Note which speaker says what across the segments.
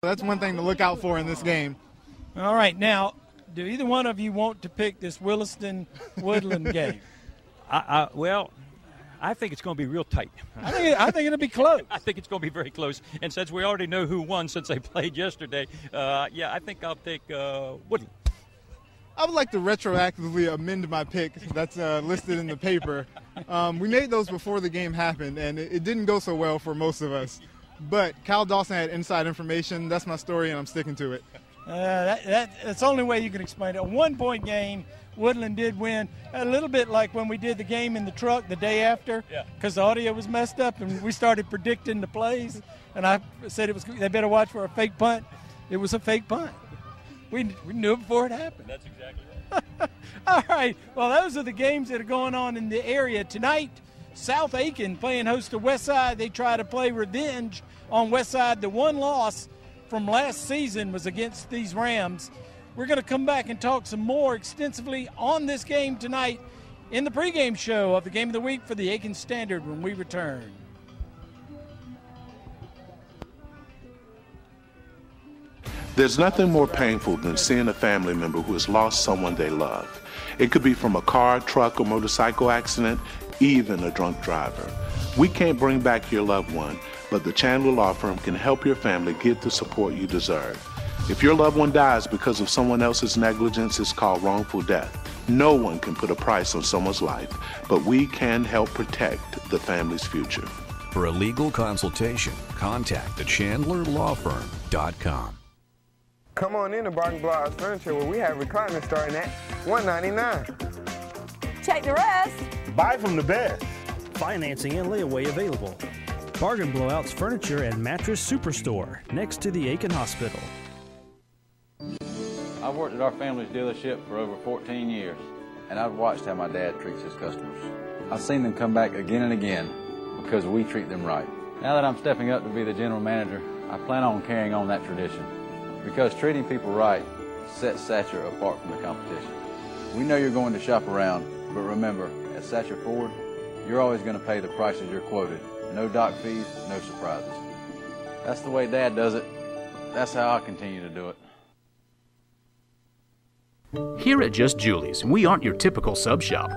Speaker 1: That's one thing to look out for in this game.
Speaker 2: All right, now, do either one of you want to pick this Williston-Woodland game?
Speaker 3: Well, I think it's going to be real tight.
Speaker 2: I think it'll be close.
Speaker 3: I think it's going to be very close. And since we already know who won since they played yesterday, I think I'll take Woodland.
Speaker 1: I would like to retroactively amend my pick that's listed in the paper. We made those before the game happened, and it didn't go so well for most of us. But Kyle Dawson had inside information. That's my story, and I'm sticking to it.
Speaker 2: That's the only way you can explain it. A one-point game, Woodland did win. A little bit like when we did the game in the truck the day after, because the audio was messed up, and we started predicting the plays. And I said they better watch for a fake punt. It was a fake punt. We knew it before it happened.
Speaker 3: That's exactly right.
Speaker 2: All right. Well, those are the games that are going on in the area tonight. South Aiken playing host to Westside. They try to play revenge on Westside. The one loss from last season was against these Rams. We're going to come back and talk some more extensively on this game tonight in the pregame show of the Game of the Week for the Aiken Standard when we return.
Speaker 4: There's nothing more painful than seeing a family member who has lost someone they love. It could be from a car, truck, or motorcycle accident, even a drunk driver. We can't bring back your loved one, but the Chandler Law Firm can help your family get the support you deserve. If your loved one dies because of someone else's negligence, it's called wrongful death. No one can put a price on someone's life, but we can help protect the family's future.
Speaker 5: For a legal consultation, contact thechandlerlawfirm.com.
Speaker 6: Come on in to Bargain Blowout Furniture where we have recliners starting at $199.
Speaker 7: Check the rest.
Speaker 8: Buy from the best.
Speaker 9: Financing and layaway available. Bargain Blowouts Furniture and Mattress Superstore next to the Aiken Hospital.
Speaker 10: I've worked at our family's dealership for over 14 years, and I've watched how my dad treats his customers. I've seen them come back again and again because we treat them right. Now that I'm stepping up to be the general manager, I plan on carrying on that tradition. Because treating people right sets Satcher apart from the competition. We know you're going to shop around, but remember, at Satcher Ford, you're always going to pay the prices you're quoted. No dock fees, no surprises. That's the way Dad does it. That's how I'll continue to do it.
Speaker 11: Here at Just Julie's, we aren't your typical sub shop.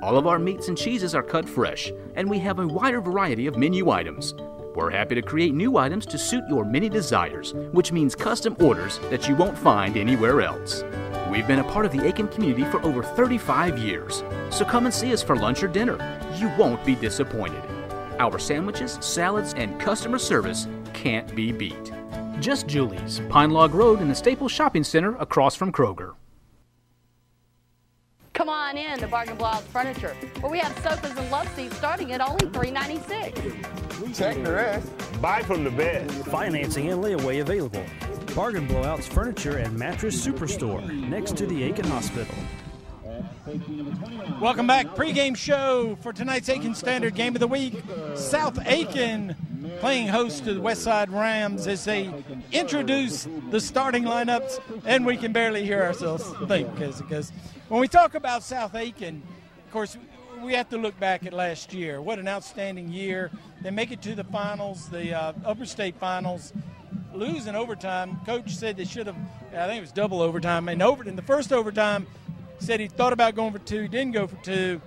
Speaker 11: All of our meats and cheeses are cut fresh, and we have a wider variety of menu items. We're happy to create new items to suit your many desires, which means custom orders that you won't find anywhere else. We've been a part of the Aiken community for over 35 years, so come and see us for lunch or dinner. You won't be disappointed. Our sandwiches, salads, and customer service can't be beat. Just Julie's, Pine Log Road in the Staples Shopping Center across from Kroger.
Speaker 7: Come on in to Bargain Blowouts Furniture, where we have sofas and love seats starting at only $396.
Speaker 6: Check the rest.
Speaker 8: Buy from the best.
Speaker 9: Financing and layaway available. Bargain Blowouts Furniture and Mattress Superstore next to the Aiken Hospital.
Speaker 2: Welcome back. Pregame show for tonight's Aiken Standard Game of the Week. South Aiken playing host to the Westside Rams as they introduce the starting lineups, and we can barely hear ourselves think because when we talk about South Aiken, of course, we have to look back at last year. What an outstanding year. They make it to the finals, the upper state finals, lose in overtime. Coach said they should have, I think it was double overtime. And in the first overtime, said he thought about going for two, didn't go for two.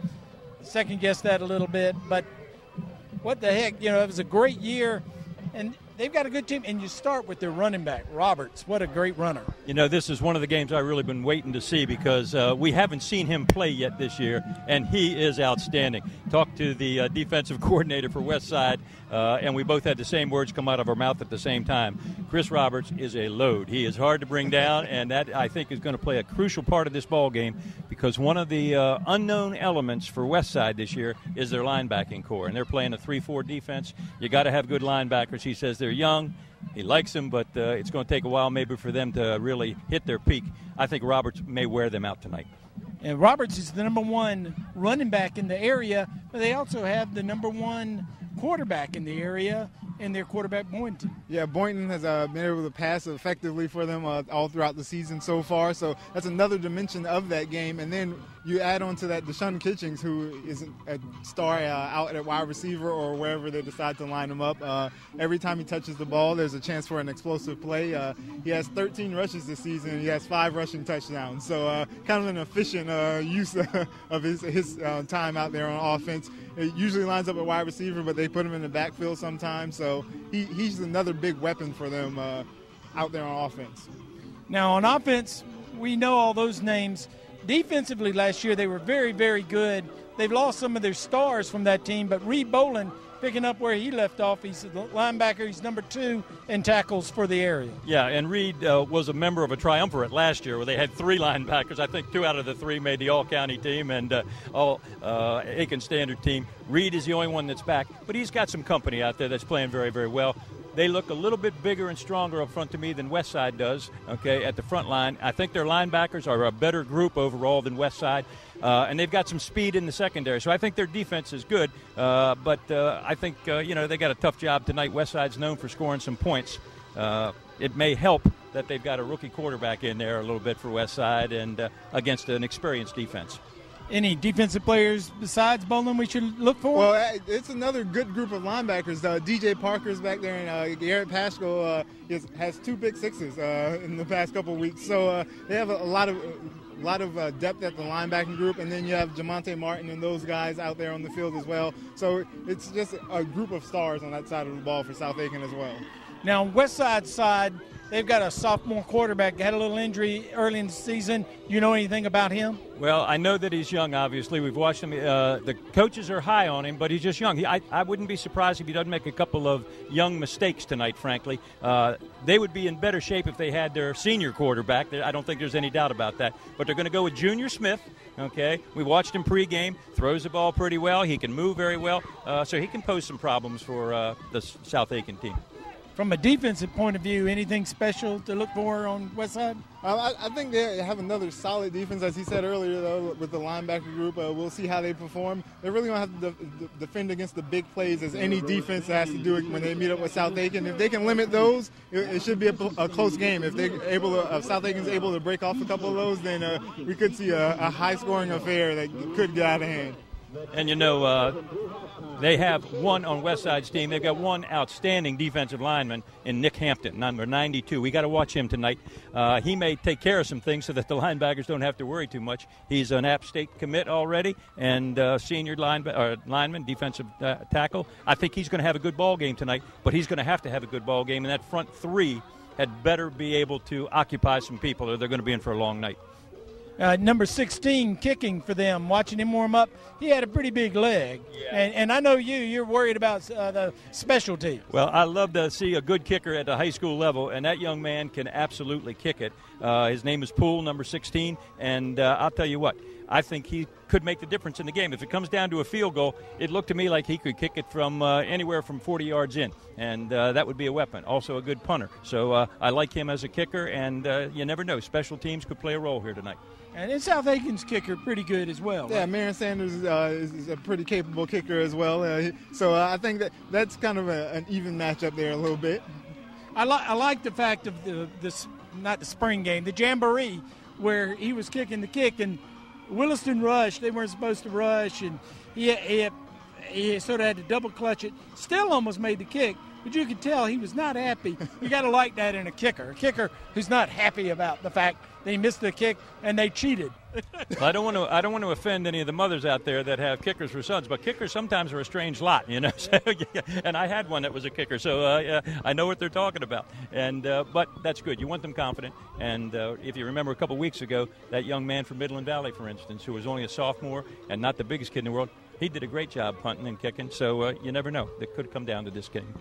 Speaker 2: Second guessed that a little bit. But what the heck, it was a great year. And they've got a good team, and you start with their running back, Roberts. What a great runner.
Speaker 3: This is one of the games I've really been waiting to see because we haven't seen him play yet this year, and he is outstanding. Talked to the defensive coordinator for Westside, and we both had the same words come out of our mouth at the same time. Chris Roberts is a load. He is hard to bring down, and that, I think, is going to play a crucial part of this ball game because one of the unknown elements for Westside this year is their linebacking core, and they're playing a 3-4 defense. You got to have good linebackers. He says they're young. He likes them, but it's going to take a while maybe for them to really hit their peak. I think Roberts may wear them out tonight.
Speaker 2: And Roberts is the number one running back in the area, but they also have the number one quarterback in the area. and their quarterback Boynton.
Speaker 1: Yeah, Boynton has been able to pass effectively for them all throughout the season so far. So that's another dimension of that game. And then you add on to that Deshaun Kitchings, who is a star out at wide receiver or wherever they decide to line him up. Every time he touches the ball, there's a chance for an explosive play. He has 13 rushes this season. He has 5 rushing touchdowns. So kind of an efficient use of his time out there on offense. It usually lines up at wide receiver, but they put him in the backfield sometimes. So he's another big weapon for them out there on offense.
Speaker 2: Now, on offense, we know all those names. Defensively last year, they were very, very good. They've lost some of their stars from that team, but Reed Boland picking up where he left off. He's the linebacker. He's number 2 in tackles for the area.
Speaker 3: Yeah, and Reed was a member of a triumvirate last year where they had 3 linebackers. I think 2 out of the 3 made the all-county team and all Aiken Standard team. Reed is the only one that's back, but he's got some company out there that's playing very, very well. They look a little bit bigger and stronger up front to me than Westside does, okay, at the front line. I think their linebackers are a better group overall than Westside, and they've got some speed in the secondary. So I think their defense is good, but I think, they got a tough job tonight. Westside's known for scoring some points. It may help that they've got a rookie quarterback in there a little bit for Westside and against an experienced defense.
Speaker 2: Any defensive players besides Boland we should look for?
Speaker 1: Well, it's another good group of linebackers. DJ Parker's back there, and Garrett Paschal has 2 pick sixes in the past couple of weeks. So they have a lot of depth at the linebacking group, and then you have Jamonte Martin and those guys out there on the field as well. So it's just a group of stars on that side of the ball for South Aiken as well.
Speaker 2: Now, on Westside's side, they've got a sophomore quarterback. Had a little injury early in the season. You know anything about him?
Speaker 3: Well, I know that he's young, obviously. We've watched him. The coaches are high on him, but he's just young. I wouldn't be surprised if he doesn't make a couple of young mistakes tonight, frankly. They would be in better shape if they had their senior quarterback. I don't think there's any doubt about that. But they're going to go with Junior Smith, okay? We watched him pregame. Throws the ball pretty well. He can move very well. So he can pose some problems for the South Aiken team.
Speaker 2: From a defensive point of view, anything special to look for on Westside?
Speaker 1: I think they have another solid defense, as he said earlier, though, with the linebacker group. We'll see how they perform. They're really going to have to defend against the big plays, as any defense has to do it when they meet up with South Aiken. If they can limit those, it should be a close game. If they're South Aiken's able to break off a couple of those, then we could see a high-scoring affair that could get out of hand.
Speaker 3: And they have one on Westside's team. They've got one outstanding defensive lineman in Nick Hampton, number 92. We got to watch him tonight. He may take care of some things so that the linebackers don't have to worry too much. He's an App State commit already and senior lineman, defensive tackle. I think he's going to have a good ball game tonight, but he's going to have a good ball game, and that front 3 had better be able to occupy some people or they're going to be in for a long night.
Speaker 2: Number 16 kicking for them, watching him warm up. He had a pretty big leg. Yeah. And I know you're worried about the specialty.
Speaker 3: Well, I love to see a good kicker at the high school level, and that young man can absolutely kick it. His name is Poole, number 16, and I'll tell you what, I think he could make the difference in the game. If it comes down to a field goal, it looked to me like he could kick it from anywhere from 40 yards in, and that would be a weapon. Also a good punter. So I like him as a kicker, and you never know. Special teams could play a role here tonight.
Speaker 2: And South Aiken's kicker pretty good as well.
Speaker 1: Yeah,
Speaker 2: right?
Speaker 1: Marion Sanders is a pretty capable kicker as well. So I think that's kind of an even matchup there a little bit.
Speaker 2: I like the fact of not the spring game, the jamboree, where he was kicking the kick and Williston rushed. They weren't supposed to rush, and he sort of had to double clutch it. Still almost made the kick, but you could tell he was not happy. You got to like that in a kicker who's not happy about the fact they missed the kick and they cheated.
Speaker 3: Well, I don't want to offend any of the mothers out there that have kickers for sons, but kickers sometimes are a strange lot, you know. So, yeah, and I had one that was a kicker, so I know what they're talking about. And but that's good. You want them confident. And if you remember a couple weeks ago, that young man from Midland Valley, for instance, who was only a sophomore and not the biggest kid in the world, he did a great job punting and kicking. So you never know. It could come down to this game.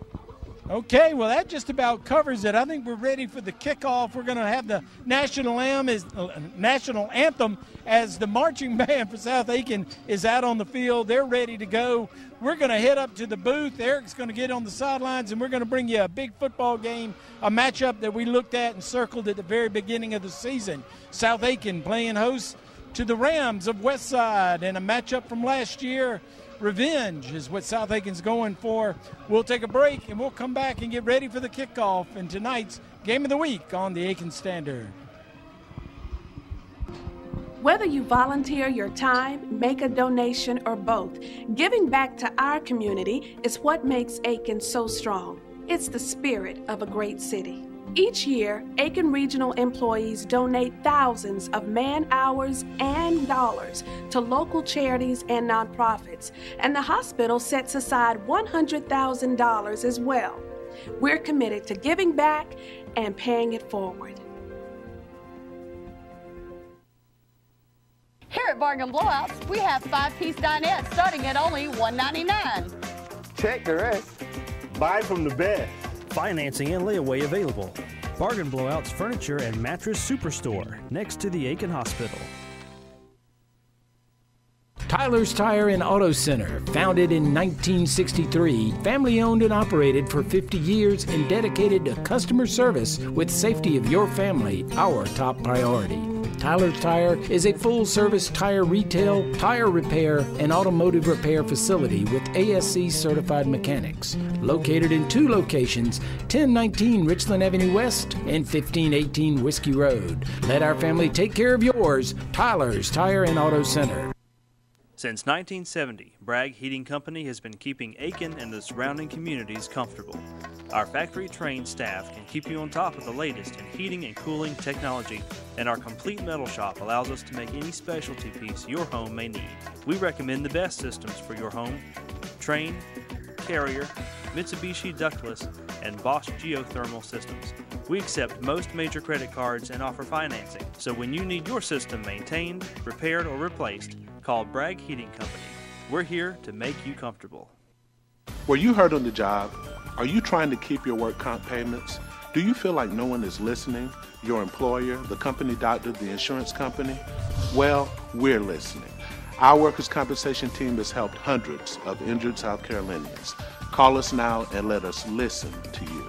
Speaker 2: Okay, well, that just about covers it. I think we're ready for the kickoff. We're going to have the national anthem as the marching band for South Aiken is out on the field. They're ready to go. We're going to head up to the booth. Eric's going to get on the sidelines, and we're going to bring you a big football game, a matchup that we looked at and circled at the very beginning of the season. South Aiken playing host to the Rams of Westside, and a matchup from last year Revenge is what South Aiken's going for. We'll take a break, and we'll come back and get ready for the kickoff in tonight's Game of the Week on the Aiken Standard.
Speaker 12: Whether you volunteer your time, make a donation, or both, giving back to our community is what makes Aiken so strong. It's the spirit of a great city. Each year, Aiken Regional employees donate thousands of man-hours and dollars to local charities and nonprofits, and the hospital sets aside $100,000 as well. We're committed to giving back and paying it forward.
Speaker 7: Here at Bargain Blowouts, we have 5-piece dinettes starting at only $1.99.
Speaker 6: Check the rest.
Speaker 8: Buy from the best.
Speaker 9: Financing and layaway available. Bargain Blowouts Furniture and Mattress Superstore, next to the Aiken Hospital.
Speaker 13: Tyler's Tire and Auto Center, founded in 1963, family owned and operated for 50 years and dedicated to customer service with safety of your family, our top priority. Tyler's Tire is a full-service tire retail, tire repair, and automotive repair facility with ASC certified mechanics. Located in 2 locations, 1019 Richland Avenue West and 1518 Whiskey Road. Let our family take care of yours. Tyler's Tire and Auto Center.
Speaker 9: Since 1970, Bragg Heating Company has been keeping Aiken and the surrounding communities comfortable. Our factory-trained staff can keep you on top of the latest in heating and cooling technology, and our complete metal shop allows us to make any specialty piece your home may need. We recommend the best systems for your home: Trane, Carrier, Mitsubishi ductless, and Bosch geothermal systems. We accept most major credit cards and offer financing, so when you need your system maintained, repaired, or replaced, call Bragg Heating Company. We're here to make you comfortable.
Speaker 4: Were you hurt on the job? Are you trying to keep your work comp payments? Do you feel like no one is listening? Your employer, the company doctor, the insurance company? Well, we're listening. Our workers' compensation team has helped hundreds of injured South Carolinians. Call us now and let us listen to you.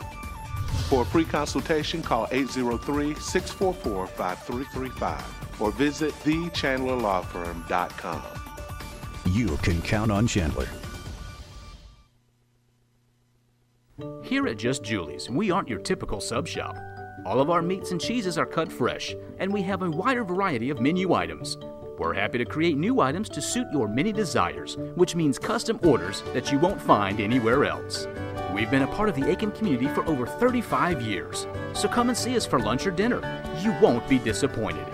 Speaker 4: For a free consultation, call 803-644-5335 or visit thechandlerlawfirm.com.
Speaker 5: You can count on Chandler.
Speaker 11: Here at Just Julie's, we aren't your typical sub shop. All of our meats and cheeses are cut fresh, and we have a wider variety of menu items. We're happy to create new items to suit your many desires, which means custom orders that you won't find anywhere else. We've been a part of the Aiken community for over 35 years, so come and see us for lunch or dinner. You won't be disappointed.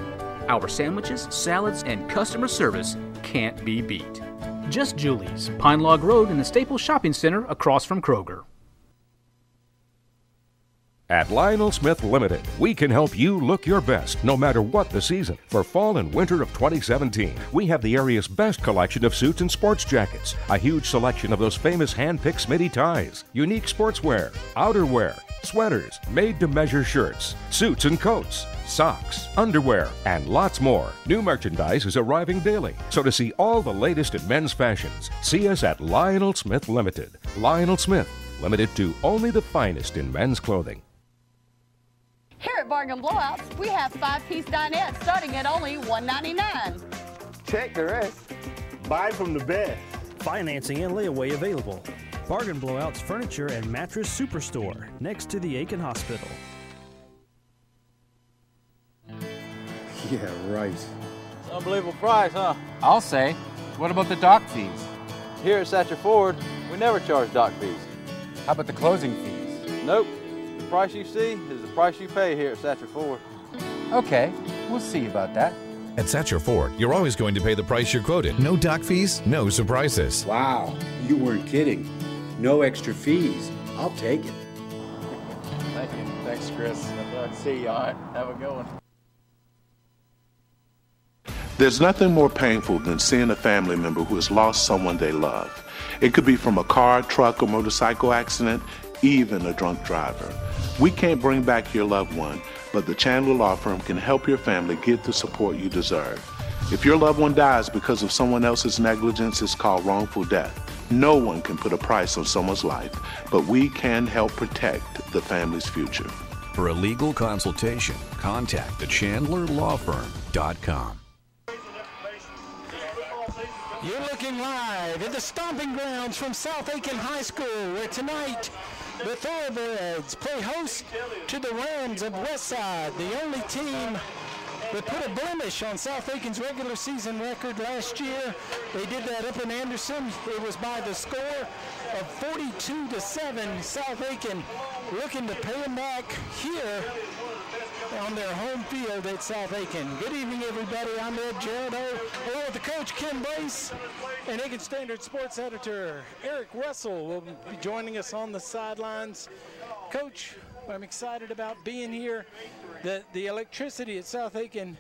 Speaker 11: Our sandwiches, salads, and customer service can't be beat. Just Julie's, Pine Log Road in the Staples Shopping Center across from Kroger.
Speaker 14: At Lionel Smith Limited, we can help you look your best no matter what the season. For fall and winter of 2017, we have the area's best collection of suits and sports jackets, a huge selection of those famous hand-picked Smitty ties, unique sportswear, outerwear, sweaters, made-to-measure shirts, suits and coats, socks, underwear, and lots more. New merchandise is arriving daily, so to see all the latest in men's fashions, see us at Lionel Smith Limited. Lionel Smith, limited to only the finest in men's clothing.
Speaker 7: Here at Bargain Blowouts, we have 5-piece dinettes starting at only $1.99.
Speaker 6: Check the rest.
Speaker 8: Buy from the best.
Speaker 9: Financing and layaway available. Bargain Blowouts Furniture and Mattress Superstore, next to the Aiken Hospital.
Speaker 15: Yeah, right.
Speaker 10: It's an unbelievable price, huh?
Speaker 16: I'll say. What about the dock fees?
Speaker 10: Here at Satcher Ford, we never charge dock fees.
Speaker 16: How about the closing fees?
Speaker 10: Nope. The price you see is the price you pay here at Satcher Ford.
Speaker 16: Okay, we'll see about that.
Speaker 17: At Satcher Ford, you're always going to pay the price you're quoted. No dock fees, no surprises.
Speaker 15: Wow, you weren't kidding. No extra fees. I'll take it.
Speaker 10: Thank you. Thanks, Chris. I'm glad to see you. All right, have a good one.
Speaker 4: There's nothing more painful than seeing a family member who has lost someone they love. It could be from a car, truck, or motorcycle accident, even a drunk driver. We can't bring back your loved one, but the Chandler Law Firm can help your family get the support you deserve. If your loved one dies because of someone else's negligence, it's called wrongful death. No one can put a price on someone's life, but we can help protect the family's future.
Speaker 5: For a legal consultation, contact thechandlerlawfirm.com.
Speaker 13: You're looking live at the stomping grounds from South Aiken High School, where tonight the Thoroughbreds play host to the Rams of Westside, the only team that put a blemish on South Aiken's regular season record last year. They did that up in Anderson. It was by the score of 42-7. South Aiken looking to pay them back here on their home field at South Aiken. Good evening, everybody. I'm Ed Gerardo, along with the coach, Ken Brace, and Aiken Standard sports editor Eric Russell will be joining us on the sidelines. Coach, I'm excited about being here. The electricity at South Aiken,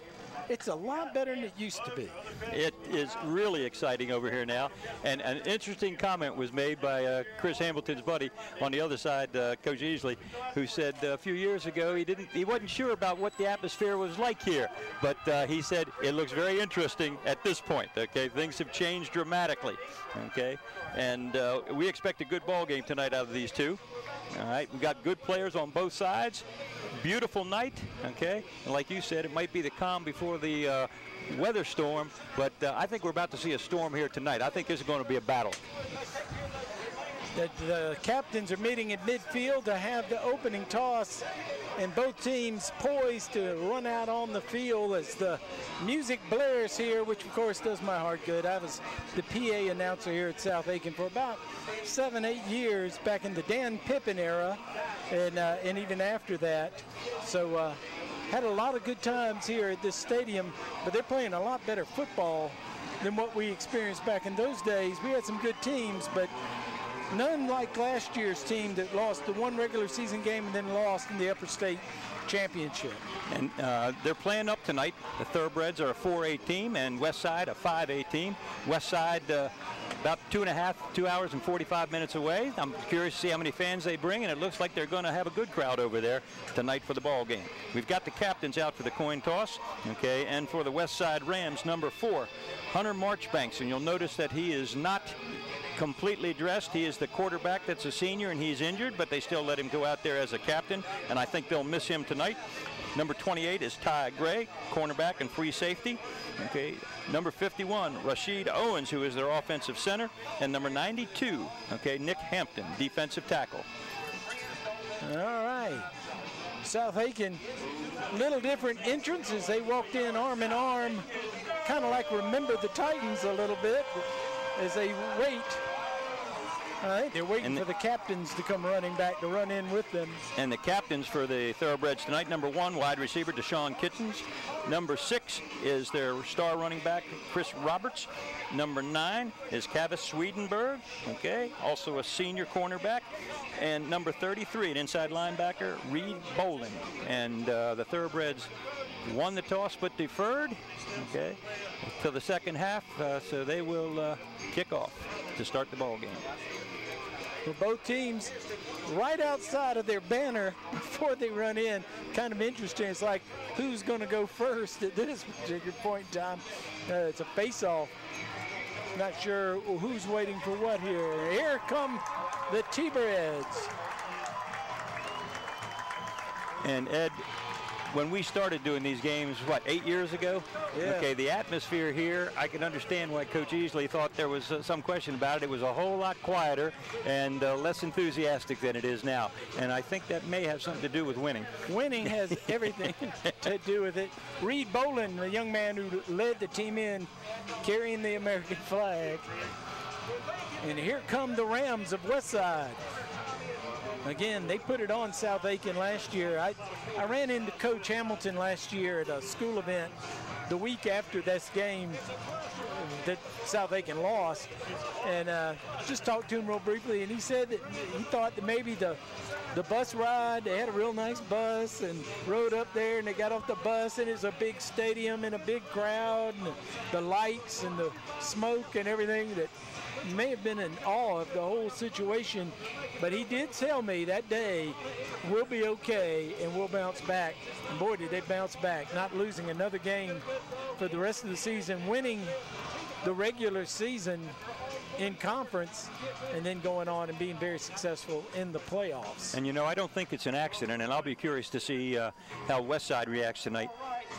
Speaker 13: it's a lot better than it used to be.
Speaker 3: It is really exciting over here now. And an interesting comment was made by Chris Hamilton's buddy on the other side, Coach Easley, who said a few years ago he wasn't sure about what the atmosphere was like here. But he said it looks very interesting at this point. Okay, things have changed dramatically. Okay, and we expect a good ball game tonight out of these two. All right, we've got good players on both sides. Beautiful night, okay? And like you said, it might be the calm before the weather storm, but I think we're about to see a storm here tonight. I think this is going to be a battle.
Speaker 2: The captains are meeting at midfield to have the opening toss, and both teams poised to run out on the field as the music blares here, which of course does my heart good. I was the PA announcer here at South Aiken for about 7-8 years back in the Dan Pippin era, and even after that. So had a lot of good times here at this stadium, but they're playing a lot better football than what we experienced back in those days. We had some good teams, but none like last year's team that lost the one regular season game and then lost in the Upper State Championship.
Speaker 3: And they're playing up tonight. The Thoroughbreds are a 4A team and Westside a 5A team. Westside about 2 hours and 45 minutes away. I'm curious to see how many fans they bring, and it looks like they're going to have a good crowd over there tonight for the ball game. We've got the captains out for the coin toss, okay, and for the Westside Rams, number 4, Hunter Marchbanks, and you'll notice that he is not completely dressed. He is the quarterback that's a senior, and he's injured, but they still let him go out there as a captain, and I think they'll miss him tonight. Number 28 is Ty Gray, cornerback and free safety. Okay, number 51, Rashid Owens, who is their offensive center, and number 92, okay, Nick Hampton, defensive tackle.
Speaker 2: All right, South Aiken, little different entrances. They walked in arm in arm, kind of like Remember the Titans a little bit as they wait. All right, they're waiting for the captains to come running back to run in with them.
Speaker 3: And the captains for the Thoroughbreds tonight, number 1, wide receiver Deshaun Kitchens. Number 6 is their star running back, Chris Roberts. Number 9 is Kavis Swedenberg, okay, also a senior cornerback. And number 33, an inside linebacker, Reed Boland. And the Thoroughbreds won the toss but deferred, okay, till the second half, so they will kick off to start the ball game.
Speaker 2: For both teams, right outside of their banner before they run in. Kind of interesting. It's like, who's going to go first at this particular point in time? It's a face-off. Not sure who's waiting for what here. Here come the T-Breads.
Speaker 3: And Ed, when we started doing these games, what, 8 years ago?
Speaker 2: Yeah.
Speaker 3: Okay, the atmosphere here, I can understand why Coach Easley thought there was some question about it. It was a whole lot quieter and less enthusiastic than it is now. And I think that may have something to do with winning.
Speaker 2: Winning has everything to do with it. Reed Boland, the young man who led the team in, carrying the American flag. And here come the Rams of Westside. Again, they put it on South Aiken last year. I ran into Coach Hamilton last year at a school event the week after this game that South Aiken lost, and just talked to him real briefly, and he said that he thought that maybe the bus ride, they had a real nice bus and rode up there, and they got off the bus, and it's a big stadium and a big crowd, and the lights and the smoke and everything, that may have been in awe of the whole situation. But he did tell me that day, we'll be okay and we'll bounce back. And boy, did they bounce back, not losing another game for the rest of the season, winning the regular season in conference and then going on and being very successful in the playoffs.
Speaker 3: And, you know, I don't think it's an accident, and I'll be curious to see how Westside reacts tonight.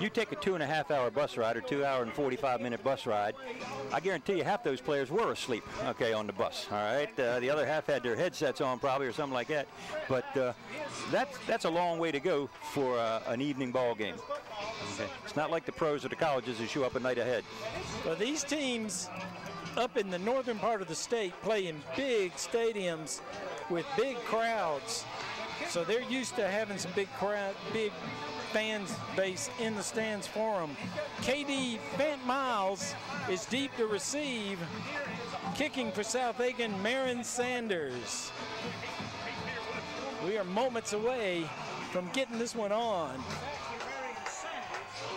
Speaker 3: You take a 2.5-hour bus ride or 2 hour and 45-minute bus ride, I guarantee you half those players were asleep, okay, on the bus, all right? The other half had their headsets on probably or something like that. But that's a long way to go for an evening ball game. Okay. It's not like the pros or the colleges who show up a night ahead.
Speaker 2: Well, these teams up in the northern part of the state play in big stadiums with big crowds. So they're used to having some big fans base in the stands for them. KD Fant Miles is deep to receive. Kicking for South Aiken, Marin Sanders. We are moments away from getting this one on.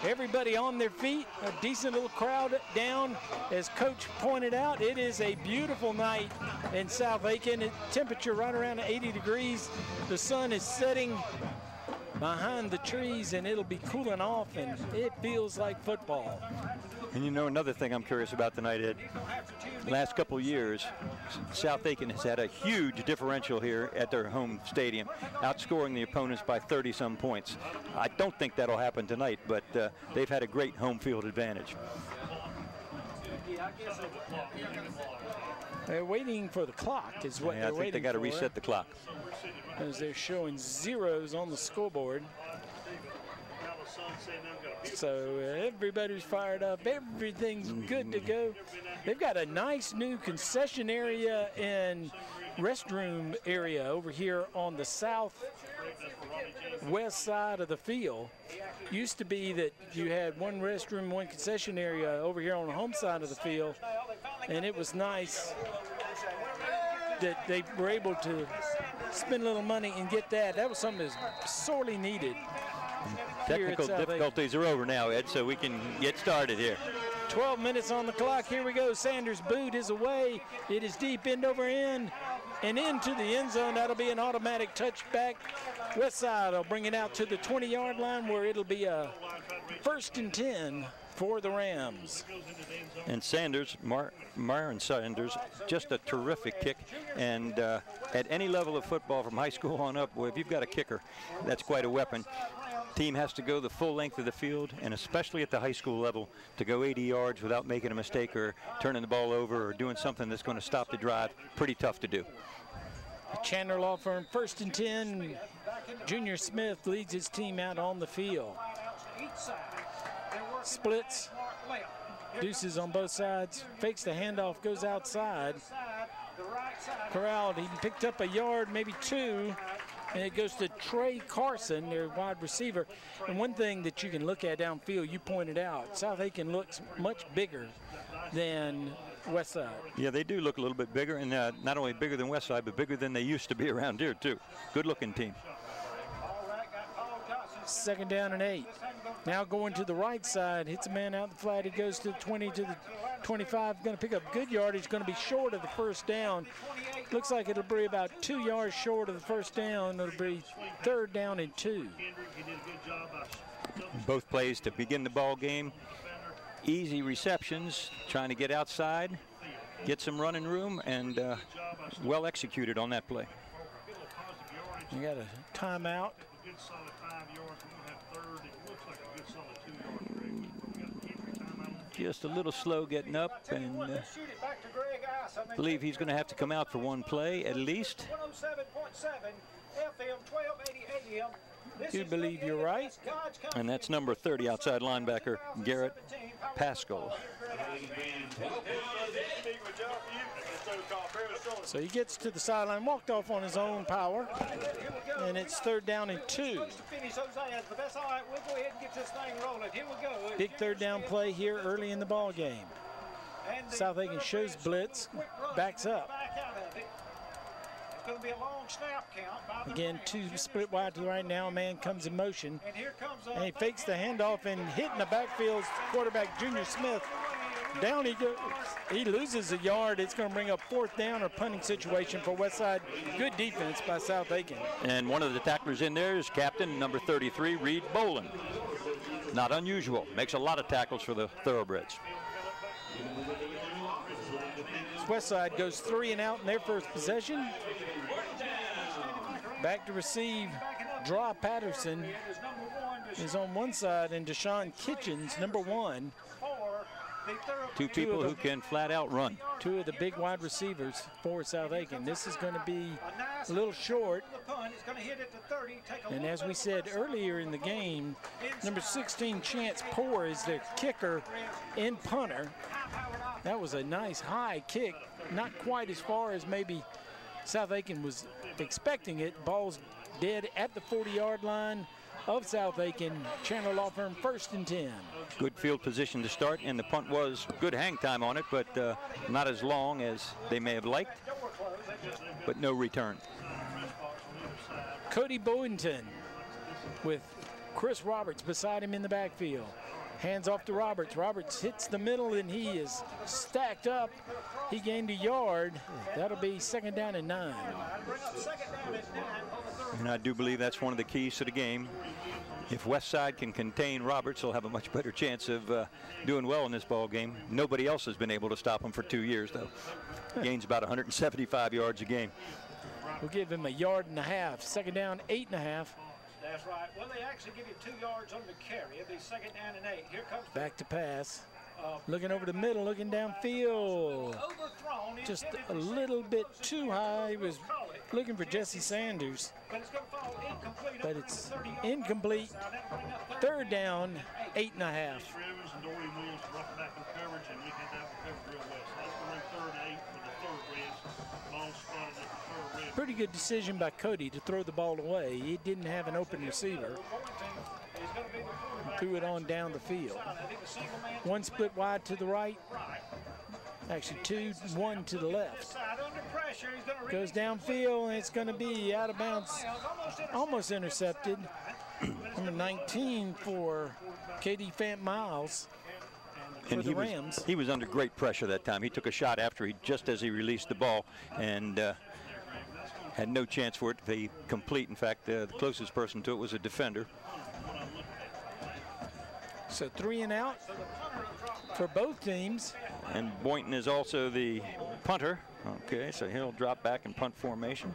Speaker 2: Everybody on their feet, a decent little crowd down. As Coach pointed out, it is a beautiful night in South Aiken. Temperature right around 80 degrees. The sun is setting behind the trees and it'll be cooling off and it feels like football.
Speaker 3: And you know, another thing I'm curious about tonight, Ed, last couple of years, South Aiken has had a huge differential here at their home stadium, outscoring the opponents by 30-some points. I don't think that'll happen tonight, but they've had a great home field advantage.
Speaker 2: They're waiting for the clock is what they're waiting for.
Speaker 3: I think they got to reset the clock.
Speaker 2: As they're showing zeros on the scoreboard. So everybody's fired up. Everything's good to go. They've got a nice new concession area and restroom area over here on the southwest side of the field. Used to be that you had one restroom, one concession area over here on the home side of the field, and it was nice that they were able to spend a little money and get that. That was something that's sorely needed.
Speaker 3: Technical difficulties are over now, Ed, so we can get started here.
Speaker 2: 12 minutes on the clock. Here we go. Sanders' boot is away. It is deep end over end and into the end zone. That'll be an automatic touchback. Westside will bring it out to the 20-yard line where it'll be a 1st and 10 for the Rams.
Speaker 3: And Sanders, Marin Sanders, just a terrific kick. And at any level of football from high school on up, well, if you've got a kicker, that's quite a weapon. Team has to go the full length of the field, and especially at the high school level, to go 80 yards without making a mistake or turning the ball over or doing something that's going to stop the drive. Pretty tough to do.
Speaker 2: Chandler Law Firm, 1st and 10. Junior Smith leads his team out on the field. Splits, deuces on both sides, fakes the handoff, goes outside. Corralled, he picked up a yard, maybe 2. And it goes to Trey Carson, their wide receiver. And one thing that you can look at downfield, you pointed out, South Aiken looks much bigger than Westside.
Speaker 3: Yeah, they do look a little bit bigger, and not only bigger than Westside, but bigger than they used to be around here, too. Good-looking team.
Speaker 2: 2nd down and 8. Now going to the right side, hits a man out the flat. He goes to the 20 to the 25. Going to pick up good yardage. Going to be short of the 1st down. Looks like it'll be about 2 yards short of the 1st down. It'll be 3rd down and 2.
Speaker 3: Both plays to begin the ball game. Easy receptions, trying to get outside, get some running room, and well executed on that play.
Speaker 2: You got a timeout.
Speaker 18: Good solid 5 yards. We're going to have 3rd. It looks like a good solid 2 yards.
Speaker 3: Just a little slow getting up, and believe he's going to have to come out for one play at least.
Speaker 18: 107.7 FM 1280 AM.
Speaker 2: You believe you're right.
Speaker 3: And that's number 30, outside linebacker Garrett Pascal.
Speaker 2: So he gets to the sideline, walked off on his own power, and it's 3rd down and 2. Big 3rd down play here early in the ball game. South Aiken shows blitz, backs up.
Speaker 18: It's going to be a long snap count.
Speaker 2: Again, 2 split wide to the right now. A man comes in motion, and he fakes the handoff and hitting the backfield. Quarterback Junior Smith. Down he goes. He loses a yard. It's going to bring up 4th down or punting situation for Westside. Good defense by South Aiken.
Speaker 3: And one of the tacklers in there is captain number 33, Reed Boland. Not unusual. Makes a lot of tackles for the Thoroughbreds.
Speaker 2: Westside goes 3 and out in their first possession. Back to receive, Draw Patterson is on one side, and Deshaun Kitchens, number 1.
Speaker 3: Two people who can flat out run.
Speaker 2: 2 of the big wide receivers for South Aiken. This is going to be a little short. And as we said earlier in the game, number 16, Chance Poor, is their kicker and punter. That was a nice high kick, not quite as far as maybe South Aiken was expecting it. Ball's dead at the 40-yard line of South Aiken. Chandler Law Firm 1st and 10.
Speaker 3: Good field position to start, and the punt was good hang time on it, but not as long as they may have liked, but no return.
Speaker 2: Cody Boynton with Chris Roberts beside him in the backfield. Hands off to Roberts. Roberts hits the middle, and he is stacked up. He gained a yard. That'll be 2nd down and 9.
Speaker 3: And I do believe that's one of the keys to the game. If Westside can contain Roberts, they'll have a much better chance of doing well in this ball game. Nobody else has been able to stop him for 2 years, though. Gains about 175 yards a game.
Speaker 2: We'll give him a yard and a half. 2nd down, 8.5.
Speaker 18: That's right. Well, they actually give you 2 yards on the carry. It'll be 2nd down and 8. Here comes
Speaker 2: back to pass. Looking over the middle, looking downfield. Just a little bit too high. He was looking for Jesse Sanders. But it's incomplete. 3rd down, 8.5. Pretty good decision by Cody to throw the ball away. He didn't have an open receiver. Threw it on down the field. 1 split wide to the right. Actually 2, 1 to the left. Goes downfield, and it's going to be out of bounds. Almost intercepted. Number 19 for KD Fant Miles.
Speaker 3: And he was under great pressure that time. He took a shot after just as he released the ball, and had no chance for it to be complete. In fact, the closest person to it was a defender.
Speaker 2: So 3 and out for both teams.
Speaker 3: And Boynton is also the punter. Okay, so he'll drop back in punt formation.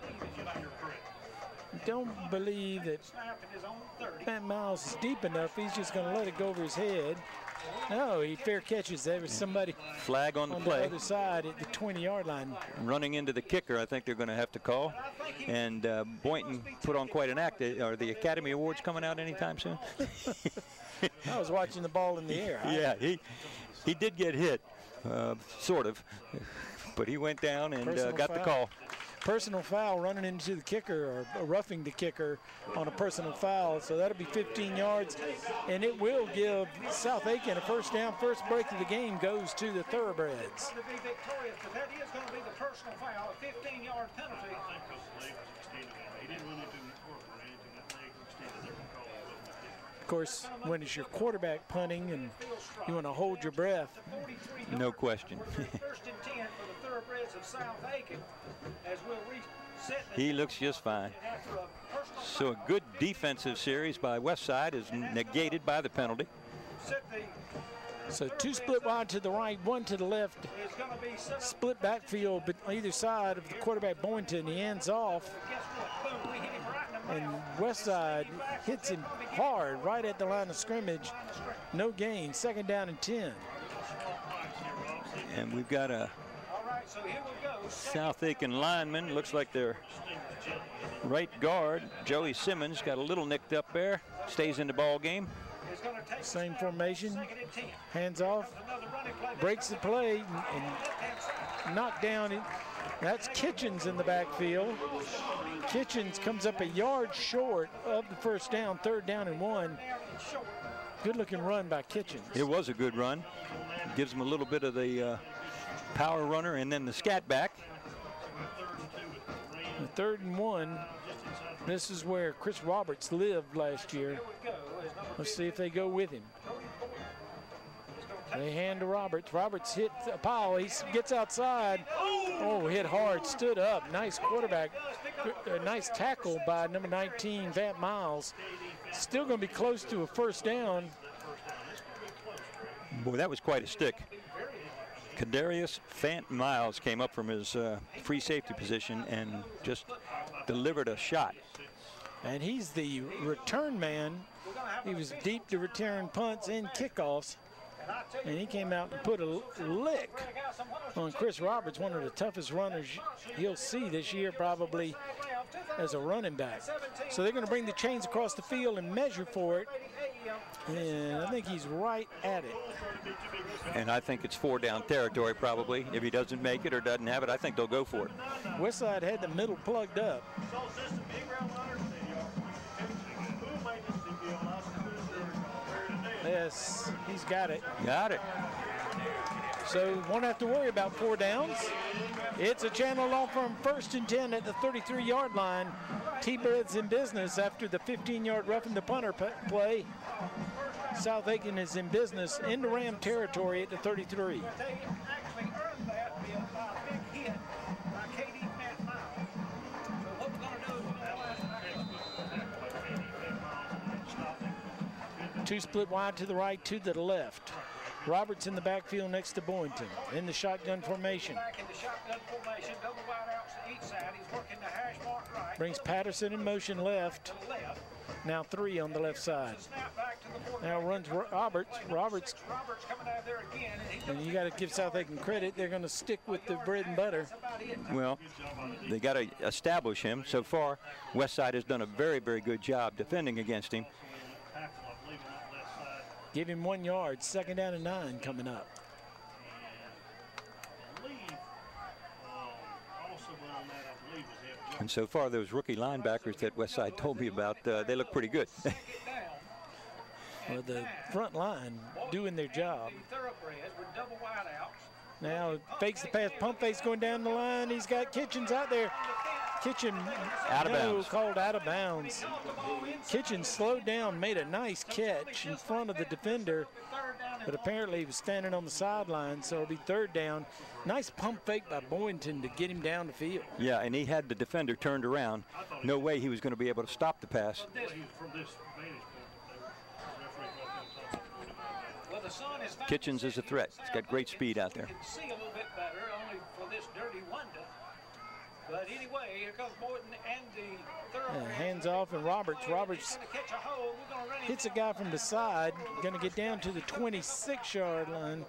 Speaker 2: Don't believe that Fant Miles is deep enough. He's just going to let it go over his head. No, he fair catches. There was somebody
Speaker 3: flag on the play.
Speaker 2: The other side at the 20-yard line.
Speaker 3: Running into the kicker, I think they're going to have to call. And Boynton put on quite an act. Are the Academy Awards coming out anytime soon?
Speaker 2: I was watching the ball in the air.
Speaker 3: Yeah, he did get hit, sort of. But he went down and got the call.
Speaker 2: Personal foul, running into the kicker, or roughing the kicker on a personal foul. So that'll be 15 yards, and it will give South Aiken a 1st down. First break of the game goes to the Thoroughbreds.
Speaker 18: That is going to be the personal foul, a 15-yard penalty.
Speaker 2: Of course, when it's your quarterback punting and you want to hold your breath.
Speaker 3: No question. He looks just fine. So a good defensive series by Westside is negated by the penalty.
Speaker 2: So 2 split wide to the right, 1 to the left. Split backfield, but on either side of the quarterback Boynton. He ends off. And Westside hits him hard right at the line of scrimmage. No gain. 2nd down and 10.
Speaker 3: And we've got a South Aiken lineman. Looks like their right guard, Joey Simmons, got a little nicked up there. Stays in the ball game.
Speaker 2: Same formation. Hands off. Breaks the play and knocked down. That's Kitchens in the backfield. Kitchens comes up a yard short of the 1st down, 3rd down and 1. Good looking run by Kitchens.
Speaker 3: It was a good run. Gives him a little bit of the power runner and then the scat back.
Speaker 2: The 3rd and 1. This is where Chris Roberts lived last year. Let's see if they go with him. They hand to Roberts. Roberts hit a pile. He gets outside. Oh, hit hard. Stood up. Nice quarterback. Nice tackle by number 19, Fant Miles. Still going to be close to a 1st down.
Speaker 3: Boy, that was quite a stick. Kadarius Fant Miles came up from his free safety position and just delivered a shot.
Speaker 2: And he's the return man. He was deep to return punts and kickoffs. And he came out and put a lick on Chris Roberts, one of the toughest runners he'll see this year probably as a running back. So they're going to bring the chains across the field and measure for it. And I think he's right at it.
Speaker 3: And I think it's 4 down territory probably. If he doesn't make it or doesn't have it, I think they'll go for it.
Speaker 2: Westside had the middle plugged up. Yes, he's got it.
Speaker 3: Got it.
Speaker 2: So won't have to worry about 4 downs. It's a Chandler Law Firm 1st and 10 at the 33-yard line. T-Bird's in business after the 15-yard roughing the punter play. South Aiken is in business into Ram territory at the 33. Two split wide to the right, 2 to the left. Roberts in the backfield next to Boynton in the shotgun formation. Brings Patterson in motion left. Now 3 on the left side. Now runs Roberts. And you got to give South Aiken credit. They're going to stick with the bread and butter.
Speaker 3: Well, they got to establish him. So far, Westside has done a very, very good job defending against him.
Speaker 2: Give him 1 yard. 2nd down and 9 coming up.
Speaker 3: And so far, those rookie linebackers that Westside told me about, they look pretty good.
Speaker 2: Well, the front line doing their job. Now fakes the pass, pump fakes going down the line. He's got Kitchens out there. Kitchen
Speaker 3: out of bounds.
Speaker 2: Called out of bounds. Kitchen slowed down, made a nice catch in front of the defender, but apparently he was standing on the sideline, so it'll be 3rd down. Nice pump fake by Boynton to get him down the field.
Speaker 3: Yeah, and he had the defender turned around. No way he was going to be able to stop the pass. Kitchens is a threat. He's got great speed out there.
Speaker 18: But anyway, here comes Boynton and the
Speaker 2: hands off, and Roberts hits a guy from the side, going to get down to the 26-yard line.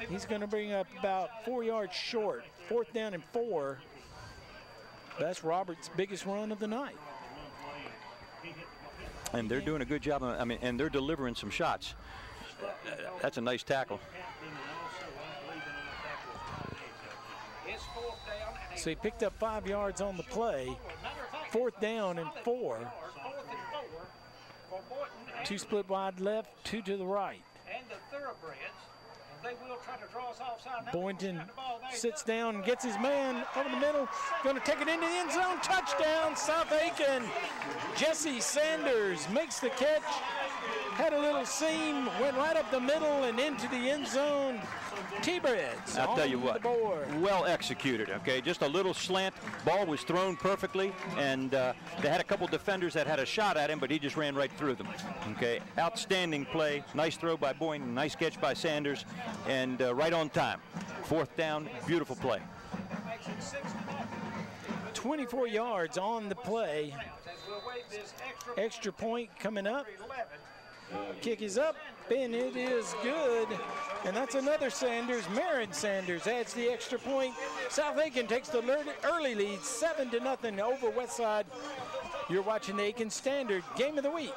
Speaker 2: He's going to bring up about 4 yards short, 4th down and 4. That's Roberts' biggest run of the night.
Speaker 3: And they're doing a good job. I mean, and they're delivering some shots. That's a nice tackle.
Speaker 2: So he picked up 5 yards on the play. 4th down and 4. 2 split wide left, 2 to the right. Boynton sits down and gets his man over the middle. Going to take it into the end zone. Touchdown, South Aiken. Jesse Sanders makes the catch. Had a little seam, went right up the middle and into the end zone. T-Birds
Speaker 3: I'll tell you what, well executed, okay? Just a little slant. Ball was thrown perfectly, and they had a couple defenders that had a shot at him, but he just ran right through them, okay? Outstanding play. Nice throw by Boynton, nice catch by Sanders, and right on time. 4th down, beautiful play.
Speaker 2: 24 yards on the play. Extra point coming up. Kick is up, and it is good. And that's another Sanders. Marin Sanders adds the extra point. South Aiken takes the early lead, 7-0 over Westside. You're watching the Aiken Standard Game of the Week.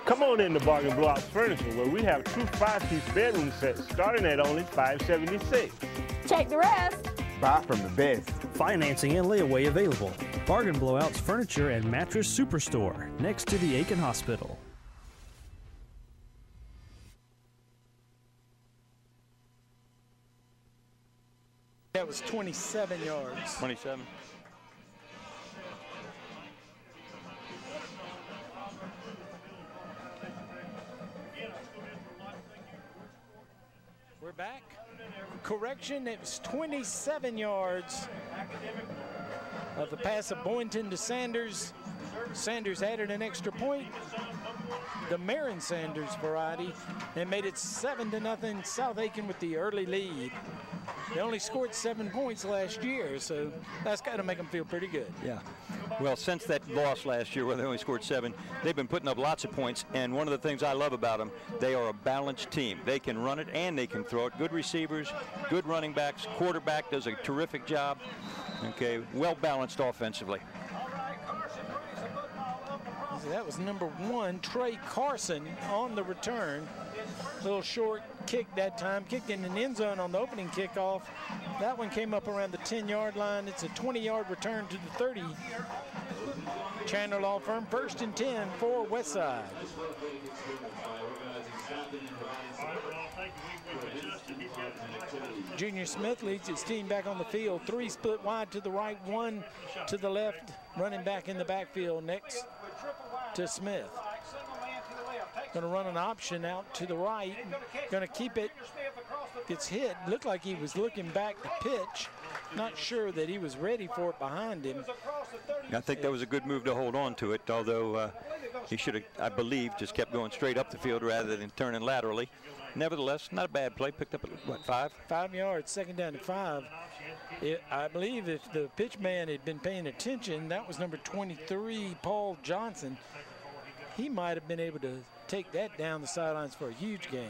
Speaker 8: Come on in to Bargain Blocks Furniture, where we have 2 5-piece bedroom sets starting at only $576.
Speaker 7: Check the rest.
Speaker 15: Buy from the best.
Speaker 19: Financing and layaway available. Bargain Blowouts Furniture and Mattress Superstore, next to the Aiken Hospital.
Speaker 2: That was 27 yards.
Speaker 3: 27.
Speaker 2: We're back. Correction, it was 27 yards of the pass of Boynton to Sanders. Sanders added an extra point. the Marion Sanders variety, and made it 7-0. South Aiken with the early lead. They only scored 7 points last year, so that's got to make them feel pretty good.
Speaker 3: Yeah. Well, since that loss last year where they only scored 7, they've been putting up lots of points, and one of the things I love about them, they are a balanced team. They can run it and they can throw it. Good receivers, good running backs. Quarterback does a terrific job. Okay, well balanced offensively.
Speaker 2: So that was number 1, Trey Carson, on the return. Little short kick that time, kicked in an end zone on the opening kickoff. That one came up around the 10-yard line. It's a 20-yard return to the 30. Chandler Law Firm, 1st and 10 for Westside. Junior Smith leads his team back on the field. 3 split wide to the right, 1 to the left. Running back in the backfield next to Smith. Going to run an option out to the right. Going to keep it. Gets hit. Looked like he was looking back to pitch. Not sure that he was ready for it behind him.
Speaker 3: I think that was a good move to hold on to it, although he should have, I believe, just kept going straight up the field rather than turning laterally. Nevertheless, not a bad play. Picked up, what, 5?
Speaker 2: 5 yards, 2nd down and 5. I believe if the pitch man had been paying attention, that was number 23, Paul Johnson. He might have been able to take that down the sidelines for a huge gain.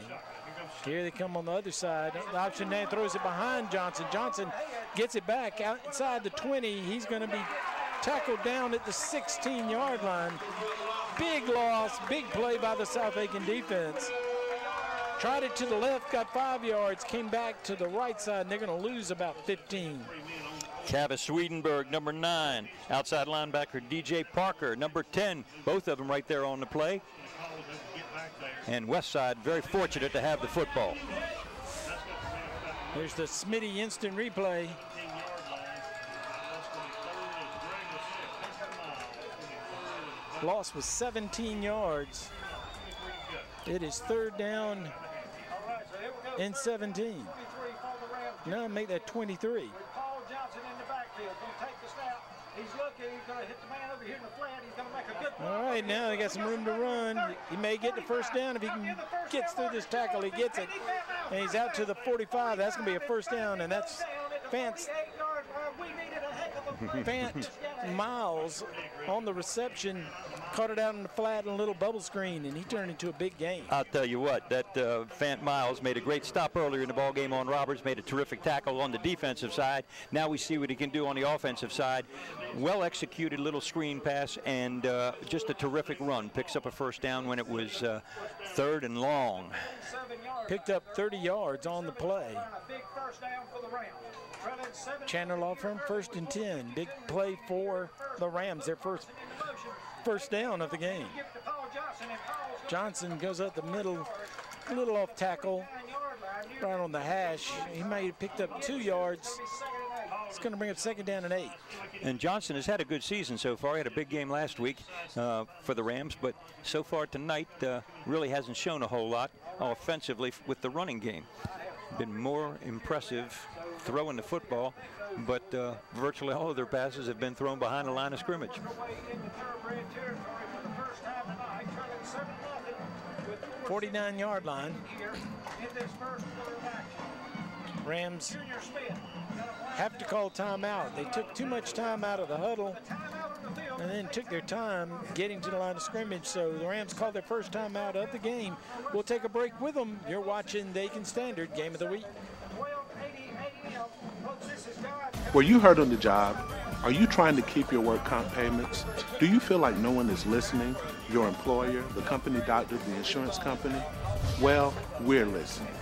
Speaker 2: Here they come on the other side. The option man throws it behind Johnson. Johnson gets it back outside the 20. He's going to be tackled down at the 16-yard line. Big loss, big play by the South Aiken defense. Tried it to the left, got 5 yards, came back to the right side, and they're going to lose about 15.
Speaker 3: Travis Swedenberg, number 9. Outside linebacker DJ Parker, number 10. Both of them right there on the play. And Westside very fortunate to have the football.
Speaker 2: There's the Smitty instant replay. Loss was 17 yards. It is 3rd down and 17. Now make that 23.
Speaker 18: Paul Johnson in the backfield. Going to take the snap. He's looking. He's going to hit the man over here in the flat. He's going to make a good play.
Speaker 2: All right, now they got some room to run. He may get the 1st down. If he gets through this tackle, he gets it. And he's out to the 45. That's going to be a 1st down, and that's Fant Miles on the reception. Caught it out in the flat in a little bubble screen, and he turned into a big game.
Speaker 3: I'll tell you what, that Fant Miles made a great stop earlier in the ball game on Roberts, made a terrific tackle on the defensive side. Now we see what he can do on the offensive side. Well executed little screen pass and just a terrific run. Picks up a 1st down when it was 3rd and long.
Speaker 2: Picked up 30 yards on the play. Chandler Law Firm, 1st and 10. Big play for the Rams, their first down of the game. Johnson goes up the middle, a little off tackle, right on the hash. He may have picked up 2 yards. It's going to bring up 2nd down and 8.
Speaker 3: And Johnson has had a good season so far. He had a big game last week for the Rams, but so far tonight really hasn't shown a whole lot offensively with the running game. Been more impressive throwing the football, but virtually all of their passes have been thrown behind the line of scrimmage.
Speaker 2: 49-yard line. Rams have to call timeout. They took too much time out of the huddle and then took their time getting to the line of scrimmage. So the Rams called their first timeout of the game. We'll take a break with them. You're watching the Aiken Standard Game of the Week.
Speaker 4: Were you hurt on the job? Are you trying to keep your work comp payments? Do you feel like no one is listening? Your employer, the company doctor, the insurance company? Well, we're listening.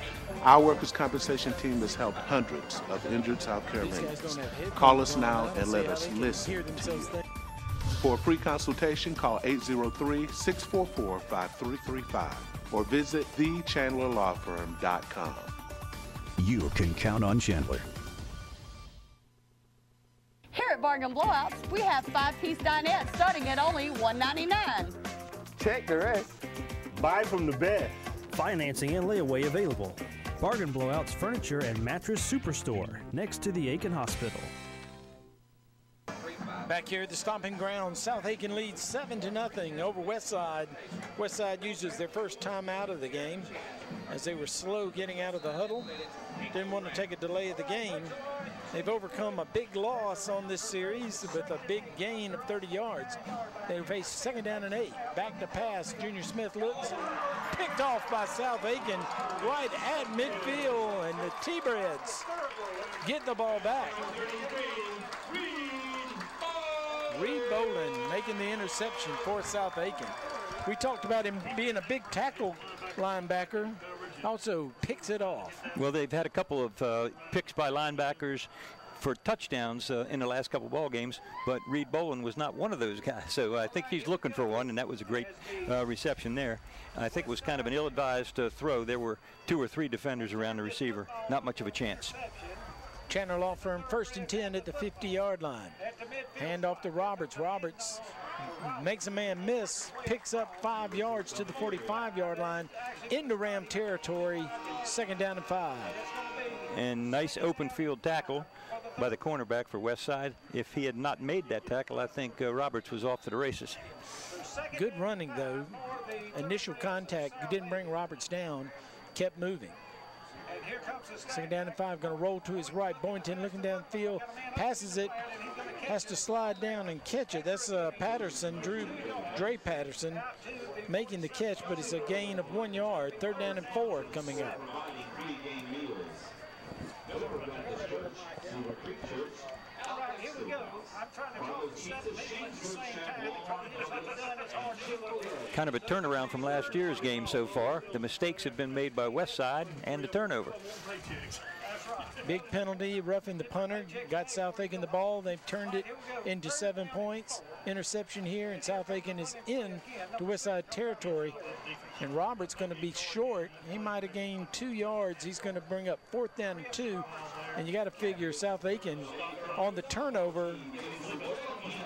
Speaker 4: Our workers' compensation team has helped hundreds of injured South Carolinians. Call us now and let us listen to you. For a free consultation, call 803-644-5335 or visit thechandlerlawfirm.com.
Speaker 5: You can count on Chandler.
Speaker 7: Here at Bargain Blowouts, we have 5-piece dinettes starting at only $1.99.
Speaker 6: Check the rest.
Speaker 8: Buy from the best.
Speaker 19: Financing and layaway available. Bargain Blowouts Furniture and Mattress Superstore next to the Aiken Hospital.
Speaker 2: Back here at the stomping ground, South Aiken leads 7-0 over Westside. Westside uses their first time out of the game as they were slow getting out of the huddle. Didn't want to take a delay of the game. They've overcome a big loss on this series with a big gain of 30 yards. They face 2nd down and 8. Back to pass. Junior Smith looks picked off by South Aiken right at midfield, and the T-Breads get the ball back. Reed Bolin making the interception for South Aiken. We talked about him being a big tackle linebacker. Also picks it off.
Speaker 3: Well, they've had a couple of picks by linebackers for touchdowns in the last couple of ball games, but Reed Bolin was not one of those guys. So I think he's looking for one, and that was a great reception there. I think it was kind of an ill-advised throw. There were 2 or 3 defenders around the receiver. Not much of a chance.
Speaker 2: Chandler Law Firm 1st and 10 at the 50-yard line. Hand off to Roberts. Roberts makes a man miss, picks up 5 yards to the 45-yard line into Ram territory, 2nd down and 5.
Speaker 3: And nice open field tackle by the cornerback for Westside. If he had not made that tackle, I think Roberts was off to the races.
Speaker 2: Good running, though. Initial contact didn't bring Roberts down, kept moving. 2nd down and 5, going to roll to his right. Boynton looking downfield, passes it, has to slide down and catch it. That's Patterson, Dre Patterson, making the catch, but it's a gain of 1 yard. 3rd down and 4 coming up.
Speaker 18: All right, here we go. I'm trying to call the 7 meetings at the same time. Trying to do something done. It's hard to do.
Speaker 3: Kind of a turnaround from last year's game so far. The mistakes have been made by Westside and the turnover.
Speaker 2: Big penalty, roughing the punter, got South Aiken the ball. They've turned it into 7 points. Interception here, and South Aiken is in to Westside territory. And Roberts going to be short. He might have gained 2 yards. He's going to bring up 4th down and 2. And you got to figure South Aiken on the turnover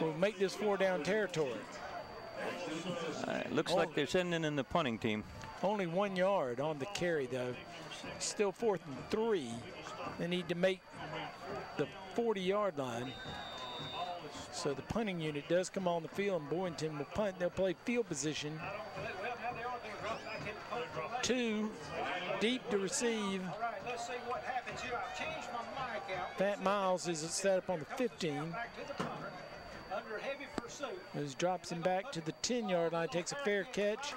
Speaker 2: will make this 4-down territory.
Speaker 3: Looks like they're sending in the punting team.
Speaker 2: Only 1 yard on the carry, though. Still 4th and 3. They need to make the 40-yard line. So the punting unit does come on the field, and Boynton will punt. They'll play field position. 2 deep to receive.
Speaker 18: All right, let's see what happens here. I've changed my mic out.
Speaker 2: Pat Miles is set up on the 15.
Speaker 18: Under heavy pursuit.
Speaker 2: This drops him back to the 10-yard line, takes a fair catch.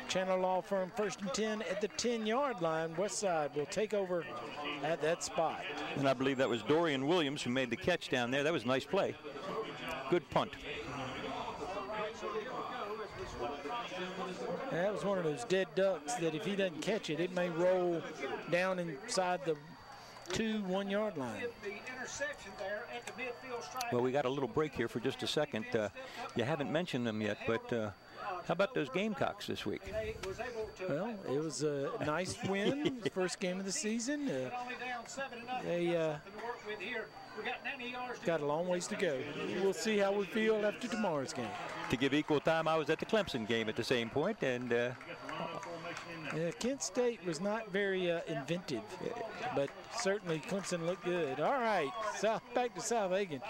Speaker 2: Chandler Law Firm 1st and 10 at the 10-yard line. Westside will take over at that spot.
Speaker 3: And I believe that was Dorian Williams who made the catch down there. That was a nice play. Good punt.
Speaker 2: That was one of those dead ducks that if he doesn't catch it, it may roll down inside the 2 1-yard line.
Speaker 3: Well, we got a little break here for just a second. You haven't mentioned them yet, but how about those Gamecocks this week?
Speaker 2: Well, it was a nice win, first game of the season. They got a long ways to go. We'll see how we feel after tomorrow's game.
Speaker 3: To give equal time, I was at the Clemson game at the same point, and
Speaker 2: Kent State was not very inventive, but certainly Clemson looked good. All right, back to South Aiken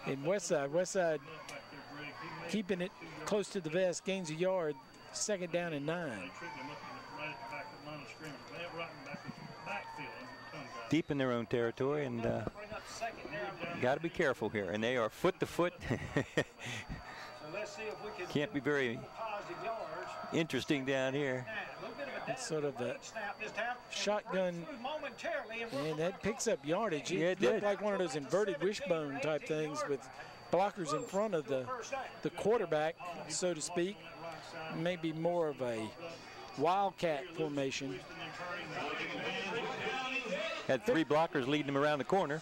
Speaker 2: in Westside. Westside keeping it close to the vest, gains a yard, 2nd down and 9.
Speaker 3: Deep in their own territory, and got to be careful here. And they are foot to foot. Can't be very interesting down here.
Speaker 2: It's sort of a shotgun, and that picks up yardage. It looked like one of those inverted wishbone type things with blockers in front of the quarterback, so to speak. Maybe more of a wildcat formation.
Speaker 3: Had 3 blockers leading him around the corner.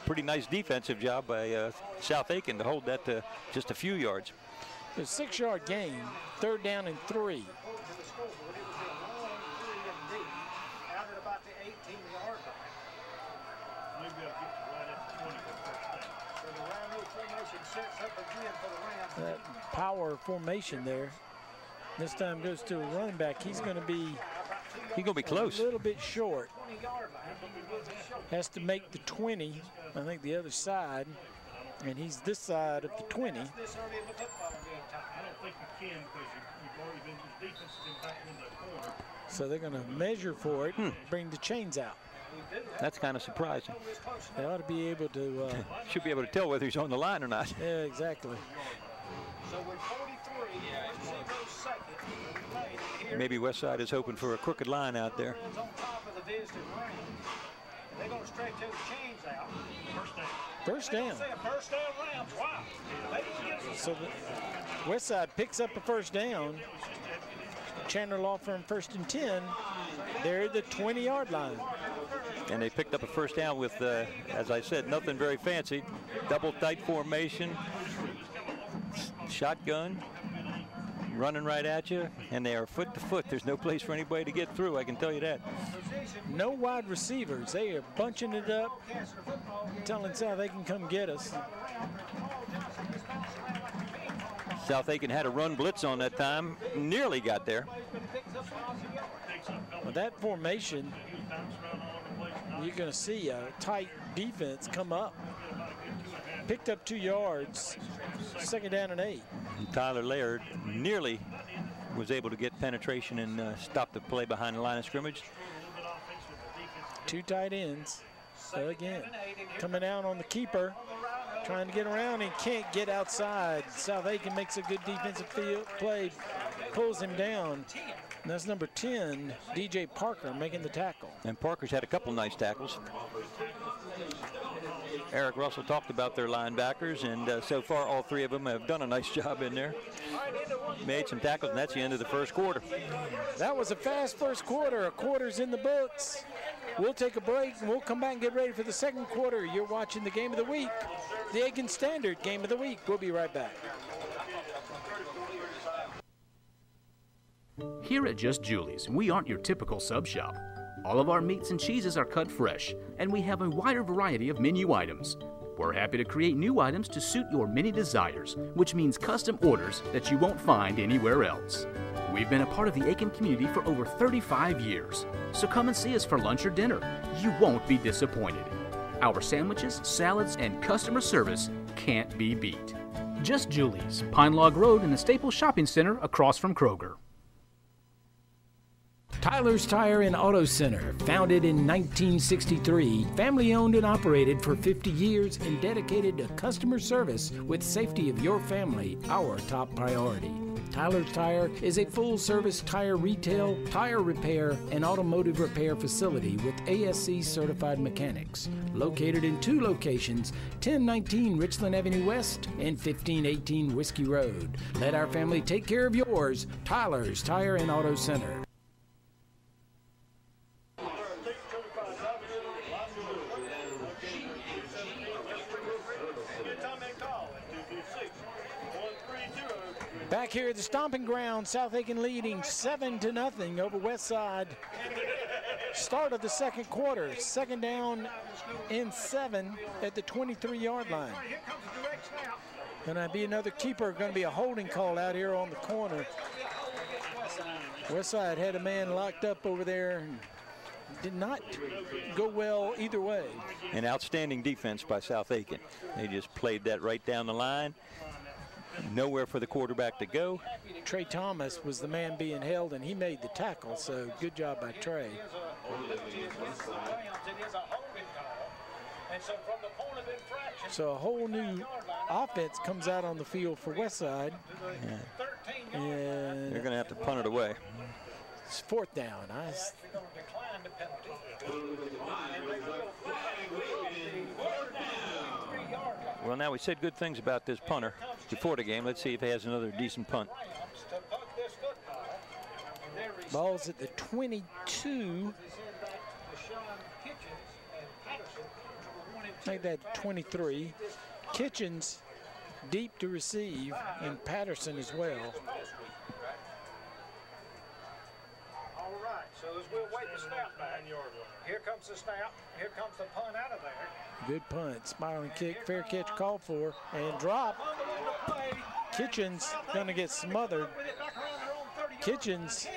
Speaker 3: Pretty nice defensive job by South Aiken to hold that to just a few yards.
Speaker 2: A 6-yard gain, 3rd down and 3.
Speaker 18: Out at about the 18-yard line. So the Rhino formation sets up again for the Rams.
Speaker 2: That power formation there. This time goes to a running back. He's going to be
Speaker 3: close.
Speaker 2: A little bit short. Has to make the 20. I think the other side. And he's this side of the 20.
Speaker 18: I don't think you can because you've already been, the defense has been back in the corner.
Speaker 2: So they're going to measure for it, bring the chains out.
Speaker 3: That's kind of surprising.
Speaker 2: They ought to be able to.
Speaker 3: Should be able to tell whether he's on the line or not.
Speaker 2: Yeah, exactly.
Speaker 18: So with 43, goes second.
Speaker 3: Maybe Westside is hoping for a crooked line out there.
Speaker 18: On top of the visiting ring. And they're going to stretch those chains out.
Speaker 2: First down.
Speaker 18: First down Rams. Wow.
Speaker 2: So the Westside picks up a first down. Chandler Law Firm 1st and 10. They're at the 20-yard line.
Speaker 3: And they picked up a first down with, as I said, nothing very fancy. Double tight formation, shotgun, running right at you, and they are foot to foot. There's no place for anybody to get through, I can tell you that.
Speaker 2: No wide receivers. They are bunching it up, telling South Aiken come get us.
Speaker 3: South Aiken had a run blitz on that time, nearly got there.
Speaker 2: Well, that formation, you're going to see a tight defense come up. Picked up 2 yards, 2nd down and 8.
Speaker 3: And Tyler Laird nearly was able to get penetration and stop the play behind the line of scrimmage.
Speaker 2: 2 tight ends. So again, coming out on the keeper, trying to get around and can't get outside. South Aiken makes a good defensive play, pulls him down. And that's number 10, DJ Parker, making the tackle.
Speaker 3: And Parker's had a couple nice tackles. Eric Russell talked about their linebackers, and so far all 3 of them have done a nice job in there. Made some tackles, and that's the end of the first quarter.
Speaker 2: That was a fast first quarter. A quarter's in the books. We'll take a break, and we'll come back and get ready for the second quarter. You're watching the Game of the Week, the Aiken Standard Game of the Week. We'll be right back.
Speaker 11: Here at Just Julie's, we aren't your typical sub shop. All of our meats and cheeses are cut fresh, and we have a wider variety of menu items. We're happy to create new items to suit your many desires, which means custom orders that you won't find anywhere else. We've been a part of the Aiken community for over 35 years, so come and see us for lunch or dinner. You won't be disappointed. Our sandwiches, salads, and customer service can't be beat. Just Julie's, Pine Log Road in the Staples Shopping Center across from Kroger.
Speaker 13: Tyler's Tire and Auto Center, founded in 1963, family owned and operated for 50 years and dedicated to customer service with safety of your family, our top priority. Tyler's Tire is a full-service tire retail, tire repair, and automotive repair facility with ASC certified mechanics. Located in 2 locations, 1019 Richland Avenue West and 1518 Whiskey Road. Let our family take care of yours. Tyler's Tire and Auto Center.
Speaker 2: Back here at the stomping ground, South Aiken leading 7-0 over Westside. Start of the second quarter, 2nd down and 7 at the 23-yard line. Gonna be another keeper, gonna be a holding call out here on the corner. Westside had a man locked up over there and did not go well either way.
Speaker 3: An outstanding defense by South Aiken. They just played that right down the line. Nowhere for the quarterback to go.
Speaker 2: Trey Thomas was the man being held, and he made the tackle, so good job by Trey. So a whole new offense comes out on the field for Westside.
Speaker 3: Yeah.
Speaker 2: And
Speaker 3: they're going to have to punt it away.
Speaker 2: It's 4th down.
Speaker 3: Well, now we said good things about this punter before the game. Let's see if he has another decent punt.
Speaker 2: Ball's at the 22. Make that 23. Kitchens deep to receive, and Patterson as well.
Speaker 18: All right, so as we'll wait the snap back, here comes the snap, here comes the punt out of there.
Speaker 2: Good punt, smiling kick, fair catch called for, and drop. Kitchens gonna get smothered.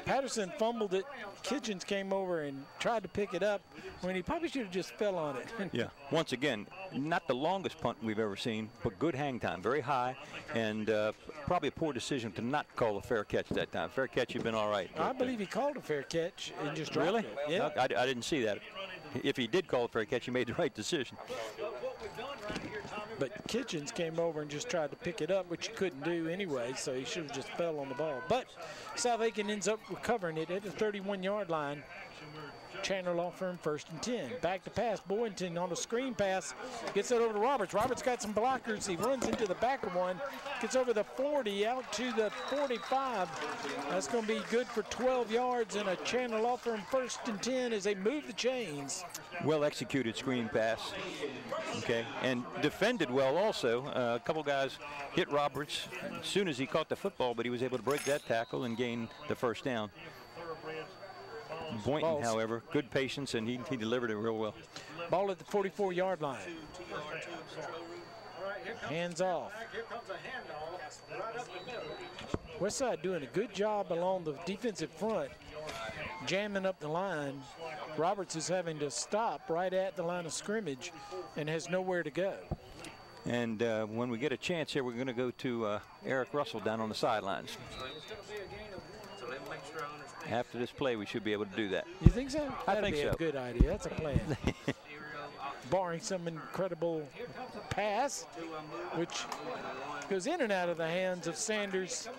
Speaker 2: Patterson fumbled it. Kitchens came over and tried to pick it up when he probably should have just fell on it.
Speaker 3: Yeah, once again, not the longest punt we've ever seen, but good hang time, very high, and probably a poor decision to not call a fair catch that time. Fair catch, you've been all right.
Speaker 2: I believe he called a fair catch and just dropped
Speaker 3: really?
Speaker 2: it. Yeah.
Speaker 3: I didn't see that. If he did call a fair catch, he made the right decision.
Speaker 2: But Kitchens came over and just tried to pick it up, which he couldn't do anyway, so he should have just fell on the ball. But South Aiken ends up recovering it at the 31-yard line. Chandler Law Firm 1st and 10. Back to pass. Boynton on a screen pass. Gets it over to Roberts. Roberts got some blockers. He runs into the back of one. Gets over the 40 out to the 45. That's going to be good for 12 yards and a Chandler Law Firm 1st and 10 as they move the chains.
Speaker 3: Well executed screen pass. Okay, and defended well also. A couple guys hit Roberts as soon as he caught the football, but he was able to break that tackle and gain the first down. Boynton, however, good patience, and he delivered it real well.
Speaker 2: Ball at the 44-yard line. Hands off. Westside doing a good job along the defensive front, jamming up the line. Roberts is having to stop right at the line of scrimmage and has nowhere to go.
Speaker 3: And when we get a chance here, we're going to go to Eric Russell down on the sidelines. After this play, we should be able to do that.
Speaker 2: You think so?
Speaker 3: I think
Speaker 2: That'd be
Speaker 3: so.
Speaker 2: a good idea. That's a plan. Barring some incredible pass, which goes in and out of the hands of Sanders.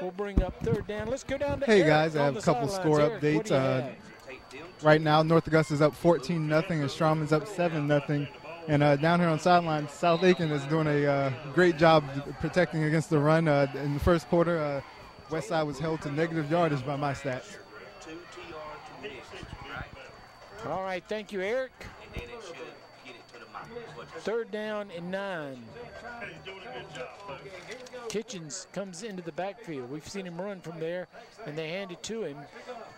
Speaker 2: We'll bring up 3rd down. Let's go down to
Speaker 1: Hey,
Speaker 2: Eric
Speaker 1: guys, I
Speaker 2: on
Speaker 1: have
Speaker 2: the
Speaker 1: a couple
Speaker 2: sidelines.
Speaker 1: score
Speaker 2: Eric, what do you
Speaker 1: updates.
Speaker 2: have?
Speaker 1: Right now, North Augusta is up 14-0, and Strawman's up 7-0. And down here on sidelines, South Aiken is doing a great job protecting against the run. In the first quarter, Westside was held to negative yardage by my stats.
Speaker 2: All right, thank you, Eric. 3rd down and 9. Kitchens comes into the backfield. We've seen him run from there, and they hand it to him.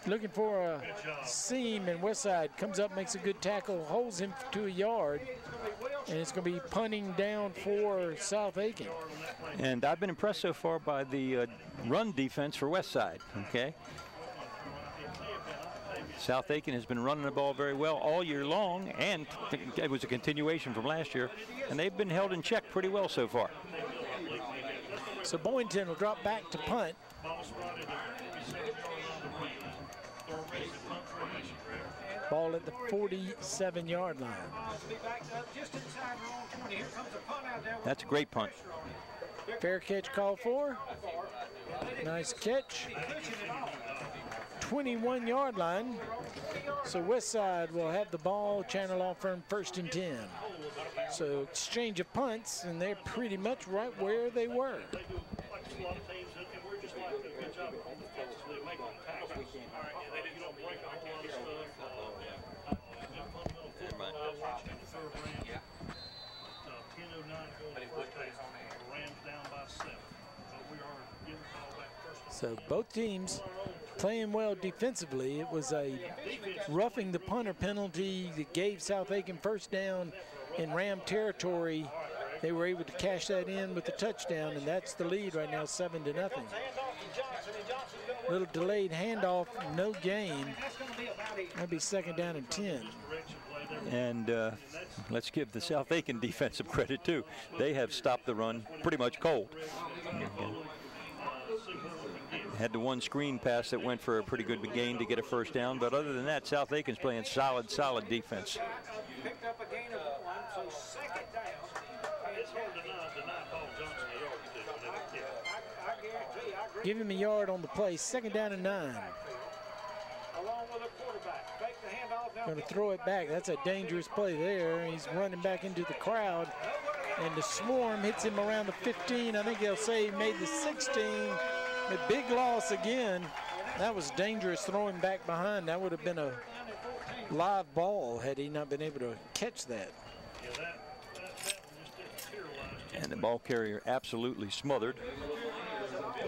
Speaker 2: Looking for a seam, and Westside comes up, makes a good tackle, holds him to a yard, and it's going to be punting down for South Aiken.
Speaker 3: And I've been impressed so far by the run defense for Westside, okay? South Aiken has been running the ball very well all year long, and it was a continuation from last year, and they've been held in check pretty well so far.
Speaker 2: So Boynton will drop back to punt. Ball at the 47-yard line.
Speaker 3: That's a great punt.
Speaker 2: Fair catch called for. Nice catch. 21-yard line. So Westside will have the ball. Chandler Law Firm 1st and 10. So exchange of punts, and they're pretty much right where they were. So both teams playing well defensively. It was a roughing the punter penalty that gave South Aiken 1st down in Ram territory. They were able to cash that in with the touchdown, and that's the lead right now, 7-0. Little delayed handoff, no gain. That'd be 2nd down and 10.
Speaker 3: And let's give the South Aiken defense some credit too. They have stopped the run pretty much cold. Had the one screen pass that went for a pretty good gain to get a 1st down, but other than that, South Aiken's playing solid defense.
Speaker 18: Picked up a gain of 1, so 2nd down. It's hard to deny Paul Johnson a yard or two. I guarantee you, I agree.
Speaker 2: Give him a yard on the play, 2nd down and 9.
Speaker 18: Along with a quarterback. Fake the handoff. Now
Speaker 2: Going to throw it back. That's a dangerous play there. He's running back into the crowd, and the swarm hits him around the 15. I think they'll say he made the 16. A big loss again. That was dangerous throwing back behind. That would have been a live ball had he not been able to catch that.
Speaker 3: And the ball carrier absolutely smothered.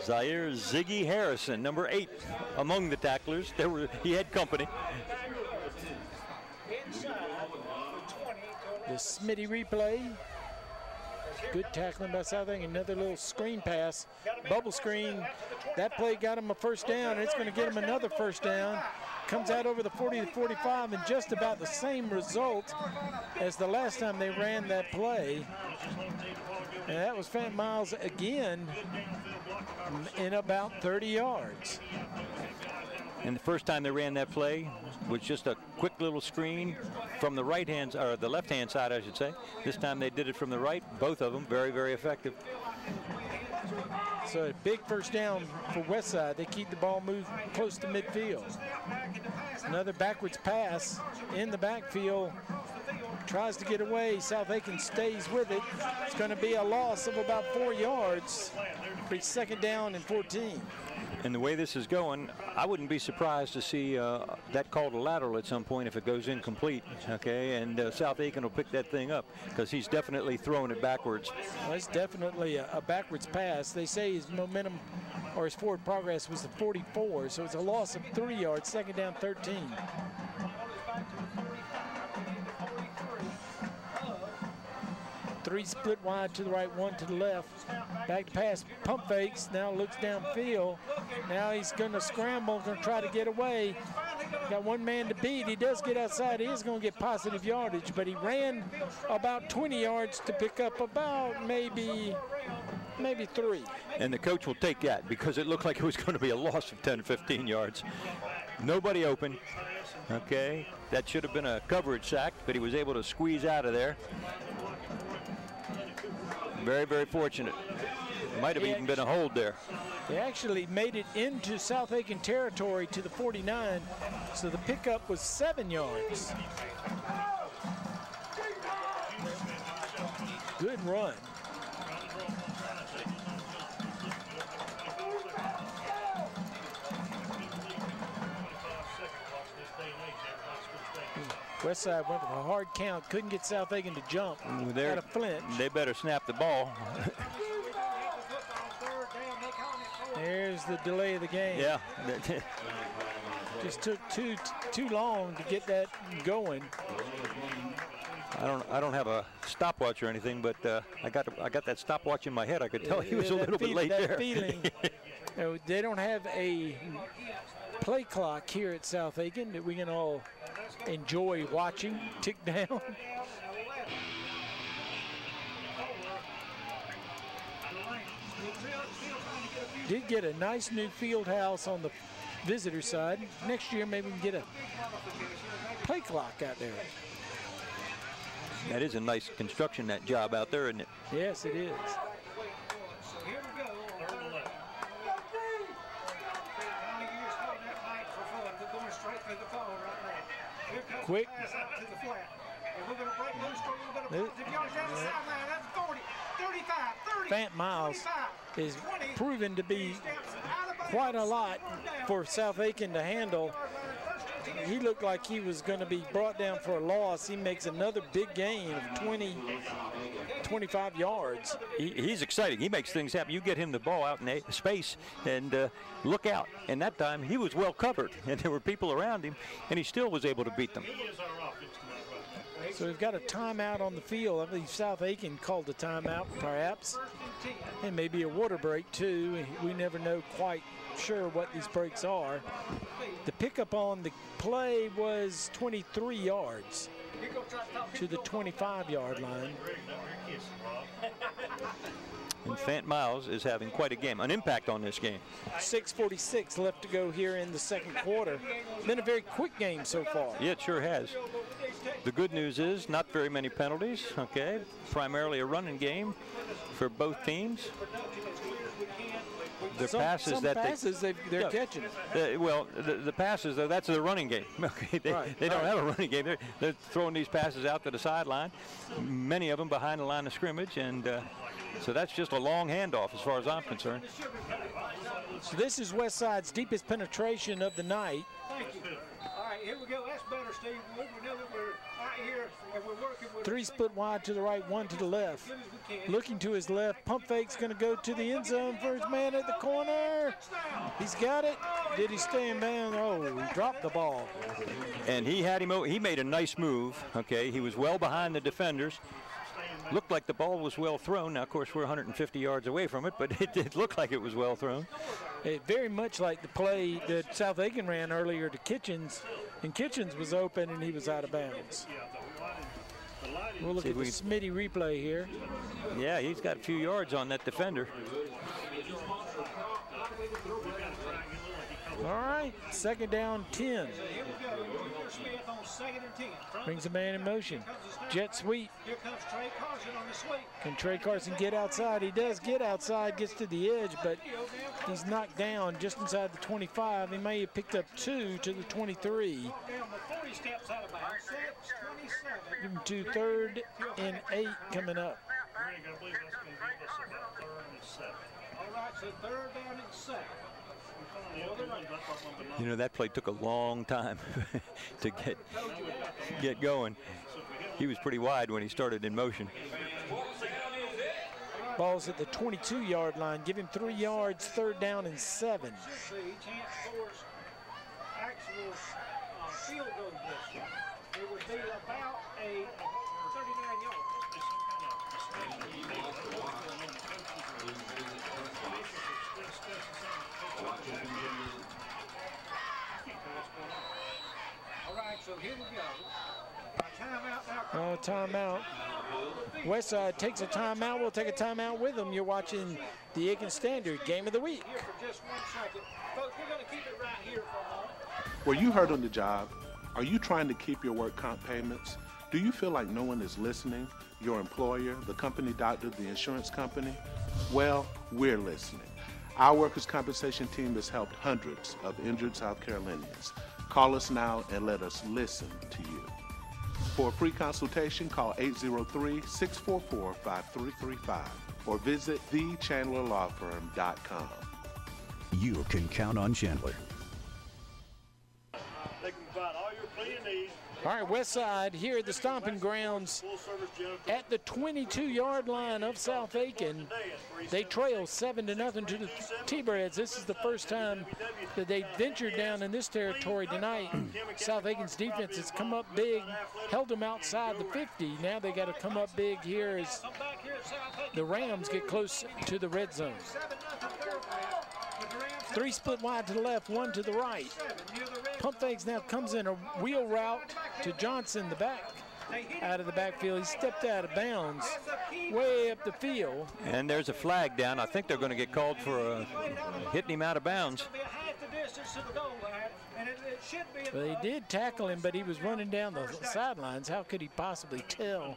Speaker 3: Zaire Ziggy Harrison, number 8, among the tacklers. He had company.
Speaker 2: The Smitty replay. Good tackling by South Aiken. Another little screen pass, bubble screen. That play got him a first down, and it's going to get him another first down. Comes out over the 40 to 45, and just about the same result as the last time they ran that play. And that was Fant Miles again in about 30 yards.
Speaker 3: And the first time they ran that play was just a quick little screen from the right hand, or the left hand side, I should say. This time they did it from the right. Both of them very, very effective.
Speaker 2: So a big first down for Westside. They keep the ball moved close to midfield. Another backwards pass in the backfield. Tries to get away. South Aiken stays with it. It's going to be a loss of about 4 yards for second down and 14.
Speaker 3: And the way this is going, I wouldn't be surprised to see that called a lateral at some point if it goes incomplete, okay? And South Aiken will pick that thing up because he's definitely throwing it backwards.
Speaker 2: Well, it's definitely a backwards pass. They say his momentum or his forward progress was the 44, so it's a loss of 3 yards, second down 13. Three split wide to the right, one to the left. Back to pass, pump fakes, now looks downfield. Now he's going to scramble, going to try to get away. Got one man to beat. He does get outside. He is going to get positive yardage, but he ran about 20 yards to pick up about maybe 3.
Speaker 3: And the coach will take that because it looked like it was going to be a loss of 10 or 15 yards. Nobody open. Okay, that should have been a coverage sack, but he was able to squeeze out of there. Very, very fortunate. Might have even been a hold there.
Speaker 2: They actually made it into South Aiken territory to the 49, so the pickup was 7 yards. Good run. Westside went with a hard count, couldn't get South Aiken to jump out of Flint.
Speaker 3: They better snap the ball.
Speaker 2: There's the delay of the game.
Speaker 3: Yeah.
Speaker 2: Just took too long to get that going.
Speaker 3: I don't have a stopwatch or anything, but I got that stopwatch in my head. I could tell he was a little bit late there.
Speaker 2: Feeling. They don't have a play clock here at South Aiken that we can all enjoy watching tick down. Did get a nice new field house on the visitor side. Next year maybe we can get a play clock out there.
Speaker 3: That is a nice construction, that job out there, isn't it?
Speaker 2: Yes, it is. Quick. Fant Miles is proven to be quite a lot for South Aiken to handle. He looked like he was going to be brought down for a loss. He makes another big gain of 25 yards.
Speaker 3: He's exciting. He makes things happen. You get him the ball out in space and look out. And that time he was well covered, and there were people around him, and he still was able to beat them.
Speaker 2: So we've got a timeout on the field. I believe South Aiken called the timeout, perhaps. And maybe a water break, too. We never know quite sure what these breaks are. The pickup on the play was 23 yards to the 25-yard line.
Speaker 3: And Fant Miles is having quite a game, an impact on this game.
Speaker 2: 6:46 left to go here in the second quarter. Been a very quick game so far.
Speaker 3: Yeah, it sure has. The good news is not very many penalties, okay? Primarily a running game for both teams. The passes
Speaker 2: some
Speaker 3: that
Speaker 2: passes they're catching.
Speaker 3: Well, the passes, though, that's the running game. Okay, they don't have a running game. They're throwing these passes out to the sideline, many of them behind the line of scrimmage, and so that's just a long handoff as far as I'm concerned.
Speaker 2: So this is Westside's deepest penetration of the night.
Speaker 18: Thank you. All right, here we go. That's better, Steve. We know that we're out here and we're working with
Speaker 2: 3 split wide to the right, 1 to the left. Looking to his left, pump fake's going to go to the end zone for his man at the corner. He's got it. Did he stay in bounds? Oh, he dropped the ball.
Speaker 3: And he had him. He made a nice move. Okay, he was well behind the defenders. looked like the ball was well thrown. Now, of course, we're 150 yards away from it, but it did look like it was well thrown.
Speaker 13: Very much like the play that South Aiken ran earlier to Kitchens, and Kitchens was open and he was out of bounds. We'll look at the Smitty replay here.
Speaker 3: Yeah, he's got a few yards on that defender.
Speaker 13: All right, 2nd down, 10. Brings a man in motion. Jet sweep.
Speaker 18: Here comes Trey Carson on the sweep.
Speaker 13: Can Trey Carson get outside? He does get outside, gets to the edge, but he's knocked down just inside the 25. He may have picked up 2 to the 23. Give him 2, 3rd and 8 coming up.
Speaker 18: All right, so 3rd down and 7.
Speaker 3: You know, that play took a long time to get going. He was pretty wide when he started in motion.
Speaker 13: Ball's at the 22-yard line. Give him 3 yards, 3rd down and 7.
Speaker 18: Actual field goal distance. It would be about a 39 yards. All right, so here we go. Timeout now.
Speaker 13: Oh, timeout. Westside takes a timeout. We'll take a timeout with them. You're watching the Aiken Standard Game of the Week.
Speaker 18: Here for just 1 second. Folks, we're going to keep it right here for a moment.
Speaker 4: Were you hurt on the job? Are you trying to keep your work comp payments? Do you feel like no one is listening? Your employer, the company doctor, the insurance company? Well, we're listening. Our workers' compensation team has helped hundreds of injured South Carolinians. Call us now and let us listen to you. For a free consultation, call 803-644-5335 or visit thechandlerlawfirm.com.
Speaker 5: You can count on Chandler.
Speaker 8: They can provide all your cleaning needs.
Speaker 13: All right, Westside here at the stomping grounds at the 22-yard line of South Aiken. They trail 7-0 to the T-Breads. This is the first time that they ventured down in this territory tonight. South Aiken's defense has come up big, held them outside the 50. Now they got to come up big here as the Rams get close to the red zone. 3 split wide to the left, 1 to the right. Pump fakes now comes in a wheel route to Johnson, the back, out of the backfield. He stepped out of bounds way up the field.
Speaker 3: And there's a flag down. I think they're going to get called for hitting him out of bounds.
Speaker 13: Well, they did tackle him, but he was running down the sidelines. How could he possibly tell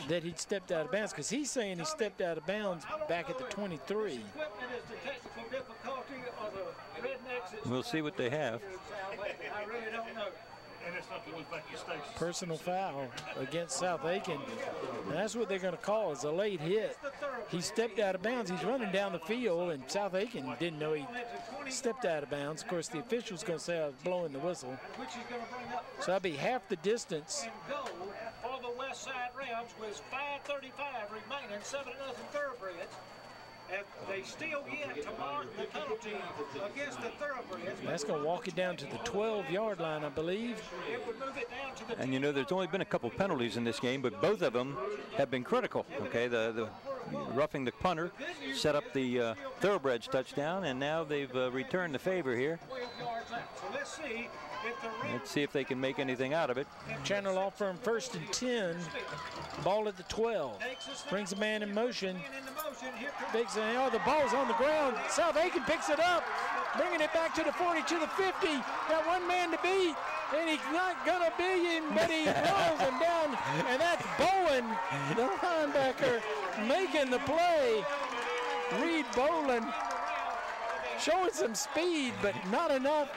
Speaker 13: that he'd stepped out of bounds? Because he's saying he stepped out of bounds back at the 23.
Speaker 3: We'll see what they have.
Speaker 18: I really don't know.
Speaker 13: Personal foul against South Aiken. And that's what they're going to call is a late hit. He stepped out of bounds. He's running down the field, and South Aiken didn't know he stepped out of bounds. Of course, the official's going to say I was blowing the whistle. So that'd be half the distance.
Speaker 18: And goal for the Westside Rams with 5:35 remaining, 7-0 Thoroughbreds. And they still yet to mark the penalty against the Thoroughbreds.
Speaker 13: That's going to walk it down to the 12-yard line, I believe.
Speaker 18: It would move it down to the
Speaker 3: And you know, there's only been a couple penalties in this game, but both of them have been critical. Okay, the roughing the punter set up the Thoroughbreds touchdown, and now they've returned the favor here.
Speaker 18: 12 yards out. So
Speaker 3: Let's see if they can make anything out of it.
Speaker 13: Chandler Law Firm 1st and 10. Ball at the 12. Brings a man in motion. Big Zane. Oh, the ball's on the ground. South Aiken picks it up. Bringing it back to the 40, to the 50. Got one man to beat. And he's not going to beat him, but he throws him down. And that's Bowen, the linebacker, making the play. Reed Bowen showing some speed, but not enough.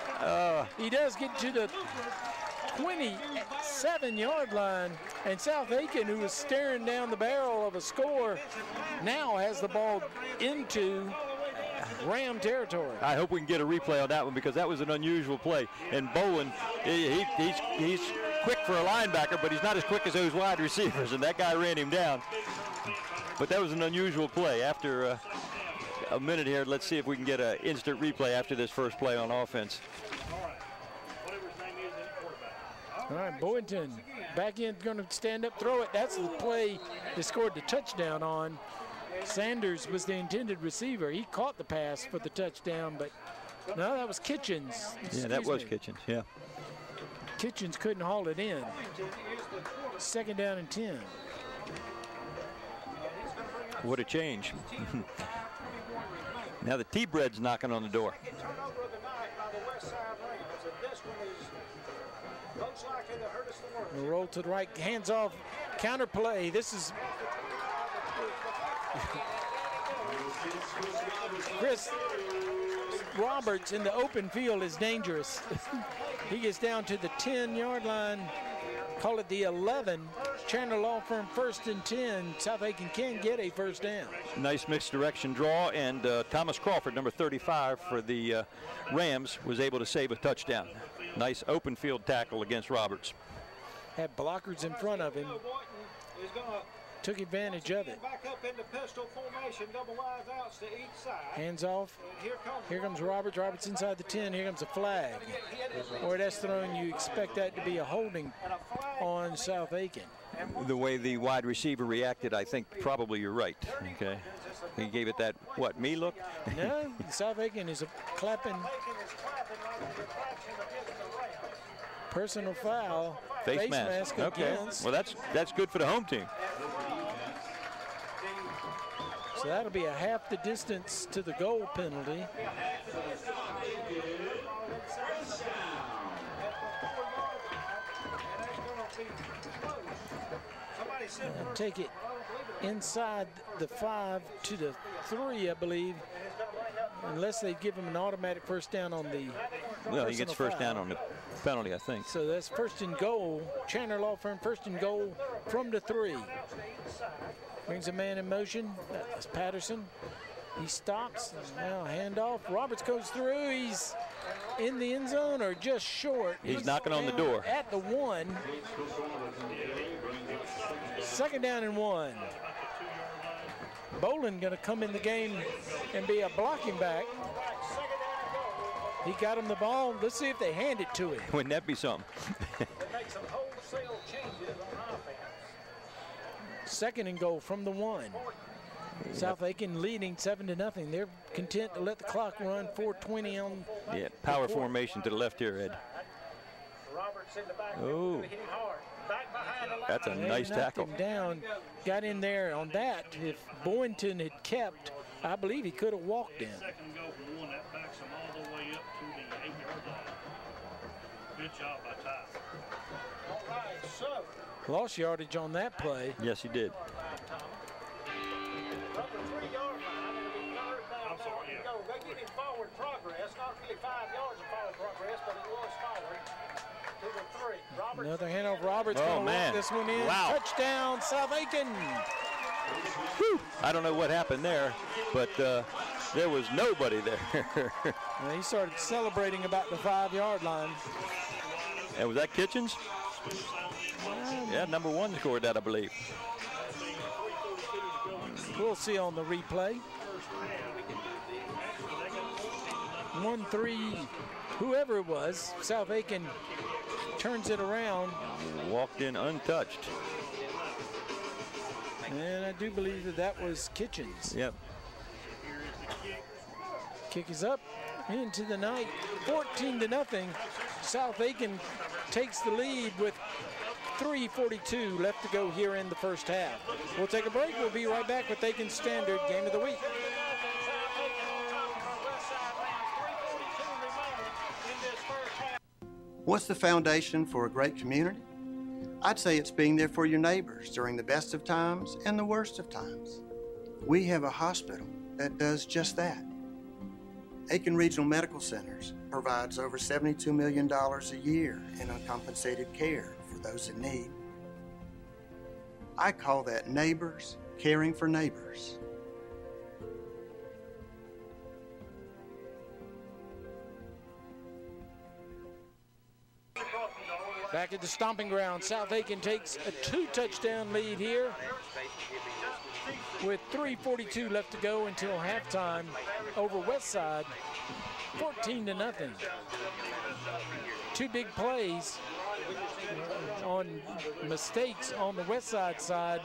Speaker 13: He does get to the 27-yard line, and South Aiken, who was staring down the barrel of a score, now has the ball into Ram territory.
Speaker 3: I hope we can get a replay on that one because that was an unusual play. And Bowen, he's quick for a linebacker, but he's not as quick as those wide receivers, and that guy ran him down. But that was an unusual play. After a minute here, let's see if we can get an instant replay after this first play on offense.
Speaker 13: All right, Boynton back end going to stand up, throw it. That's the play they scored the touchdown on. Sanders was the intended receiver. He caught the pass for the touchdown, but no, that was Kitchens.
Speaker 3: Yeah, that was Kitchens, yeah.
Speaker 13: Kitchens couldn't haul it in. 2nd down and 10.
Speaker 3: What a change. Now the T-Bread's knocking on the door.
Speaker 18: Turnover of the night by the Westside Rams, and this one is most likely the hardest one.
Speaker 13: The roll to the right, hands off, counter play. This is Chris Roberts in the open field is dangerous. He gets down to the 10-yard line, call it the 11. Chandler Law Firm 1st and 10. South Aiken can get a first down.
Speaker 3: Nice mixed direction draw, and Thomas Crawford, number 35 for the Rams, was able to save a touchdown. Nice open field tackle against Roberts.
Speaker 13: Had blockers in front of him. Took advantage of it.
Speaker 18: Back up into pistol formation, double wide outs to each side.
Speaker 13: Hands off. Here comes Roberts. Roberts inside the 10. Here comes a flag. Or that's thrown. You expect that to be a holding on South Aiken.
Speaker 3: The way the wide receiver reacted, I think probably you're right. Okay. He gave it that, what, me look?
Speaker 13: No, South Aiken is clapping. Personal foul.
Speaker 3: Face mask. Okay.
Speaker 13: Against.
Speaker 3: Well, that's good for the home team.
Speaker 13: So that'll be a half the distance to the goal penalty. Take it inside the 5 to the 3, I believe, unless they give him an automatic first down on the.
Speaker 3: Well, he gets first down on the penalty, I think.
Speaker 13: So that's 1st and goal. Chandler Law Firm 1st and goal from the 3. Brings a man in motion. That's Patterson. He stops. Now handoff. Roberts goes through. He's in the end zone or just short.
Speaker 3: He's knocking on the door.
Speaker 13: At the 1. 2nd down and 1. Bolin going to come in the game and be a blocking back. He got him the ball. Let's see if they hand it to him.
Speaker 3: Wouldn't that be something?
Speaker 18: They make some wholesale changes on offense.
Speaker 13: 2nd and goal from the 1. South Aiken leading 7-0. They're content to let the clock run. 4:20 on.
Speaker 3: Yeah, power formation to the left here, Ed.
Speaker 18: Roberts in the back.
Speaker 3: Oh, that's a nice tackle.
Speaker 13: Him down, got in there on that. If Boynton had kept, I believe he could have walked in.
Speaker 18: 2nd goal from the 1, that backs him all the way up to the 8-yard line. Good job by Ty. All right, so.
Speaker 13: Lost yardage on that play.
Speaker 3: Yes, he did.
Speaker 18: From the 3-yard line, it'll be 3rd down. They give him forward progress, not really 5 yards of forward progress, but it was forward to the 3. Roberts.
Speaker 13: Another handoff. Roberts
Speaker 3: Oh,
Speaker 13: going to
Speaker 3: man.
Speaker 13: lock this one in.
Speaker 3: Wow.
Speaker 13: Touchdown, South Aiken.
Speaker 3: Whew. I don't know what happened there, but there was nobody there.
Speaker 13: Well, he started celebrating about the 5-yard line.
Speaker 3: And was that Kitchens? Yeah, number 1 scored that, I believe.
Speaker 13: We'll see on the replay. 1-3, whoever it was, South Aiken turns it around.
Speaker 3: Walked in untouched.
Speaker 13: And I do believe that was Kitchens.
Speaker 3: Yep.
Speaker 13: Kick is up into the night. 14-0. South Aiken takes the lead with 3:42 left to go here in the first half. We'll take a break. We'll be right back with Aiken Standard Game of the Week.
Speaker 20: What's the foundation for a great community? I'd say it's being there for your neighbors during the best of times and the worst of times. We have a hospital that does just that. Aiken Regional Medical Centers provides over $72 million a year in uncompensated care for those in need. I call that neighbors caring for neighbors.
Speaker 13: Back at the stomping ground, South Aiken takes a 2-touchdown lead here with 3:42 left to go until halftime over Westside, 14-0. 2 big plays on mistakes on the Westside side.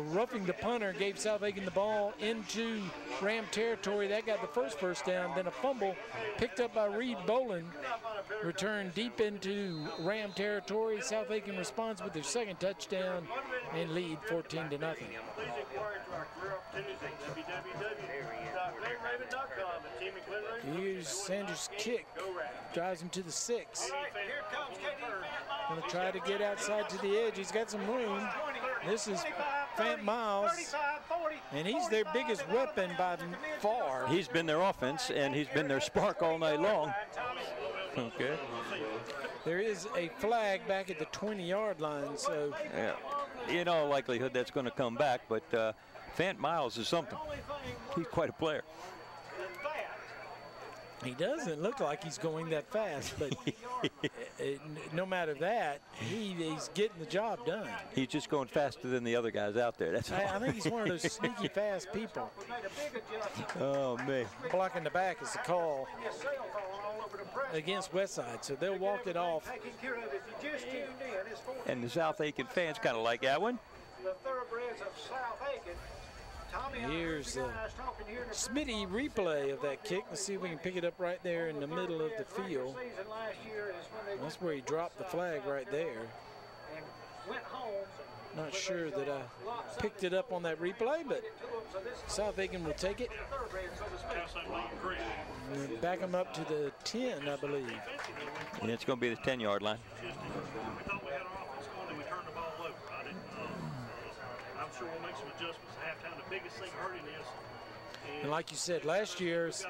Speaker 13: Roughing the punter gave South Aiken the ball into Ram territory. That got the first down. Then a fumble picked up by Reed Boland. Returned deep into Ram territory. South Aiken responds with their second touchdown and lead 14-0. Here's Sanders' kick. Drives him to the 6. Going to try to get outside to the edge. He's got some room. This is Fant Miles, and he's their biggest weapon by far.
Speaker 3: He's been their offense, and he's been their spark all night long. Okay.
Speaker 13: There is a flag back at the 20-yard line, so.
Speaker 3: Yeah. In all likelihood, that's going to come back, but Fant Miles is something. He's quite a player.
Speaker 13: He doesn't look like he's going that fast, but no matter that, he's getting the job done.
Speaker 3: He's just going faster than the other guys out there. That's all.
Speaker 13: I think he's one of those sneaky fast people.
Speaker 3: Oh, man.
Speaker 13: Blocking the back is the call against Westside, so they'll walk it off.
Speaker 3: And the South Aiken fans kind of like that one.
Speaker 13: Here's a Smitty replay of that kick. Let's see if we can pick it up right there in the middle of the field. That's where he dropped the flag right there. Not sure that I picked it up on that replay, but South Aiken will take it. And back them up to the 10, I believe.
Speaker 3: And it's going to be the 10-yard line.
Speaker 18: I'm sure we'll make some adjustments at halftime. The biggest thing hurting is.
Speaker 13: And like you said, last year's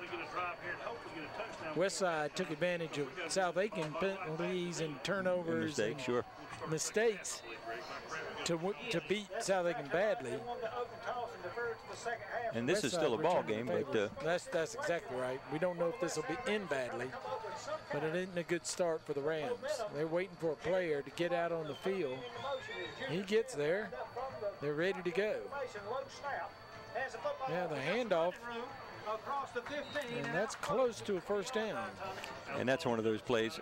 Speaker 13: Westside took advantage of South Aiken penalties and turnovers and mistakes to beat South Aiken badly.
Speaker 3: And this is still a ball game, but
Speaker 13: that's exactly right. We don't know if this will be in badly, but it isn't a good start for the Rams. They're waiting for a player to get out on the field. He gets there. They're ready to go. Yeah, the handoff, and that's close to a first down.
Speaker 3: And that's one of those plays,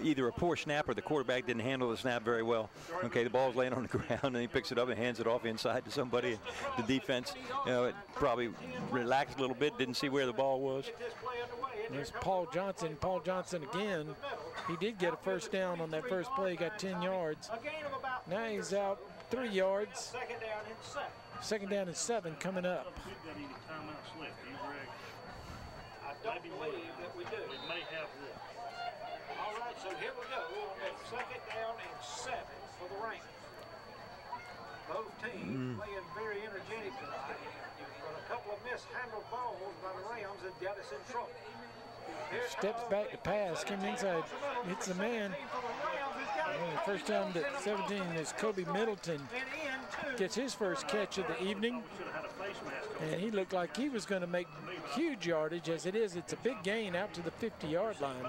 Speaker 3: either a poor snap or the quarterback didn't handle the snap very well. Okay, the ball's laying on the ground, and he picks it up and hands it off inside to somebody. The defense, it probably relaxed a little bit, didn't see where the ball was.
Speaker 13: There's Paul Johnson. Paul Johnson again. He did get a first down on that first play, got 10 yards. Now he's out 3 yards. Second down and 7 coming up.
Speaker 18: I don't believe that we do. We may have one. All right, so here we go. Second down and 7 for the Rams. Both teams playing very energetic tonight. But a couple of mishandled balls by the Rams that got us in trouble.
Speaker 13: Steps back to pass, came inside, hits the man. First down to 17 is Kobe Middleton. Gets his first catch of the evening. And he looked like he was going to make huge yardage. As it is, it's a big gain out to the 50-yard line.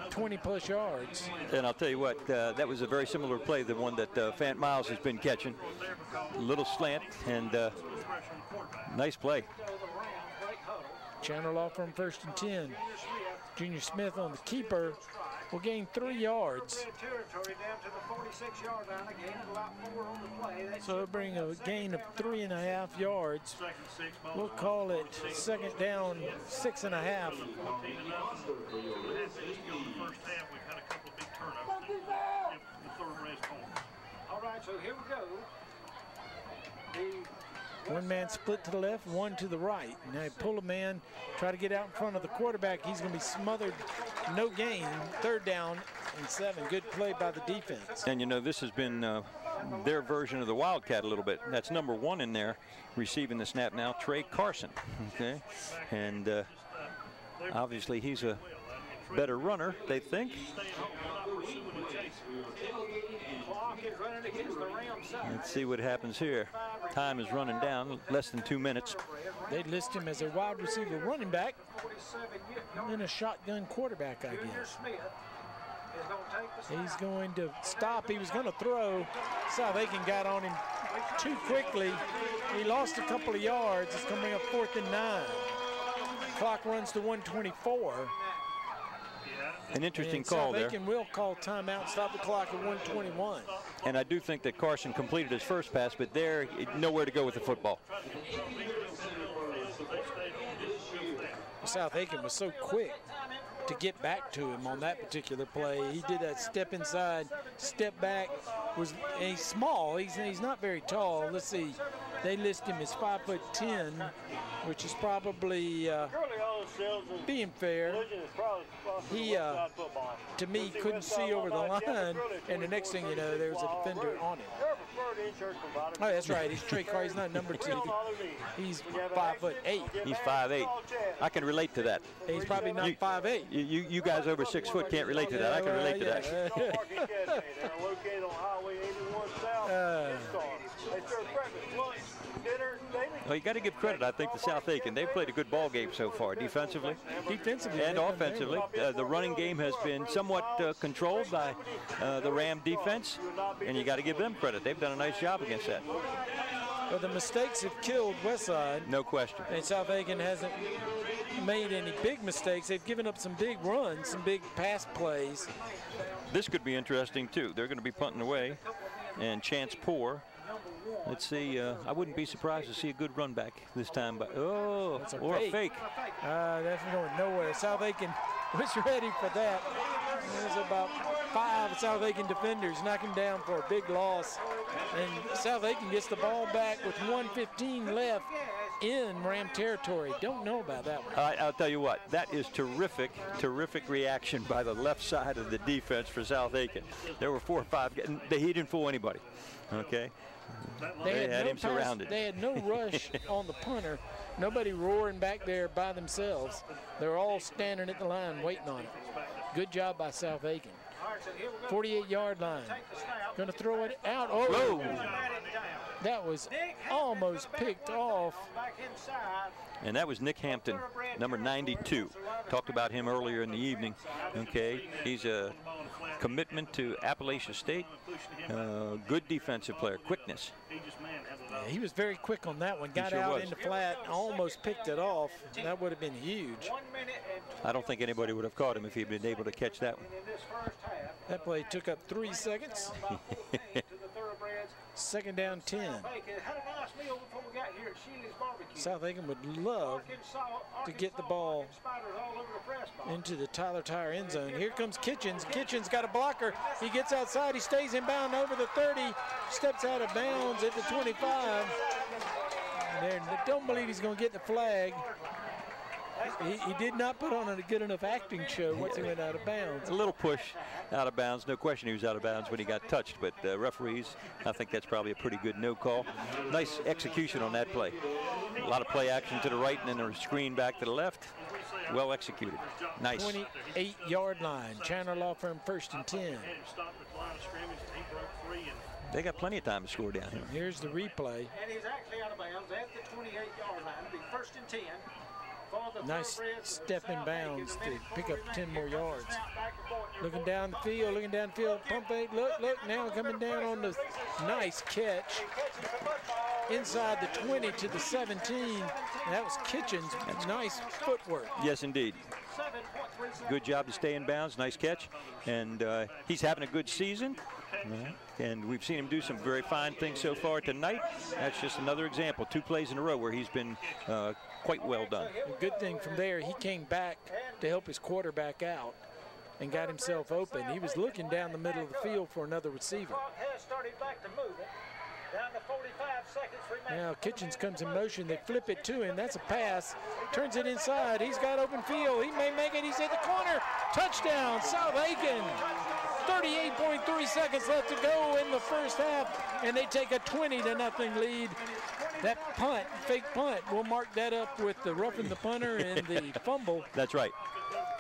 Speaker 13: 20-plus yards.
Speaker 3: And I'll tell you what, that was a very similar play, the one that Fant Miles has been catching. A little slant and nice play.
Speaker 13: Channel off from 1st and 10. Junior Smith on the keeper will gain 3 yards. So it'll bring a gain of 3.5 yards. We'll call it second down, 6.5.
Speaker 18: All right, so here we go.
Speaker 13: One man split to the left, one to the right. Now they pull a man, try to get out in front of the quarterback. He's going to be smothered. No gain. Third down and 7. Good play by the defense.
Speaker 3: And, you know, this has been their version of the Wildcat a little bit. That's number 1 in there receiving the snap now, Trey Carson. Okay. And obviously he's a better runner, they think. Let's see what happens here. Time is running down, less than 2 minutes.
Speaker 13: They list him as a wide receiver running back and a shotgun quarterback, I guess. He's going to stop. He was going to throw. South Aiken got on him too quickly. He lost a couple of yards. It's going to bring up 4th and 9. Clock runs to 1:24.
Speaker 3: An interesting
Speaker 2: and
Speaker 3: call there.
Speaker 2: South Aiken will call timeout, stop the clock at 1:21.
Speaker 3: And I do think that Carson completed his first pass, but there, nowhere to go with the football.
Speaker 2: South Aiken was so quick to get back to him on that particular play. He did that step inside, step back. And he's small. He's not very tall. Let's see. They list him as 5'10", which is probably being fair. He, to me, couldn't see over the line, and the next thing you know, there was a defender on him. Oh, that's right. He's Trey Carr. He's not number 2. He's 5'8".
Speaker 3: He's 5'8". I can relate to that.
Speaker 2: He's probably not 5'8".
Speaker 3: You guys over 6 foot can't relate to that. I can relate to that. Well, you got to give credit, I think, to South Aiken. They've played a good ball game so far, defensively and offensively. The running game has been somewhat controlled by the Ram defense, and you got to give them credit. They've done a nice job against that.
Speaker 2: Well, the mistakes have killed Westside.
Speaker 3: No question.
Speaker 2: And South Aiken hasn't made any big mistakes. They've given up some big runs, some big pass plays.
Speaker 3: This could be interesting, too. They're going to be punting away, and chance poor. Let's see. I wouldn't be surprised to see a good run back this time. But a fake.
Speaker 2: That's going nowhere. South Aiken was ready for that. There's about 5 South Aiken defenders knocking down for a big loss. And South Aiken gets the ball back with 1:15 left in Ram territory. Don't know about that one.
Speaker 3: I'll tell you what. That is terrific reaction by the left side of the defense for South Aiken. There were 4 or 5. He didn't fool anybody. Okay. They had him surrounded.
Speaker 2: They had no rush on the punter. Nobody roaring back there by themselves. They were all standing at the line waiting on it. Good job by South Aiken. 48-yard line. Going to throw it out. Oh! That was almost picked off.
Speaker 3: And that was Nick Hampton, number 92. Talked about him earlier in the evening. Okay, he's a commitment to Appalachia State. Good defensive player, quickness.
Speaker 2: Yeah, he was very quick on that one. Got out in the flat, almost picked it off. That would have been huge.
Speaker 3: I don't think anybody would have caught him if he'd been able to catch that one.
Speaker 2: That play took up 3 seconds. Second down 10. South Aiken would love to get the ball into the Tyler Tire end zone. Here comes Kitchens. Kitchens got a blocker. He gets outside. He stays inbound over the 30. Steps out of bounds at the 25. And don't believe he's going to get the flag. He did not put on a good enough acting show once he went out of bounds.
Speaker 3: A little push out of bounds. No question he was out of bounds when he got touched, but referees, I think that's probably a pretty good no call. Nice execution on that play. A lot of play action to the right and then a screen back to the left. Well executed. Nice.
Speaker 2: 28-yard line. Chandler Law Firm 1st and 10.
Speaker 3: They got plenty of time to score down here.
Speaker 2: Here's the replay.
Speaker 18: And he's actually out of bounds at the 28-yard line. It'll be 1st and 10.
Speaker 2: Nice step in bounds to pick up 10 more yards. Looking down the field, pump fake, look, now coming down on the nice catch. Inside the 20 to the 17. And that was Kitchens. Nice footwork.
Speaker 3: Yes, indeed. Good job to stay in bounds. Nice catch. And he's having a good season. And we've seen him do some very fine things so far tonight. That's just another example. 2 plays in a row where he's been quite well done.
Speaker 2: The good thing from there, he came back to help his quarterback out and got himself open. He was looking down the middle of the field for another receiver. Now Kitchens comes in motion. They flip it to him. That's a pass. Turns it inside. He's got open field. He may make it. He's at the corner. Touchdown, South Aiken. 38.3 seconds left to go in the first half, and they take a 20-0 lead. That punt, fake punt, we'll mark that up with the roughing the punter and the fumble.
Speaker 3: That's right.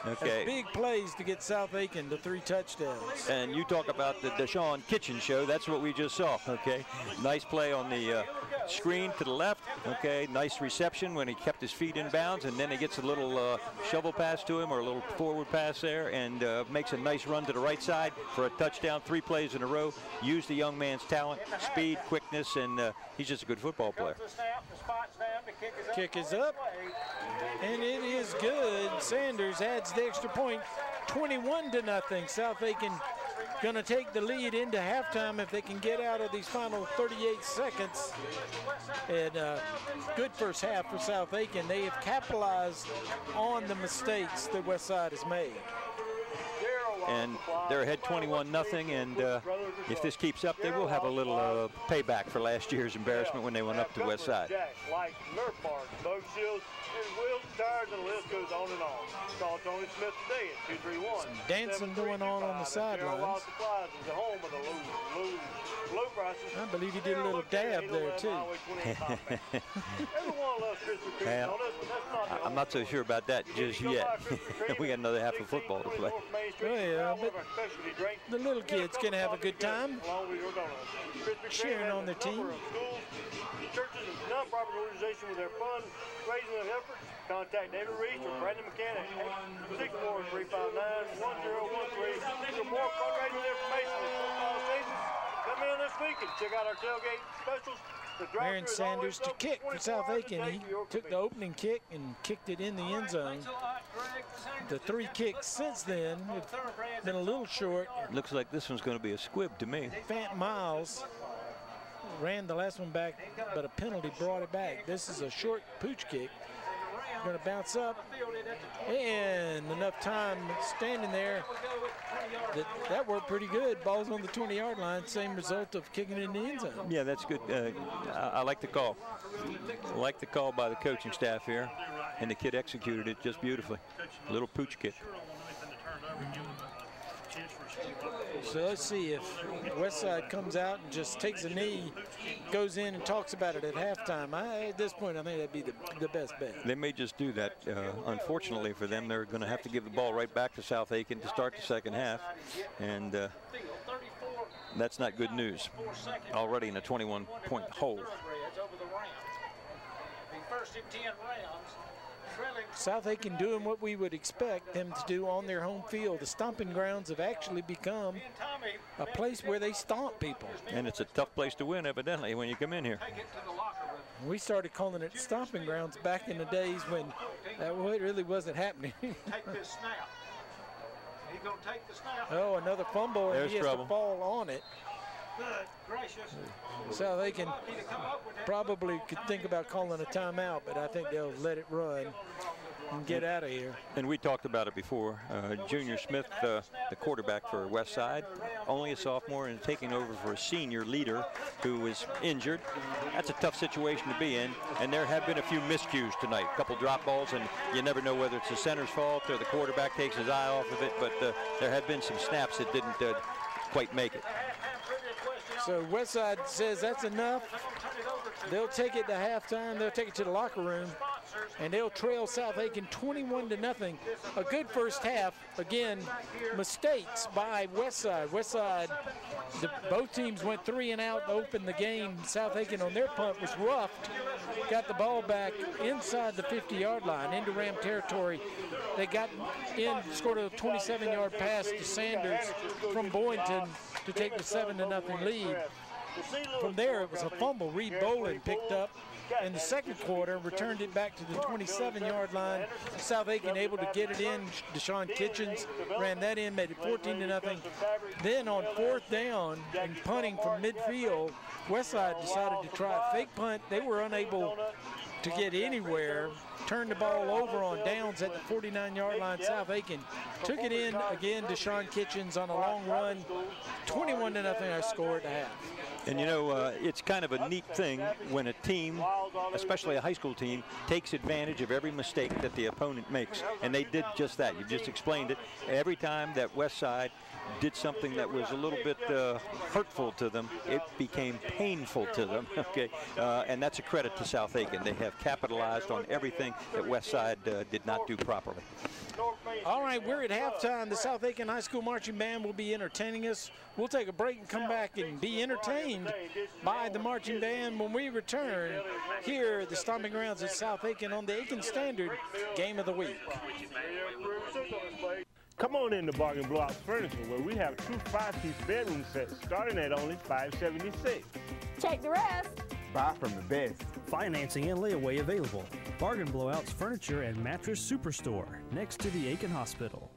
Speaker 3: Okay.
Speaker 2: That's big plays to get South Aiken to 3 touchdowns.
Speaker 3: And you talk about the Deshaun Kitchen show. That's what we just saw. Okay. Nice play on the screen to the left. Okay. Nice reception when he kept his feet in bounds, and then he gets a little shovel pass to him or a little forward pass there, and makes a nice run to the right side for a touchdown. 3 plays in a row. Use the young man's talent, speed, quickness, and he's just a good football player.
Speaker 2: Kick is up, and it is good. Sanders adds the extra point, 21-0. South Aiken going to take the lead into halftime if they can get out of these final 38 seconds. And good first half for South Aiken. They have capitalized on the mistakes that Westside has made.
Speaker 3: And they're ahead 21-0, and if this keeps up, they will have a little payback for last year's embarrassment when they went up to Westside.
Speaker 8: Like Nerf Park, boat shields, and wheels, tires, and the list goes on and on. Call Tony Smith today at 231.
Speaker 2: Some dancing going on the sidelines. I believe he did a little dab there, too.
Speaker 3: I'm not so sure about that just yet. We got another half of football to play.
Speaker 2: Yeah, but the little kids can have a good time cheering on their team.
Speaker 8: Churches and non-profit organizations with their fundraising efforts. Contact David Reese or Brandon McCann at 64359-1013 for more fundraising information this football season. Come in this week and check out our tailgate specials.
Speaker 2: Marion Sanders to kick for South Aiken. He took the opening kick and kicked it in the end zone. The 3 kicks since then have been a little short.
Speaker 3: Looks like this one's going to be a squib to me.
Speaker 2: Fant Miles ran the last one back, but a penalty brought it back. This is a short pooch kick. Going to bounce up, and enough time standing there that worked pretty good. Ball's on the 20-yard line, same result of kicking it in the end zone.
Speaker 3: Yeah, that's good. I like the call. I like the call by the coaching staff here, and the kid executed it just beautifully. A little pooch kick.
Speaker 2: So let's see if Westside comes out and just takes a knee, goes in and talks about it at halftime. At this point, I think that'd be the best bet.
Speaker 3: They may just do that. Unfortunately for them, they're going to have to give the ball right back to South Aiken to start the second half, and that's not good news. Already in a 21-point hole.
Speaker 2: South Aiken doing what we would expect them to do on their home field. The stomping grounds have actually become a place where they stomp people.
Speaker 3: And it's a tough place to win, evidently, when you come in here.
Speaker 2: We started calling it stomping grounds back in the days when that really wasn't happening.
Speaker 18: Take this snap. He's going to take the snap.
Speaker 2: Oh, another fumble, and
Speaker 3: There's
Speaker 2: he has
Speaker 3: trouble.
Speaker 2: to fall on it.
Speaker 18: Good gracious.
Speaker 2: South Aiken probably could think about calling a timeout, but I think they'll let it run and get out of here.
Speaker 3: And we talked about it before. Junior Smith, the quarterback for Westside, only a sophomore and taking over for a senior leader who was injured. That's a tough situation to be in, and there have been a few miscues tonight. A couple drop balls, and you never know whether it's the center's fault or the quarterback takes his eye off of it, but there have been some snaps that didn't quite make it.
Speaker 2: So Westside says that's enough. They'll take it to halftime. They'll take it to the locker room, and they'll trail South Aiken 21-0. A good first half. Again, mistakes by Westside. Both teams went 3 and out to open the game. South Aiken on their punt was roughed. Got the ball back inside the 50-yard line into Ram territory. They got in, scored a 27-yard pass to Sanders from Boynton to take the 7-0 lead. From there, it was a fumble. Reed Bolin picked up in the second quarter, returned it back to the 27-yard line. South Aiken able to get it in. Deshaun Kitchens ran that in, made it 14-0. Then on 4th down and punting from midfield, Westside decided to try a fake punt. They were unable to get anywhere. Turned the ball over on downs at the 49-yard line. South Aiken took it in again. Deshaun Kitchens on a long run. 21-0 our score at the half.
Speaker 3: And you know, it's kind of a neat thing when a team, especially a high school team, takes advantage of every mistake that the opponent makes. And they did just that. You just explained it. Every time that Westside did something that was a little bit hurtful to them, it became painful to them. Okay, and that's a credit to South Aiken. They have capitalized on everything that Westside did not do properly.
Speaker 2: All right, we're at halftime. The South Aiken High School Marching Band will be entertaining us. We'll take a break and come back and be entertained by the marching band when we return here at the stomping grounds at South Aiken on the Aiken Standard Game of the Week.
Speaker 8: Come on in to Bargain Blocks Furniture, where we have 2 5-piece bedroom sets starting at only $576.
Speaker 7: Check the rest.
Speaker 6: Buy from the best.
Speaker 19: Financing and layaway available. Bargain Blowouts Furniture and Mattress Superstore, next to the Aiken Hospital.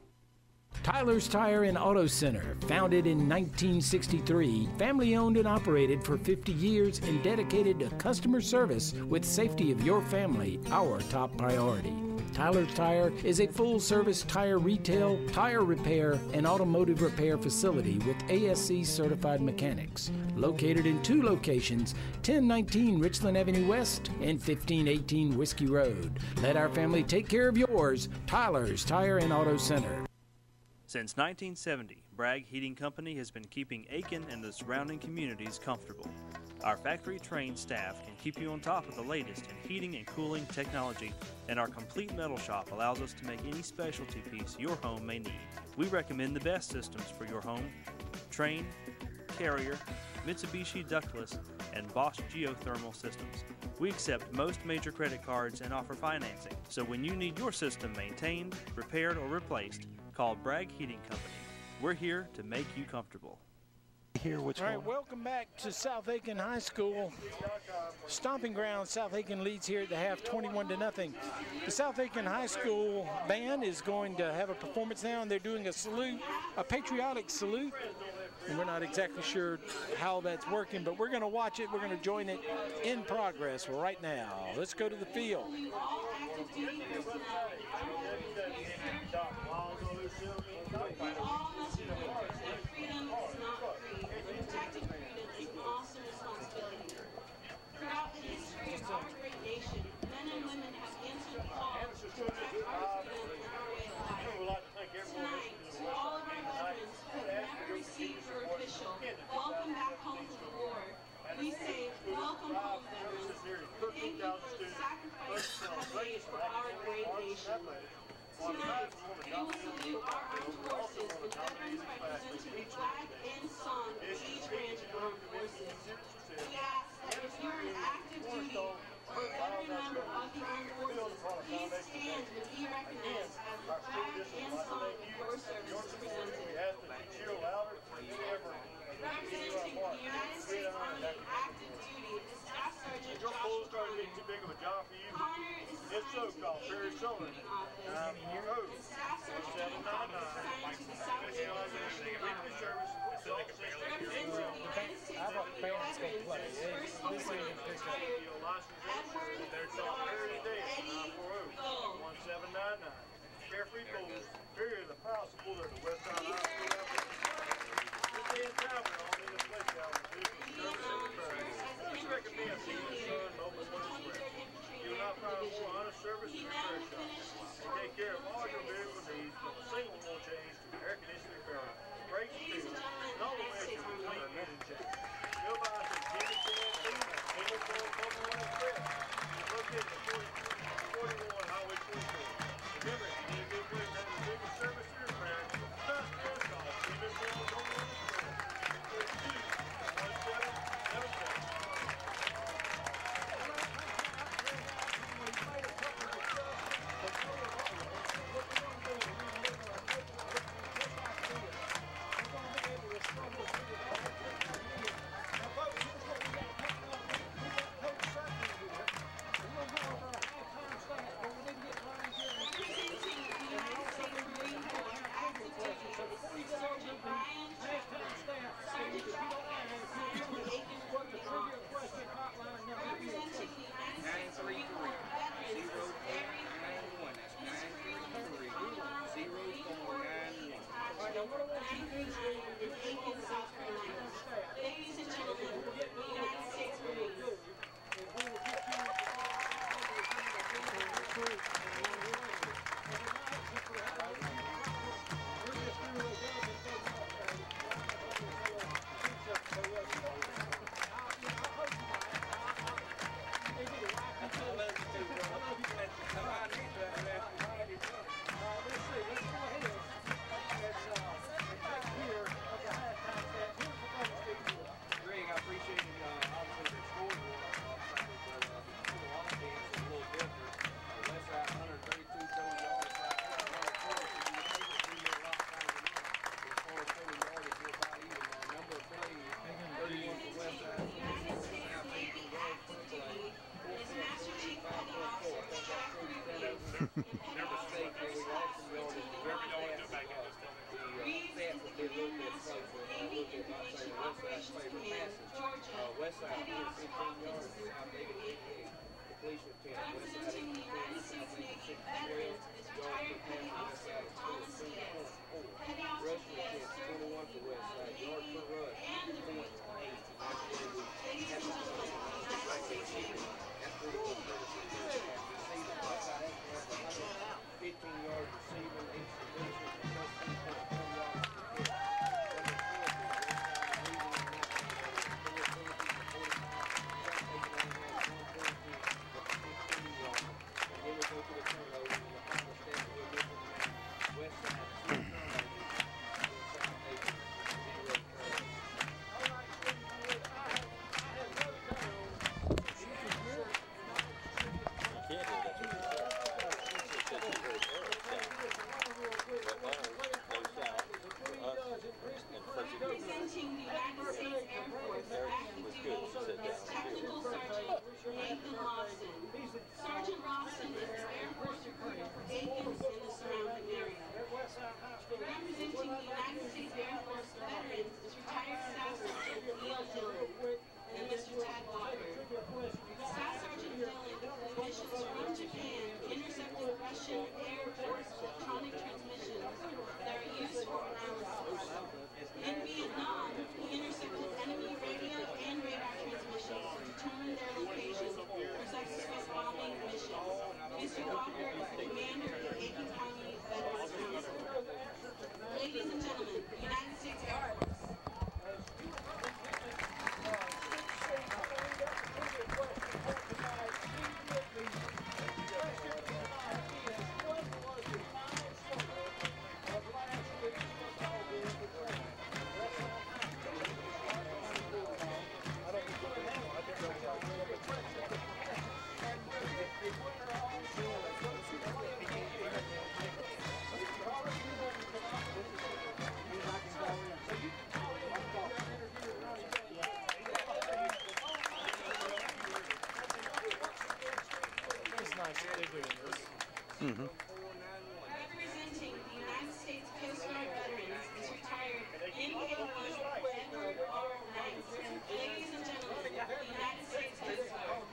Speaker 13: Tyler's Tire and Auto Center, founded in 1963, family owned and operated for 50 years and dedicated to customer service with safety of your family, our top priority. Tyler's Tire is a full-service tire retail, tire repair, and automotive repair facility with ASC certified mechanics. Located in 2 locations, 1019 Richland Avenue West and 1518 Whiskey Road. Let our family take care of yours. Tyler's Tire and Auto Center.
Speaker 9: Since 1970, Bragg Heating Company has been keeping Aiken and the surrounding communities comfortable. Our factory-trained staff can keep you on top of the latest in heating and cooling technology, and our complete metal shop allows us to make any specialty piece your home may need. We recommend the best systems for your home: Trane, Carrier, Mitsubishi ductless, and Bosch geothermal systems. We accept most major credit cards and offer financing, so when you need your system maintained, repaired, or replaced, call Bragg Heating Company. We're here to make you comfortable.
Speaker 2: All right, welcome back to South Aiken High School. Stomping ground, South Aiken leads here at the half 21-0. The South Aiken High School band is going to have a performance now, and they're doing a salute, a patriotic salute. And we're not exactly sure how that's working, but we're going to watch it. We're going to join it in progress right now. Let's go to the field.
Speaker 12: Throughout the history of our great nation, men and women have answered the call to protect our freedom and our way of life. Tonight, to all of our veterans who have never received your official welcome back home to the Lord, we say, welcome home, veterans. Thank you for the sacrifice you have made for our great nation. Tonight, we will salute our armed forces and veterans representing the flag and song of each branch of armed forces. We ask that if you're an active duty or veteran member of the armed forces, please stand and be recognized as the flag and song of your service is presented. Representing the United States Army active duty is Staff Sergeant Joshua Connor. Connor is assigned to the Aiken Recruiting Office, and Staff Sergeant Connor is assigned to the South Aiken National Guard. Representing the United States Army veterans, First Lieutenant retired Edward Eddie Gold.
Speaker 18: Carefree Bulls, period, a proud supporter of the Westside High School athletics. This is time for all in the place down with this service and we recommend seeing the sun moment when it's wet. You will not find more honest service in your repair shop. And take care of all your vehicle needs with a single oil change to air conditioning repair, brakes, tubes, and all the way to complete engine check. Go by us at Jimmy Can single foil bubble on express. It's located at 41 Highway 24. Remember, if you need a good way to have the biggest service in your repair, just give us a call. Jimmy Can bubble on express. 1777.
Speaker 12: Ladies and gentlemen, the United States Marines.
Speaker 18: Let's go ahead.
Speaker 12: Representing the United States Navy veterans is retired Petty Officer Thomas Diaz. Petty Officer Diaz served in the Navy and the Marine Corps. Ladies and gentlemen, the United States Navy.
Speaker 18: 15 yards receiving, 8 submissions,
Speaker 12: Representing the United States Air Force, active duty, is Technical Sergeant Nathan Lawson. Sergeant Lawson is an Air Force recruiter for Aiken and the surrounding area. Representing the United States Air Force veterans is retired Staff Sergeant Neil Dillon and Mr. Ted Walker. Staff Sergeant Dillon, with missions from Japan, intercepted Russian Air Force electronic transmissions that are used for analysis. In Vietnam, he intercepted enemy radio and radar transmissions to determine their location for subsequent bombing missions. Mr. Walker is the commander of the Aiken County Veterans Council. Ladies and gentlemen, United States Air Force. Representing the United States Coast Guard veterans is retired NK1 Edward R. Knight. Ladies and gentlemen, the United States Coast Guard.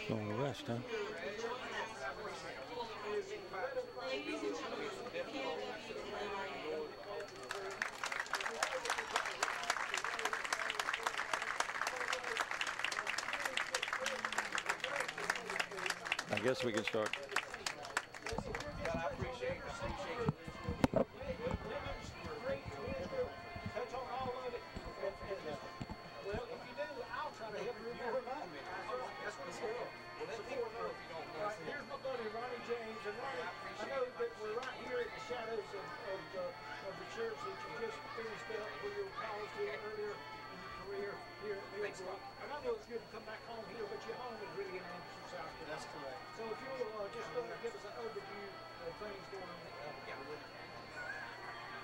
Speaker 3: Going west, huh?
Speaker 12: Ladies and gentlemen,
Speaker 3: I guess we can start.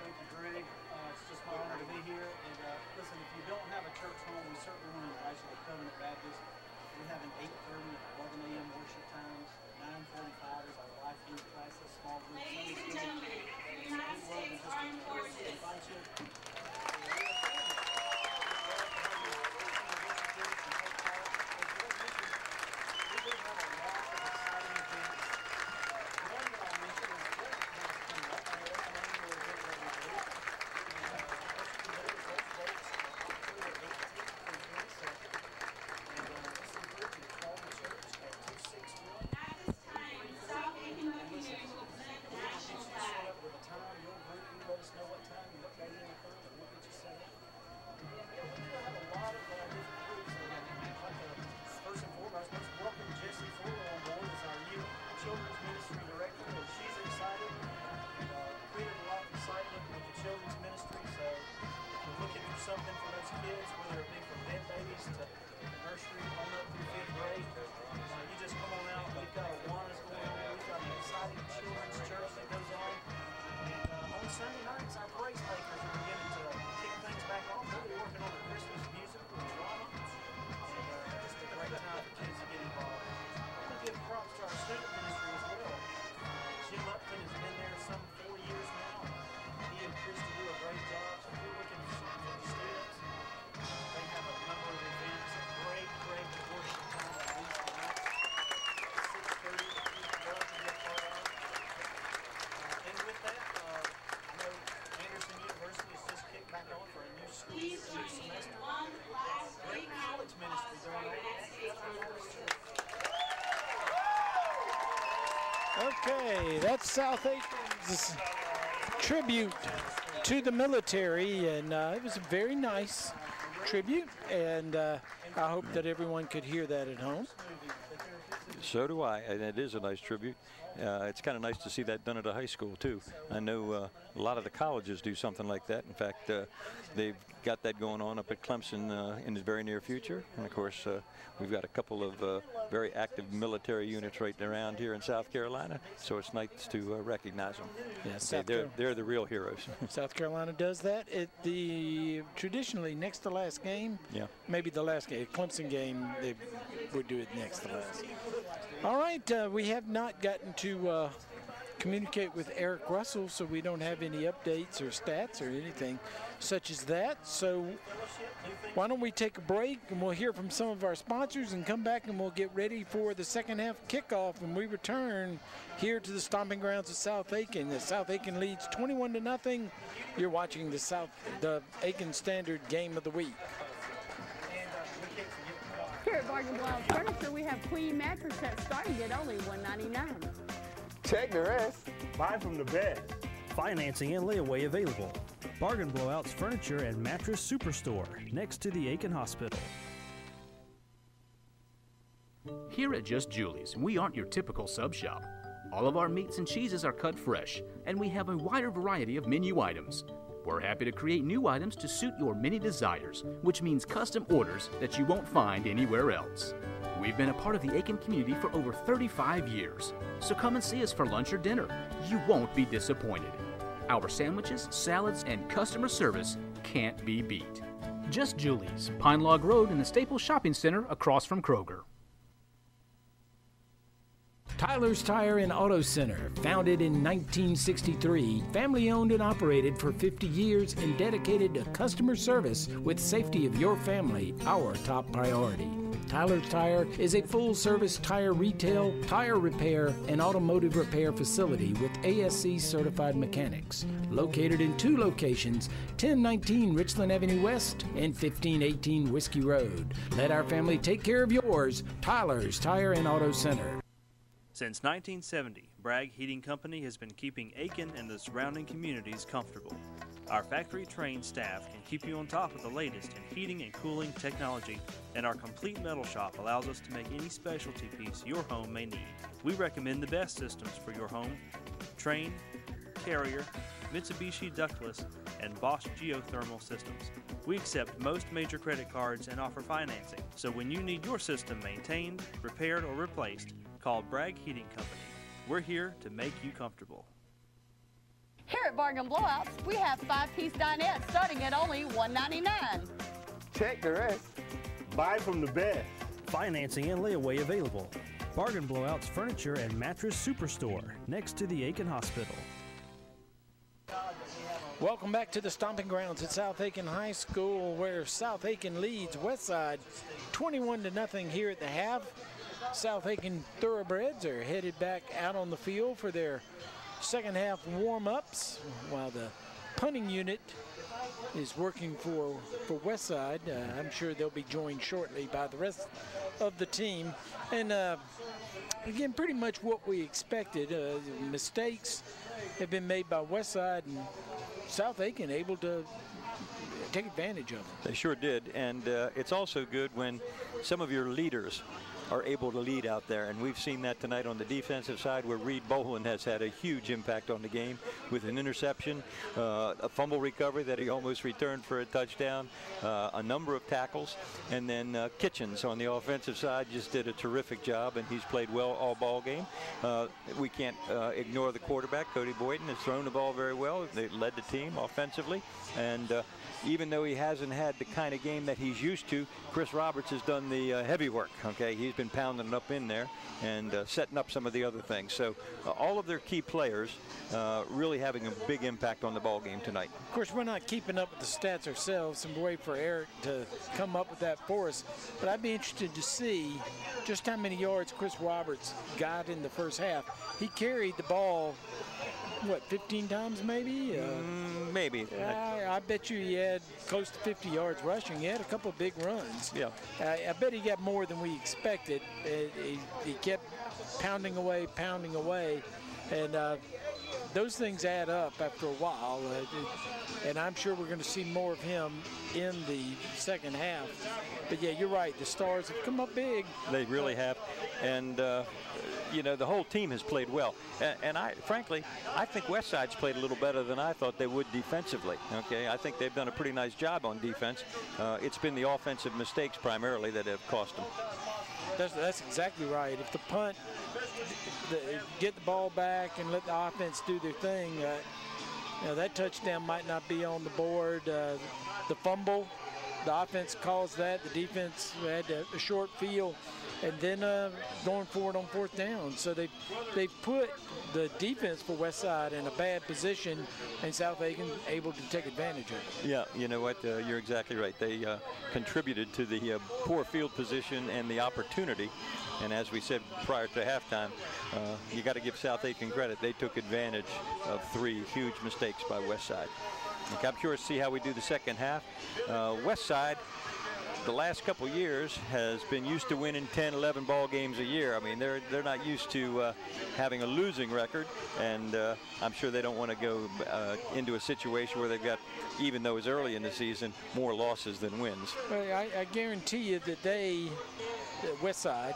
Speaker 18: Thank you, Greg. It's just my honor to be here. And listen, if you don't have a church home, we certainly want to invite you to Covenant Baptist. We have an 8:30 and 11 a.m. worship times. 9:45 is our life youth classes, small group Sunday school. It's a good word to just encourage you, invite you. Something for those kids, whether it be from bed babies to nursery on up through 5th grade. You just come on out. We've got Awanas going on. We've got an exciting children's church that goes on. And on Sunday nights, our praise makers are beginning to kick things back off. They'll be working on the Christmas musical and drama. And just a great time for kids to get involved. I want to give props to our student ministry as well. Jim Upton has been there some 4 years now. He and Christy do a great job. So we're looking for some students. They have a number of events, a great worship time on Wednesday nights, 6:30 that you would love to be a part of. And with that, I know Anderson University has just kicked back on for a new school year, a new semester. Great college ministry going on.
Speaker 2: Okay, that's South Aiken's tribute to the military, and it was a very nice tribute, and I hope that everyone could hear that at home.
Speaker 3: So do I, and it is a nice tribute. It's kind of nice to see that done at a high school too. I know a lot of the colleges do something like that. In fact, they've got that going on up at Clemson in the very near future. And of course, we've got a couple of very active military units right around here in South Carolina. So it's nice to recognize them.
Speaker 2: Yeah,
Speaker 3: they're the real heroes.
Speaker 2: South Carolina does that. Traditionally next to last game.
Speaker 3: Yeah.
Speaker 2: Maybe the last game, Clemson game, they would do it next to last. All right, we have not gotten to communicate with Eric Russell, so we don't have any updates or stats or anything such as that. So why don't we take a break and we'll hear from some of our sponsors and come back and we'll get ready for the second half kickoff when we return here to the stomping grounds of South Aiken. The South Aiken leads 21-0. You're watching the Aiken Standard Game of the Week.
Speaker 7: Here at Bargain Blount Furniture, we have queen mattress sets starting at only $199.
Speaker 6: Check the rest.
Speaker 8: Buy from the best.
Speaker 19: Financing and layaway available. Bargain Blowouts Furniture and Mattress Superstore, next to the Aiken Hospital.
Speaker 11: Here at Just Julie's, we aren't your typical sub shop. All of our meats and cheeses are cut fresh, and we have a wider variety of menu items. We're happy to create new items to suit your many desires, which means custom orders that you won't find anywhere else. We've been a part of the Aiken community for over 35 years, so come and see us for lunch or dinner. You won't be disappointed. Our sandwiches, salads, and customer service can't be beat. Just Julie's, Pine Log Road in the Staples Shopping Center across from Kroger.
Speaker 13: Tyler's Tire and Auto Center, founded in 1963, family-owned and operated for 50 years and dedicated to customer service with safety of your family, our top priority. Tyler's Tire is a full-service tire retail, tire repair, and automotive repair facility with ASC certified mechanics. Located in 2 locations, 1019 Richland Avenue West and 1518 Whiskey Road. Let our family take care of yours. Tyler's Tire and Auto Center.
Speaker 9: Since 1970, Bragg Heating Company has been keeping Aiken and the surrounding communities comfortable. Our factory-trained staff can keep you on top of the latest in heating and cooling technology, and our complete metal shop allows us to make any specialty piece your home may need. We recommend the best systems for your home: Trane, Carrier, Mitsubishi ductless, and Bosch geothermal systems. We accept most major credit cards and offer financing, so when you need your system maintained, repaired, or replaced, call Bragg Heating Company. We're here to make you comfortable.
Speaker 7: Here at Bargain Blowouts, we have 5-piece dinettes starting at only $1.99.
Speaker 6: Check the rest.
Speaker 8: Buy from the best.
Speaker 19: Financing and layaway available. Bargain Blowouts Furniture and Mattress Superstore, next to the Aiken Hospital.
Speaker 13: Welcome back to the stomping grounds at South Aiken High School, where South Aiken leads Westside 21-0 here at the half. South Aiken Thoroughbreds are headed back out on the field for their second half warm-ups, while the punting unit is working for Westside. I'm sure they'll be joined shortly by the rest of the team. And again, pretty much what we expected. Mistakes have been made by Westside, and South Aiken able to take advantage of them.
Speaker 3: They sure did, and it's also good when some of your leaders are able to lead out there, and we've seen that tonight on the defensive side, where Reed Boland has had a huge impact on the game with an interception, a fumble recovery that he almost returned for a touchdown, a number of tackles, and then Kitchens on the offensive side just did a terrific job, and he's played well all ball game. We can't ignore the quarterback. Cody Boyden has thrown the ball very well. They led the team offensively, and even though he hasn't had the kind of game that he's used to, Chris Roberts has done the heavy work. Okay, he's been pounding it up in there and setting up some of the other things. So all of their key players really having a big impact on the ball game tonight.
Speaker 13: Of course, we're not keeping up with the stats ourselves, and wait for Eric to come up with that for us. But I'd be interested to see just how many yards Chris Roberts got in the first half. He carried the ball, what, 15 times maybe?
Speaker 3: Maybe.
Speaker 13: I bet you he had close to 50 yards rushing. He had a couple of big runs.
Speaker 3: Yeah.
Speaker 13: I bet he got more than we expected. He kept pounding away, and those things add up after a while. And I'm sure we're going to see more of him in the second half. But yeah, you're right. The Stars have come up big.
Speaker 3: They really have. And you know, the whole team has played well. And frankly, I think Westside's played a little better than I thought they would defensively. Okay, I think they've done a pretty nice job on defense. It's been the offensive mistakes primarily that have cost them.
Speaker 13: That's exactly right. If the punt, get the ball back and let the offense do their thing, you know, that touchdown might not be on the board. The fumble, the offense caused that. The defense had a short field, and then going forward on fourth down. So they've put the defense for Westside in a bad position, and South Aiken able to take advantage of it.
Speaker 3: Yeah, you know what? You're exactly right. They contributed to the poor field position and the opportunity. And as we said prior to halftime, you got to give South Aiken credit. They took advantage of 3 huge mistakes by Westside. Okay, I'm curious to see how we do the second half. Westside, the last couple years, has been used to winning 10, 11 ball games a year. I mean, they're not used to having a losing record, and I'm sure they don't want to go into a situation where they've got, even though it's early in the season, more losses than wins.
Speaker 13: Well, I guarantee you that Westside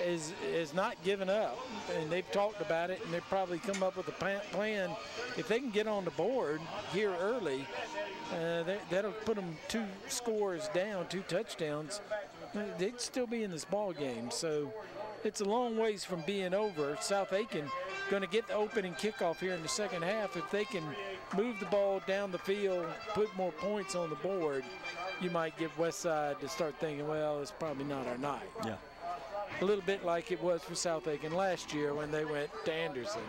Speaker 13: is not giving up, and they've talked about it, and they've probably come up with a plan. If they can get on the board here early, that'll put them 2 scores down, 2 touchdowns. They'd still be in this ball game. So it's a long ways from being over. South Aiken going to get the opening kickoff here in the second half. If they can move the ball down the field, put more points on the board, you might give Westside to start thinking, well, it's probably not our night.
Speaker 3: Yeah.
Speaker 13: A little bit like it was for South Aiken last year when they went to Anderson,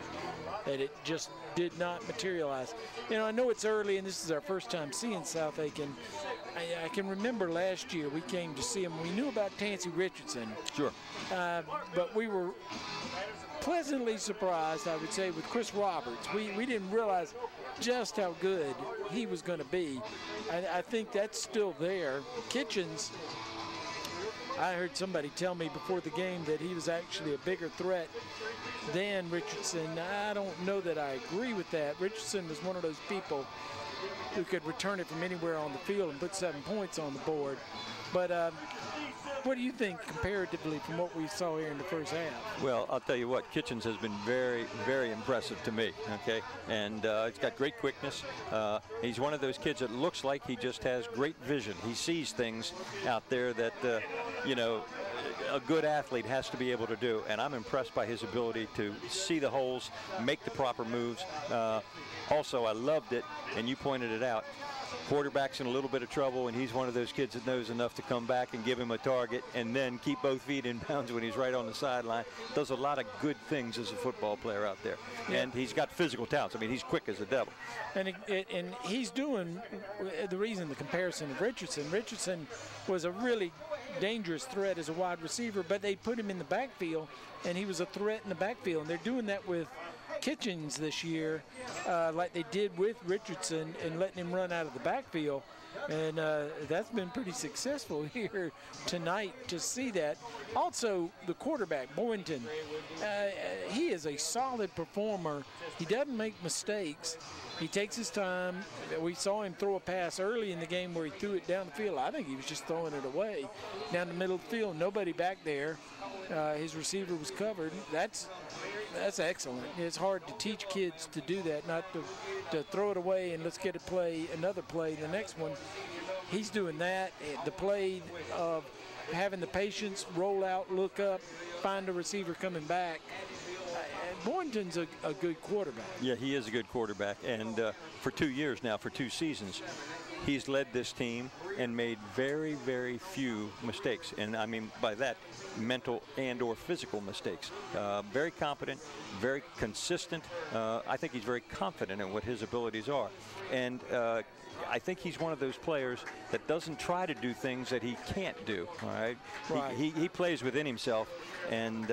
Speaker 13: and it just did not materialize. You know, I know it's early, and this is our first time seeing South Aiken. I can remember last year we came to see him. We knew about Tansy Richardson.
Speaker 3: Sure.
Speaker 13: But we were pleasantly surprised, I would say, with Chris Roberts. We didn't realize just how good he was going to be. I think that's still there. Kitchens, I heard somebody tell me before the game that he was actually a bigger threat than Richardson. I don't know that I agree with that. Richardson was one of those people who could return it from anywhere on the field and put 7 points on the board. But what do you think comparatively from what we saw here in the first half?
Speaker 3: Well, I'll tell you what, Kitchens has been very, very impressive to me, okay? And he's got great quickness. He's one of those kids that looks like he just has great vision. He sees things out there that, you know, a good athlete has to be able to do. And I'm impressed by his ability to see the holes, make the proper moves. Also, I loved it, and you pointed it out. Quarterback's in a little bit of trouble, and he's one of those kids that knows enough to come back and give him a target and then keep both feet in bounds when he's right on the sideline. Does a lot of good things as a football player out there. Yeah. And he's got physical talents. I mean, he's quick as the devil.
Speaker 2: And he's doing the reason, the comparison of Richardson. Richardson was a really dangerous threat as a wide receiver, but they put him in the backfield, and he was a threat in the backfield. And they're doing that with Kitchens this year, like they did with Richardson, and letting him run out of the backfield. And that's been pretty successful here tonight to see that. Also, the quarterback, Boynton, he is a solid performer. He doesn't make mistakes. He takes his time. We saw him throw a pass early in the game where he threw it down the field. I think he was just throwing it away down the middle of the field. Nobody back there. His receiver was covered. That's excellent. It's hard to teach kids to do that, not to throw it away and let's get a play, another play, the next one. He's doing that. The play of having the patience, roll out, look up, find a receiver coming back. Boynton's a good quarterback.
Speaker 3: Yeah, he is a good quarterback. And for 2 years now, for 2 seasons, he's led this team and made very, very few mistakes. And I mean by that, mental and or physical mistakes. Very competent, very consistent. I think he's very confident in what his abilities are. And I think he's one of those players that doesn't try to do things that he can't do. All right. He plays within himself, and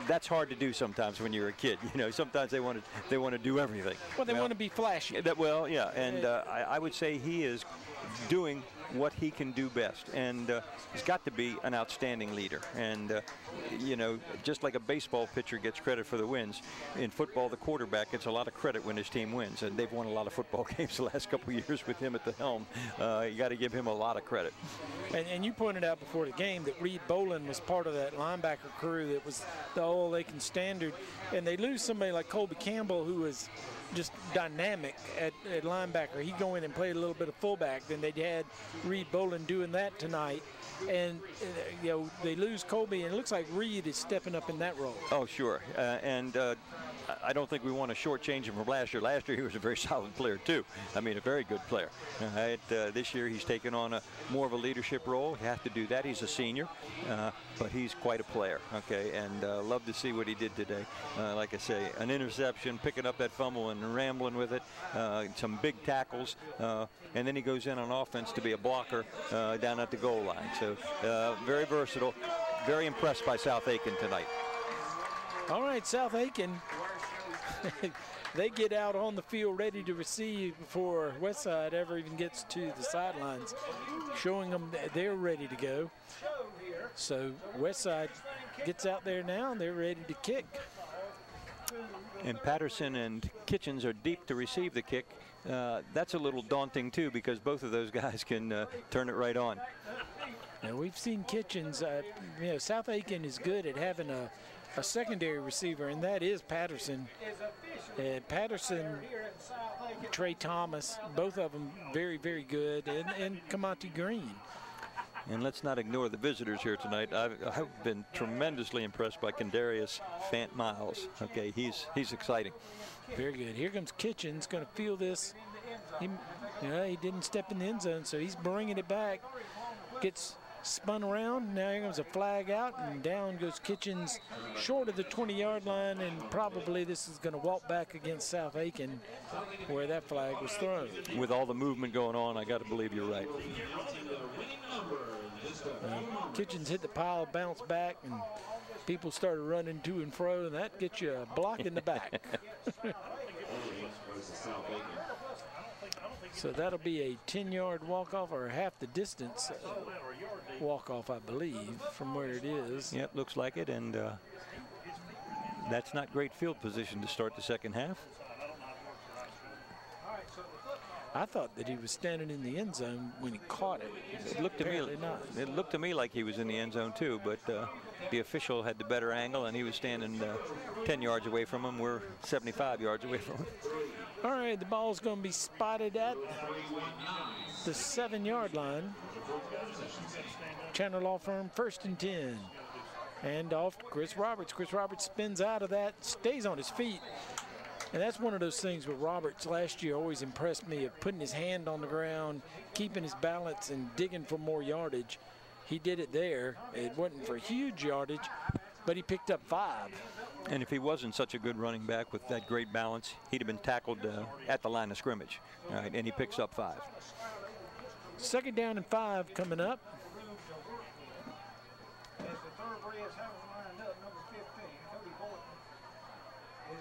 Speaker 3: that's hard to do sometimes when you're a kid. You know, sometimes they want to do everything.
Speaker 2: Well, they want to be flashy.
Speaker 3: Well, yeah, and I would say he is doing what he can do best, and he's got to be an outstanding leader. And you know, just like a baseball pitcher gets credit for the wins, in football the quarterback gets a lot of credit when his team wins, and they've won a lot of football games the last couple of years with him at the helm. You got to give him a lot of credit.
Speaker 2: And you pointed out before the game that Reed Bolin was part of that linebacker crew that was the All Aiken standard, and they lose somebody like Colby Campbell, who was just dynamic at linebacker. He'd go in and play a little bit of fullback. Then they had Reed Bolin doing that tonight. And, you know, they lose Colby, and it looks like Reed is stepping up in that role.
Speaker 3: Oh, sure. And I don't think we want to shortchange him from last year. Last year he was a very solid player, too. I mean, a very good player. This year he's taken on more of a leadership role. You have to do that. He's a senior, but he's quite a player, okay? And love to see what he did today. Like I say, an interception, picking up that fumble and rambling with it, some big tackles, and then he goes in on offense to be a blocker down at the goal line. So very versatile. Very impressed by South Aiken tonight.
Speaker 2: All right, South Aiken, they get out on the field ready to receive before Westside ever even gets to the sidelines, showing them that they're ready to go. So Westside gets out there now, and they're ready to kick.
Speaker 3: And Patterson and Kitchens are deep to receive the kick. That's a little daunting, too, because both of those guys can turn it right on.
Speaker 2: Now, we've seen Kitchens, you know, South Aiken is good at having a secondary receiver, and that is Patterson. Patterson, Trey Thomas, both of them very, very good, and Kamati Green.
Speaker 3: And let's not ignore the visitors here tonight. I've been tremendously impressed by Kendarius Fant Miles. Okay, he's exciting.
Speaker 2: Very good. Here comes Kitchens, going to feel this. He didn't step in the end zone, so he's bringing it back. Gets spun around. Now here comes a flag out, and down goes Kitchens short of the 20-yard line, and probably this is going to walk back against South Aiken where that flag was thrown.
Speaker 3: With all the movement going on, I got to believe you're right.
Speaker 2: Kitchens hit the pile, bounced back, and people started running to and fro, and that gets you a block in the back. So that'll be a 10-yard walk-off, or half the distance walk-off, I believe, from where it is.
Speaker 3: Yep, looks like it, and that's not great field position to start the second half.
Speaker 13: I thought that he was standing in the end zone when he caught it.
Speaker 3: It looked to me. It looked to me like he was in the end zone too, but the official had the better angle, and he was standing 10 yards away from him. We're 75 yards away from him.
Speaker 13: All right, the ball's going to be spotted at the 7-yard line. Chandler Law Firm, 1st and 10. And off to Chris Roberts. Chris Roberts spins out of that, stays on his feet. And that's one of those things with Roberts last year always impressed me, of putting his hand on the ground, keeping his balance, and digging for more yardage. He did it there. It wasn't for huge yardage, but he picked up 5.
Speaker 3: And if he wasn't such a good running back with that great balance, he'd have been tackled at the line of scrimmage. All right, and he picks up 5.
Speaker 13: 2nd down and 5 coming up.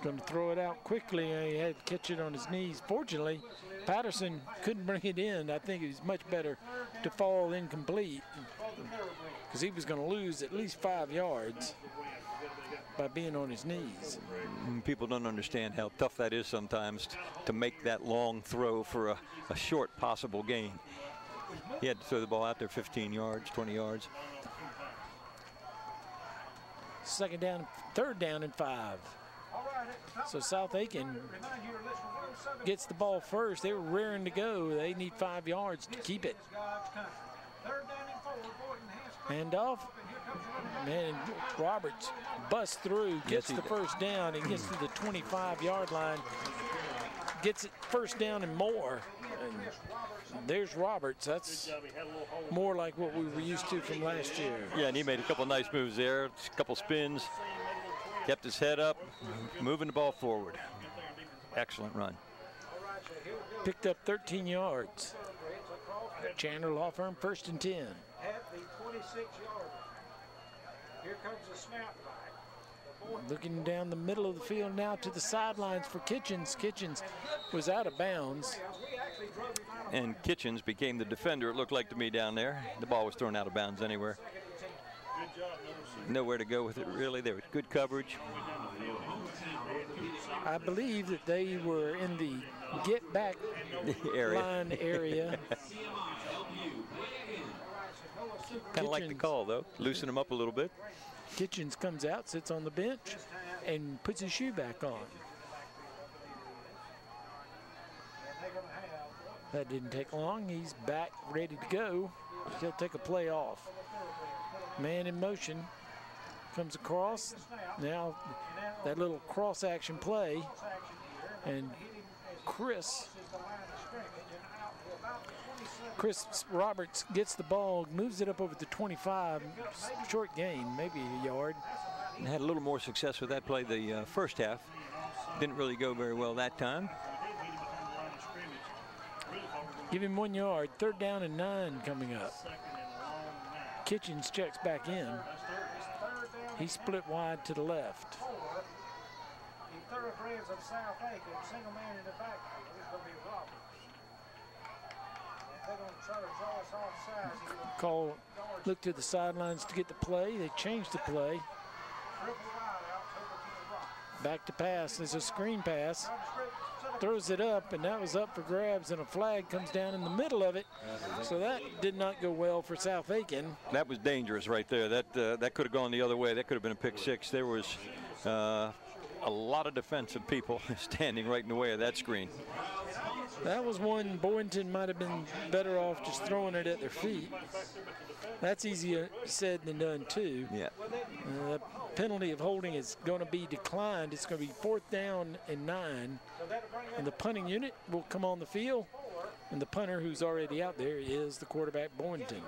Speaker 13: Going to throw it out quickly. He had to catch it on his knees. Fortunately, Patterson couldn't bring it in. I think it was much better to fall incomplete because he was going to lose at least 5 yards by being on his knees.
Speaker 3: People don't understand how tough that is sometimes to make that long throw for a short possible gain. He had to throw the ball out there 15 yards, 20 yards.
Speaker 13: 3rd down and 5. So South Aiken gets the ball first. They were raring to go. They need 5 yards to keep it. Hand off. And Roberts busts through, gets the first down, and gets to the 25-yard line. Gets it 1st down and more. And there's Roberts. That's more like what we were used to from last year.
Speaker 3: Yeah, and he made a couple nice moves there, a couple spins. Kept his head up, moving the ball forward. Excellent run.
Speaker 13: Picked up 13 yards. Chandler Law Firm, 1st and 10.
Speaker 18: At the 26-yard. Here comes the snap back.
Speaker 13: Looking down the middle of the field now to the sidelines for Kitchens. Kitchens was out of bounds.
Speaker 3: And Kitchens became the defender, it looked like to me down there. The ball was thrown out of bounds anywhere. Nowhere to go with it, really. There was good coverage.
Speaker 13: I believe that they were in the get back line area.
Speaker 3: Kind of like the call, though. Loosen him up a little bit.
Speaker 13: Kitchens comes out, sits on the bench, and puts his shoe back on. That didn't take long. He's back, ready to go. He'll take a play off. Man in motion. Comes across. Now that little cross action play. And Chris Roberts gets the ball, moves it up over the 25. Short gain, maybe a yard.
Speaker 3: And had a little more success with that play the first half. Didn't really go very well that time.
Speaker 13: Give him 1 yard. 3rd down and 9 coming up. Kitchens checks back in. He split wide to the left.
Speaker 18: The thoroughbreds of South Aiken, single man in the backfield. He's going to be Roberts. They're going to try to draw us offside.
Speaker 13: Call, look to the sidelines to get the play. They changed the play. Back to pass. There's a screen pass. Throws it up, and that was up for grabs, and a flag comes down in the middle of it. So that did not go well for South Aiken.
Speaker 3: That was dangerous right there. That could have gone the other way. That could have been a pick 6. There was a lot of defensive people standing right in the way of that screen.
Speaker 13: That was one Boynton might have been better off just throwing it at their feet. That's easier said than done, too.
Speaker 3: Yeah.
Speaker 13: The penalty of holding is going to be declined. It's going to be 4th down and 9. And the punting unit will come on the field. And the punter, who's already out there, is the quarterback, Boynton.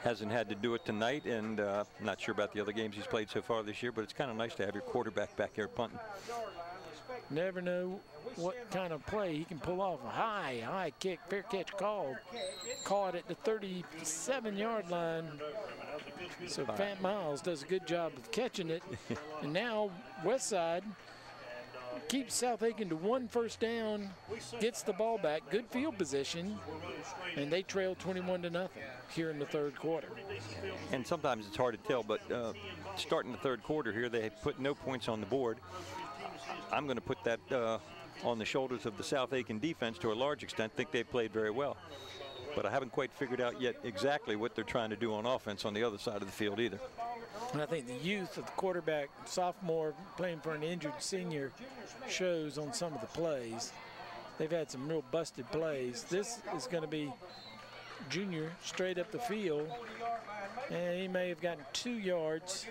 Speaker 3: Hasn't had to do it tonight, and I'm not sure about the other games he's played so far this year, but it's kind of nice to have your quarterback back here punting.
Speaker 13: Never know what kind of play he can pull off. A high kick, fair catch called. Caught at the 37-yard line. So Fat Miles does a good job of catching it. And now Westside keeps South Aiken to 1 first down, gets the ball back, good field position, and they trail 21-0 here in the 3rd quarter.
Speaker 3: And sometimes it's hard to tell, but starting the 3rd quarter here, they put no points on the board. I'm going to put that on the shoulders of the South Aiken defense to a large extent. Think they've played very well. But I haven't quite figured out yet exactly what they're trying to do on offense on the other side of the field either.
Speaker 13: And I think the youth of the quarterback, sophomore playing for an injured senior, shows on some of the plays. They've had some real busted plays. This is going to be junior straight up the field, and he may have gotten 2 yards.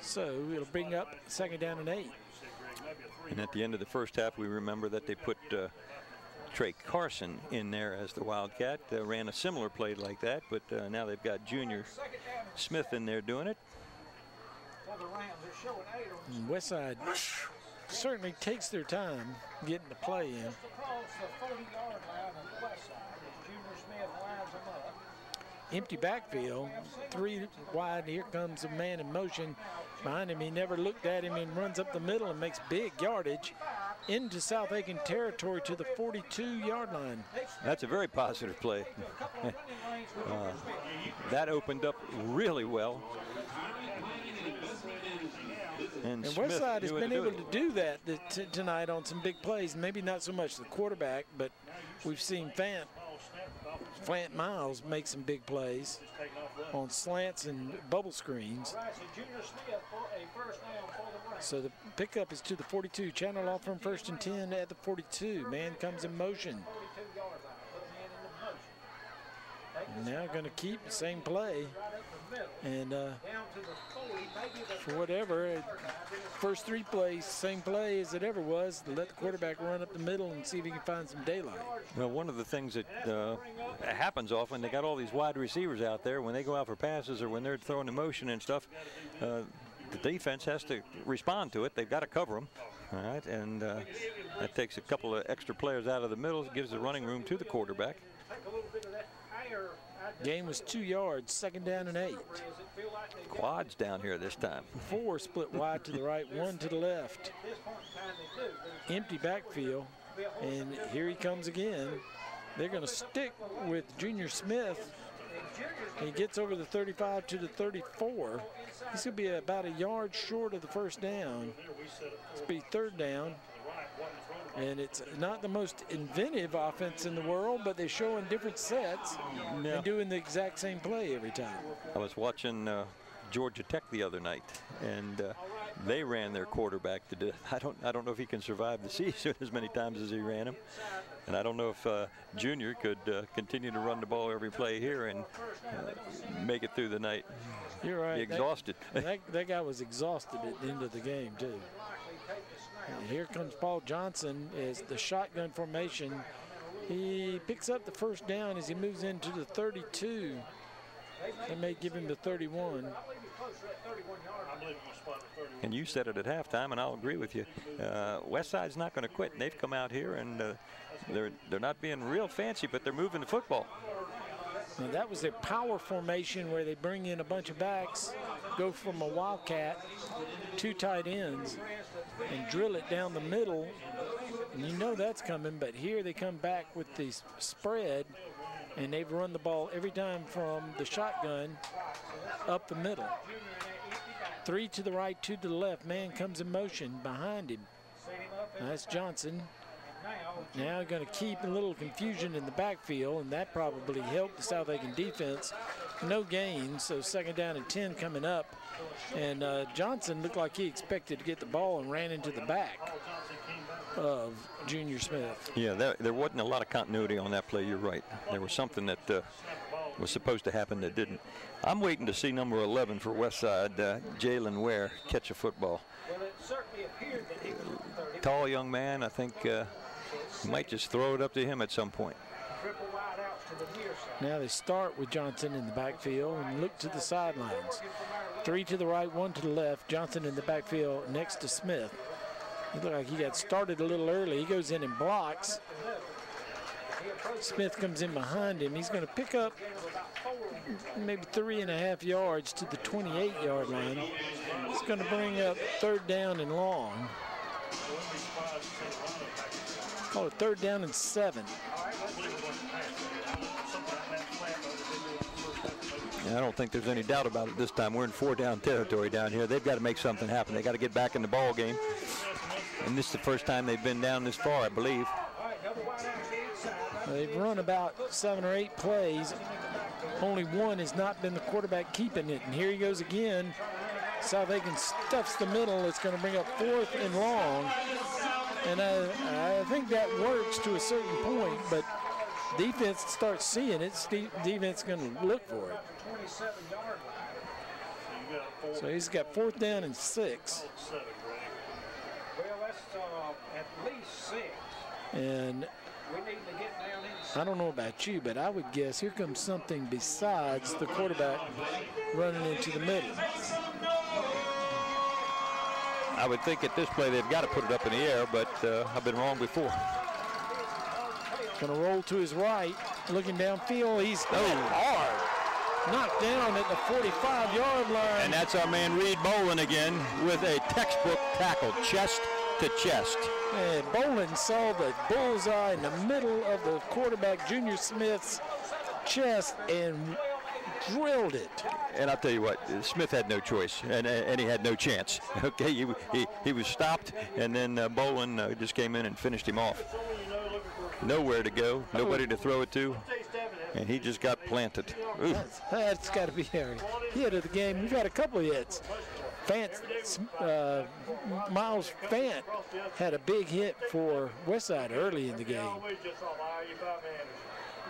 Speaker 13: So it'll bring up 2nd down and 8.
Speaker 3: And at the end of the first half, we remember that they put Trey Carson in there as the Wildcat. Ran a similar play like that, but now they've got Junior Smith in there doing it.
Speaker 13: And Westside certainly takes their time getting the play in. Empty backfield, 3 wide. Here comes a man in motion behind him. He never looked at him and runs up the middle and makes big yardage into South Aiken territory to the 42-yard line.
Speaker 3: That's a very positive play. That opened up really well. And
Speaker 13: Westside has been able to do that tonight on some big plays. Maybe not so much the quarterback, but we've seen Flant Miles make some big plays on slants and bubble screens. So the pickup is to the 42. Channel off from 1st and 10 at the 42. Man comes in motion. Now going to keep the same play. And for whatever, first 3 plays, same play as it ever was, to let the quarterback run up the middle and see if he can find some daylight.
Speaker 3: Well, one of the things that happens often, they got all these wide receivers out there. When they go out for passes or when they're throwing the motion and stuff, the defense has to respond to it. They've got to cover them. All right, and that takes a couple of extra players out of the middle, gives the running room to the quarterback.
Speaker 13: Game was 2 yards, 2nd down and 8.
Speaker 3: Quads down here this time.
Speaker 13: 4 split wide to the right, 1 to the left. Empty backfield, and here he comes again. They're going to stick with Junior Smith. He gets over the 35 to the 34. He's going to be about a yard short of the 1st down. It's going to be 3rd down. And it's not the most inventive offense in the world, but they're showing different sets and doing the exact same play every time.
Speaker 3: I was watching Georgia Tech the other night, and they ran their quarterback to death. I don't know if he can survive the season as many times as he ran him, and I don't know if Junior could continue to run the ball every play here and make it through the night.
Speaker 13: You're right.
Speaker 3: Be exhausted.
Speaker 13: That guy was exhausted at the end of the game too. And here comes Paul Johnson as the shotgun formation. He picks up the 1st down as he moves into the 32. They may give him the 31.
Speaker 3: And you said it at halftime, and I'll agree with you. Westside's not going to quit. They've come out here, and they're not being real fancy, but they're moving the football.
Speaker 13: Now that was their power formation where they bring in a bunch of backs, go from a wildcat, 2 tight ends, and drill it down the middle. And you know that's coming, but here they come back with the spread, and they've run the ball every time from the shotgun up the middle. 3 to the right, 2 to the left. Man comes in motion behind him. That's Johnson. Now going to keep a little confusion in the backfield, and that probably helped the South Aiken defense. No gain, so 2nd down and 10 coming up. And Johnson looked like he expected to get the ball and ran into the back of Junior Smith.
Speaker 3: Yeah, there wasn't a lot of continuity on that play. You're right. There was something that was supposed to happen that didn't. I'm waiting to see number 11 for Westside, Jalen Ware, catch a football. Tall young man. I think he might just throw it up to him at some point.
Speaker 13: Now they start with Johnson in the backfield and look to the sidelines. 3 to the right, 1 to the left. Johnson in the backfield next to Smith. He looked like he got started a little early. He goes in and blocks. Smith comes in behind him. He's going to pick up maybe 3.5 yards to the 28-yard line. It's going to bring up 3rd down and long. Call it 3rd down and 7.
Speaker 3: I don't think there's any doubt about it this time. We're in 4-down territory down here. They've got to make something happen. They got to get back in the ball game. And this is the first time they've been down this far, I believe.
Speaker 13: They've run about 7 or 8 plays. Only one has not been the quarterback keeping it. And here he goes again. South Aiken stuffs the middle. It's going to bring up 4th and long. And I think that works to a certain point, but defense starts seeing it. Defense is going to look for it. So he's got 4th down and 6.
Speaker 18: Well, that's at least 6.
Speaker 13: And
Speaker 18: We need to get down inside.
Speaker 13: I don't know about you, but I would guess here comes something besides the quarterback running into the middle.
Speaker 3: I would think at this play they've got to put it up in the air, but I've been wrong before.
Speaker 13: Going to roll to his right, looking downfield. He's hard. Knocked down at the 45-yard line.
Speaker 3: And that's our man Reed Bolin again with a textbook tackle, chest to chest.
Speaker 13: And Bolin saw the bullseye in the middle of the quarterback, Junior Smith's chest, and drilled it.
Speaker 3: And I'll tell you what, Smith had no choice, and he had no chance. Okay, he was stopped, and then Bolin just came in and finished him off. Nowhere to go, nobody to throw it to, and he just got planted.
Speaker 13: That's got to be a hit of the game. We've had a couple of hits. Miles Fant had a big hit for Westside early in the game.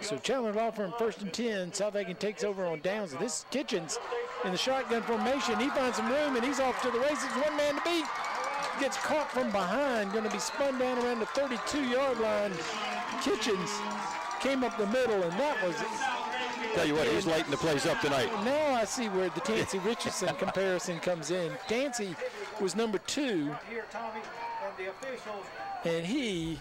Speaker 13: So Chandler Law Firm 1st and 10. South Aiken takes over on downs. This is Kitchens in the shotgun formation. He finds some room and he's off to the races. One man to beat. Gets caught from behind. Going to be spun down around the 32-yard line. Kitchens came up the middle, and that was.
Speaker 3: Tell you what, he's lighting the place up tonight.
Speaker 13: Now I see where the Tansy Richardson comparison comes in. Tansy was number 2, and he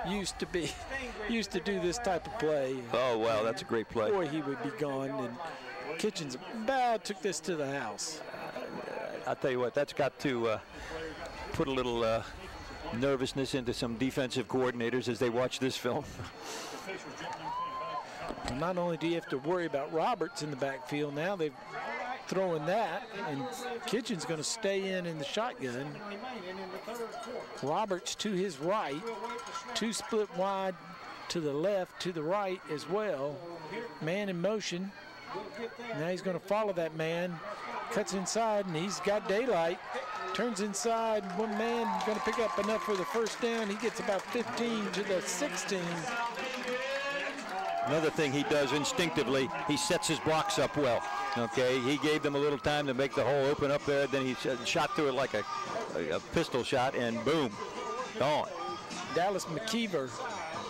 Speaker 13: used to do this type of play.
Speaker 3: Oh wow, that's a great play.
Speaker 13: Boy, he would be gone, and Kitchens about took this to the house.
Speaker 3: I'll tell you what, that's got to put a little nervousness into some defensive coordinators as they watch this film.
Speaker 13: Not only do you have to worry about Roberts in the backfield, now they've thrown that, and Kitchen's going to stay in the shotgun. Roberts to his right, 2 split wide to the left, to the right as well. Man in motion. Now he's going to follow that man. Cuts inside, and he's got daylight. Turns inside, one man going to pick up enough for the first down. He gets about 15 to the 16.
Speaker 3: Another thing he does instinctively, he sets his blocks up well. Okay, he gave them a little time to make the hole open up there. Then he shot through it like a pistol shot, and boom, gone.
Speaker 13: Dallas McKeever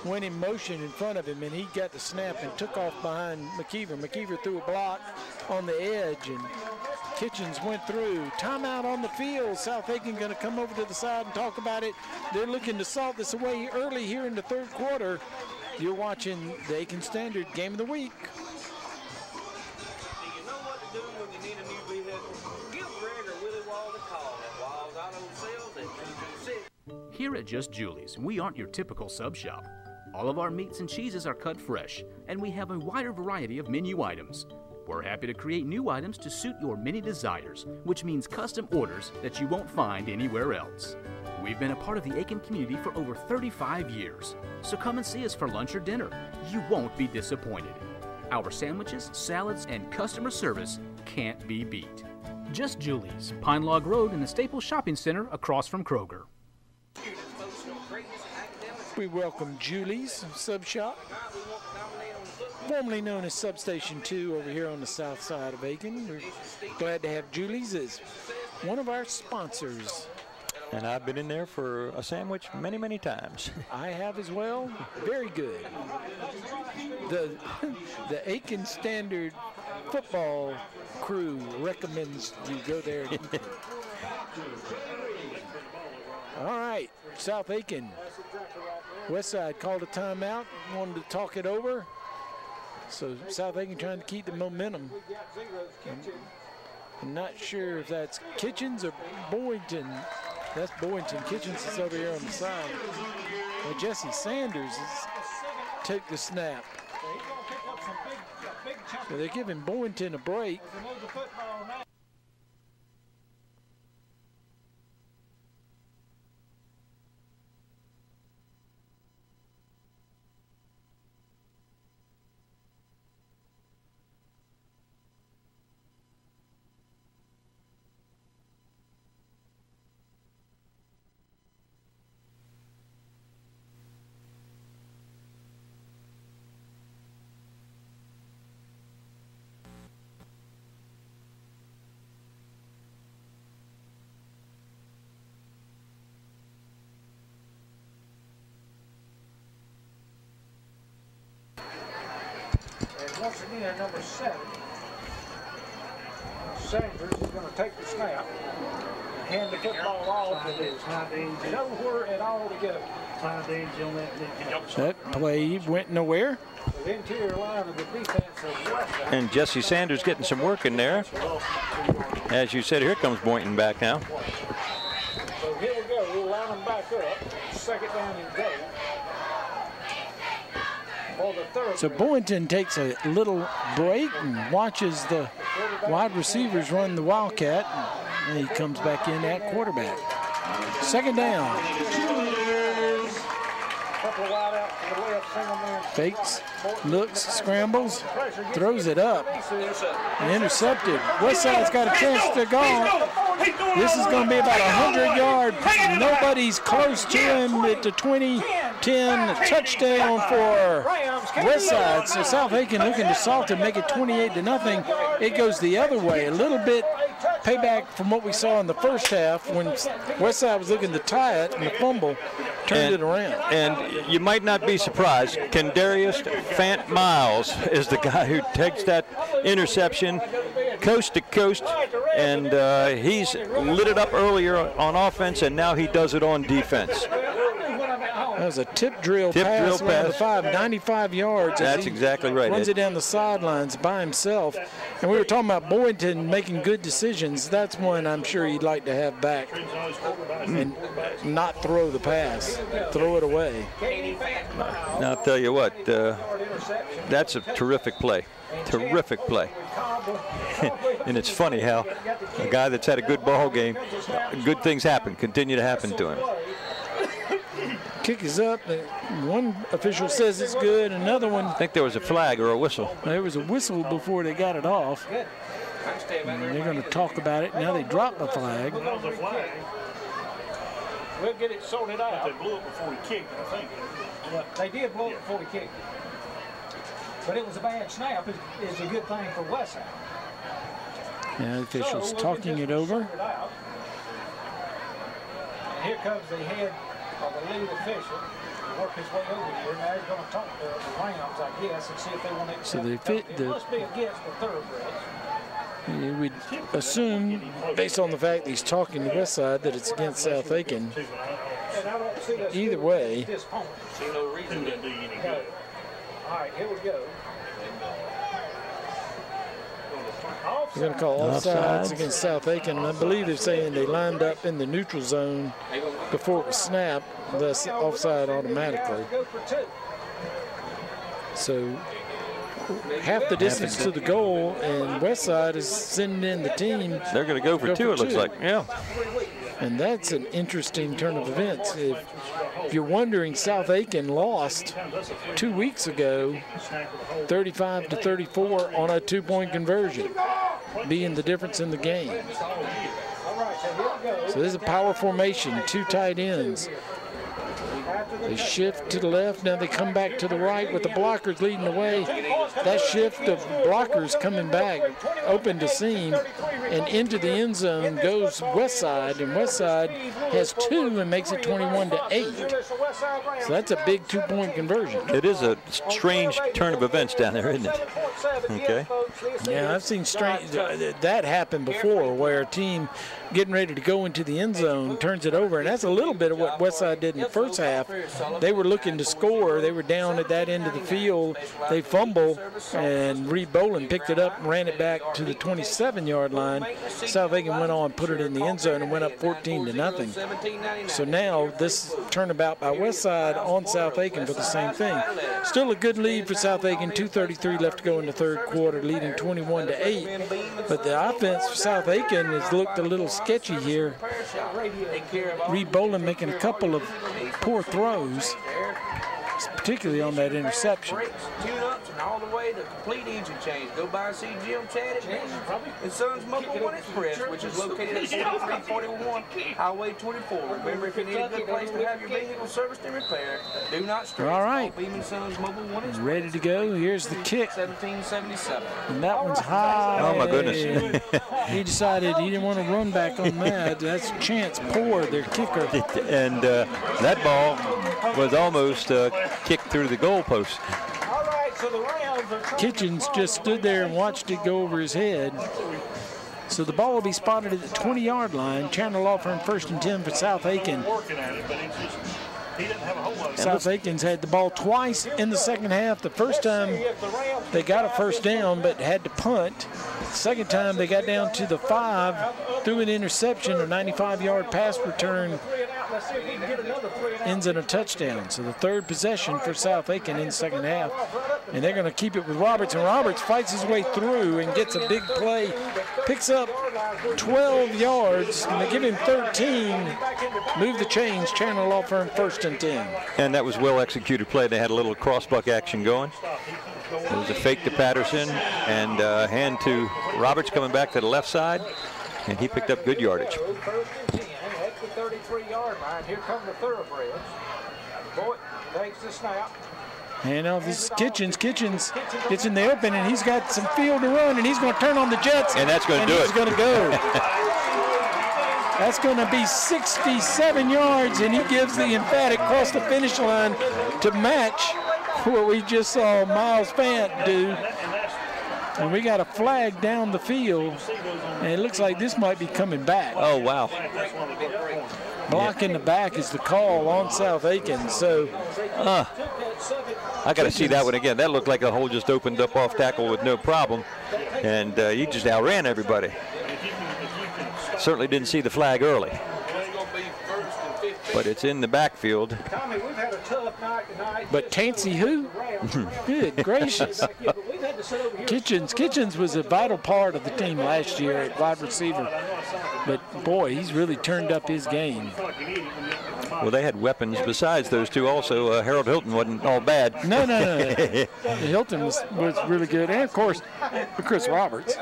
Speaker 13: went in motion in front of him, and he got the snap and took off behind McKeever. McKeever threw a block on the edge, and Kitchens went through. Timeout on the field. South Aiken going to come over to the side and talk about it. They're looking to salt this away early here in the 3rd quarter. You're watching the Aiken Standard Game of the Week.
Speaker 11: Here at Just Julie's, we aren't your typical sub shop. All of our meats and cheeses are cut fresh, and we have a wider variety of menu items. We're happy to create new items to suit your many desires, which means custom orders that you won't find anywhere else. We've been a part of the Aiken community for over 35 years, so come and see us for lunch or dinner. You won't be disappointed. Our sandwiches, salads, and customer service can't be beat. Just Julie's, Pine Log Road in the Staples Shopping Center across from Kroger.
Speaker 13: We welcome Julie's Sub Shop, formerly known as Substation 2 over here on the south side of Aiken. We're glad to have Julie's as one of our sponsors.
Speaker 3: And I've been in there for a sandwich many, many times.
Speaker 13: I have as well. Very good. The Aiken Standard football crew recommends you go there. All right, South Aiken. Westside called a timeout, wanted to talk it over. So South Aiken trying to keep the momentum. I'm not sure if that's Kitchens or Boynton. That's Boynton. Kitchens is over here on the side. Well, Jesse Sanders took the snap. So they're giving Boynton a break.
Speaker 18: once again, number 7. Sanders is going to take the snap and hand the football off, and there's nowhere at all to go.
Speaker 2: That play went nowhere.
Speaker 18: The interior line of the defense of Westside.
Speaker 3: And Jesse Sanders getting some work in there. As you said, here comes Boynton back now.
Speaker 18: So here we go. We'll line them back up. 2nd down and go. For the third.
Speaker 2: So Boynton takes a little break and watches the wide receivers run the Wildcat, and he comes back in at quarterback. 2nd down. Fakes, looks, scrambles, throws it up, and intercepted. Westside's got a chance to go. This is going to be about 100 yards. Nobody's close to him at the 20-10 touchdown for Westside. So South Aiken looking to salt and make it 28-0. It goes the other way. A little bit payback from what we saw in the first half when Westside was looking to tie it, and the fumble turned it around.
Speaker 3: And you might not be surprised. Kendarius Fant Miles is the guy who takes that interception coast to coast, and he's lit it up earlier on offense, and now he does it on defense.
Speaker 2: That was a tip drill pass around the 5, 95 yards.
Speaker 3: That's exactly right.
Speaker 2: Runs it down the sidelines by himself. And we were talking about Boynton making good decisions. That's one I'm sure he'd like to have back and not throw the pass, throw it away.
Speaker 3: Now, I'll tell you what, that's a terrific play. Terrific play. And it's funny how a guy that's had a good ball game, good things happen, continue to happen to him.
Speaker 2: Kick is up. One official says it's good. Another one.
Speaker 3: I think there was a flag or a whistle.
Speaker 2: There was a whistle before they got it off. And they're going to talk about it. Now they drop the flag.
Speaker 18: We'll get it sorted out. They blew it before he kicked, I think. Well, they did blow it before he kicked. But it was a bad snap. It's a good thing for Westside.
Speaker 2: Now the official's talking it over.
Speaker 18: And here comes the head of the lead official to work his way over here. Now he's going to talk to the Rams, I guess, and see if they want to accept.
Speaker 2: So they fit
Speaker 18: it must be against the thoroughbreds.
Speaker 2: We'd assume, based on the fact that he's talking to Westside, that it's against South Aiken. Either way.
Speaker 18: See no reason to do anything. All right, here we go.
Speaker 2: We're going to call offsides against South Aiken. I believe they're saying they lined up in the neutral zone before it was snapped, thus offside automatically. So half the distance to the goal, and Westside is sending in the team.
Speaker 3: They're going to go for two, it looks like. Yeah.
Speaker 2: And that's an interesting turn of events. If you're wondering, South Aiken lost 2 weeks ago, 35-34 on a 2-point conversion, being the difference in the game. So this is a power formation, 2 tight ends. They shift to the left, now they come back to the right with the blockers leading the way. That shift of blockers coming back, open to seam, and into the end zone goes Westside, and Westside has 2 and makes it 21-8. So that's a big 2-point conversion.
Speaker 3: It is a strange turn of events down there, isn't it? Okay.
Speaker 2: Yeah, I've seen strange that happen before, where a team getting ready to go into the end zone turns it over, and that's a little bit of what Westside did in the first half. They were looking to score. They were down at that end of the field. They fumbled, and Reed Boland picked it up and ran it back to the 27-yard line. South Aiken went on, put it in the end zone, and went up 14-0. So now this turnabout by Westside on South Aiken for the same thing. Still a good lead for South Aiken. 2:33 left to go in the third quarter, leading 21-8. But the offense for South Aiken has looked a little sketchy here. Reed Boland making a couple of poor throws, particularly on that interception.
Speaker 21: Tune-ups and all the way to complete engine change. Go by and see Jim Chad at and Sons Mobile One Express, which is located at 4341 Highway 24. Remember, if you need a good place to have your vehicle serviced and repaired, do not stress.
Speaker 2: All right,
Speaker 21: Beeman Sons Mobile One Express.
Speaker 2: ready to go. Here's the kick.
Speaker 21: 1777.
Speaker 2: And that one's high.
Speaker 3: Oh, my goodness.
Speaker 2: He decided he didn't want to run back on that. That's Chance Poor, their kicker.
Speaker 3: And that ball was almost kicked through the goalpost.
Speaker 18: All right, so the Rams
Speaker 13: Kitchens just stood there and watched it go over his head. So the ball will be spotted at the 20-yard line. Chandler Law Firm 1st and 10 for South Aiken. South Aiken's had the ball twice in the second half. The first time they got a first down but had to punt. The second time they got down to the 5, threw an interception, a 95-yard pass return ends in a touchdown. So the third possession for South Aiken in the second half. And they're going to keep it with Roberts. And Roberts fights his way through and gets a big play. Picks up 12 yards. And they give him 13. Move the chains. Chandler Law Firm 1st and 10.
Speaker 3: And that was well-executed play. They had a little crossbuck action going. It was a fake to Patterson and hand to Roberts coming back to the left side. And he picked up good yardage.
Speaker 18: At the 33-yard line, here come the thoroughbreds. Boyd takes the snap.
Speaker 13: And now this is Kitchens. Kitchens gets in the open, and he's got some field to run, and he's going to turn on the Jets.
Speaker 3: And that's going to do it.
Speaker 13: He's going to go. That's going to be 67 yards, and he gives the emphatic across the finish line to match what we just saw Miles Fant do. And we got a flag down the field, and it looks like this might be coming back.
Speaker 3: Oh, wow.
Speaker 13: Block in the back is the call on South Aiken. So
Speaker 3: I got to see that one again. That looked like a hole just opened up off tackle with no problem. And he just outran everybody. Certainly didn't see the flag early. But it's in the backfield.
Speaker 18: Tommy, we've had a tough night tonight.
Speaker 13: But Tansy who? Good gracious. Kitchens was a vital part of the team last year at wide receiver. But boy, he's really turned up his game.
Speaker 3: Well, they had weapons besides those two also. Harold Hilton wasn't all bad.
Speaker 13: No. Hilton was really good. And, of course, Chris Roberts.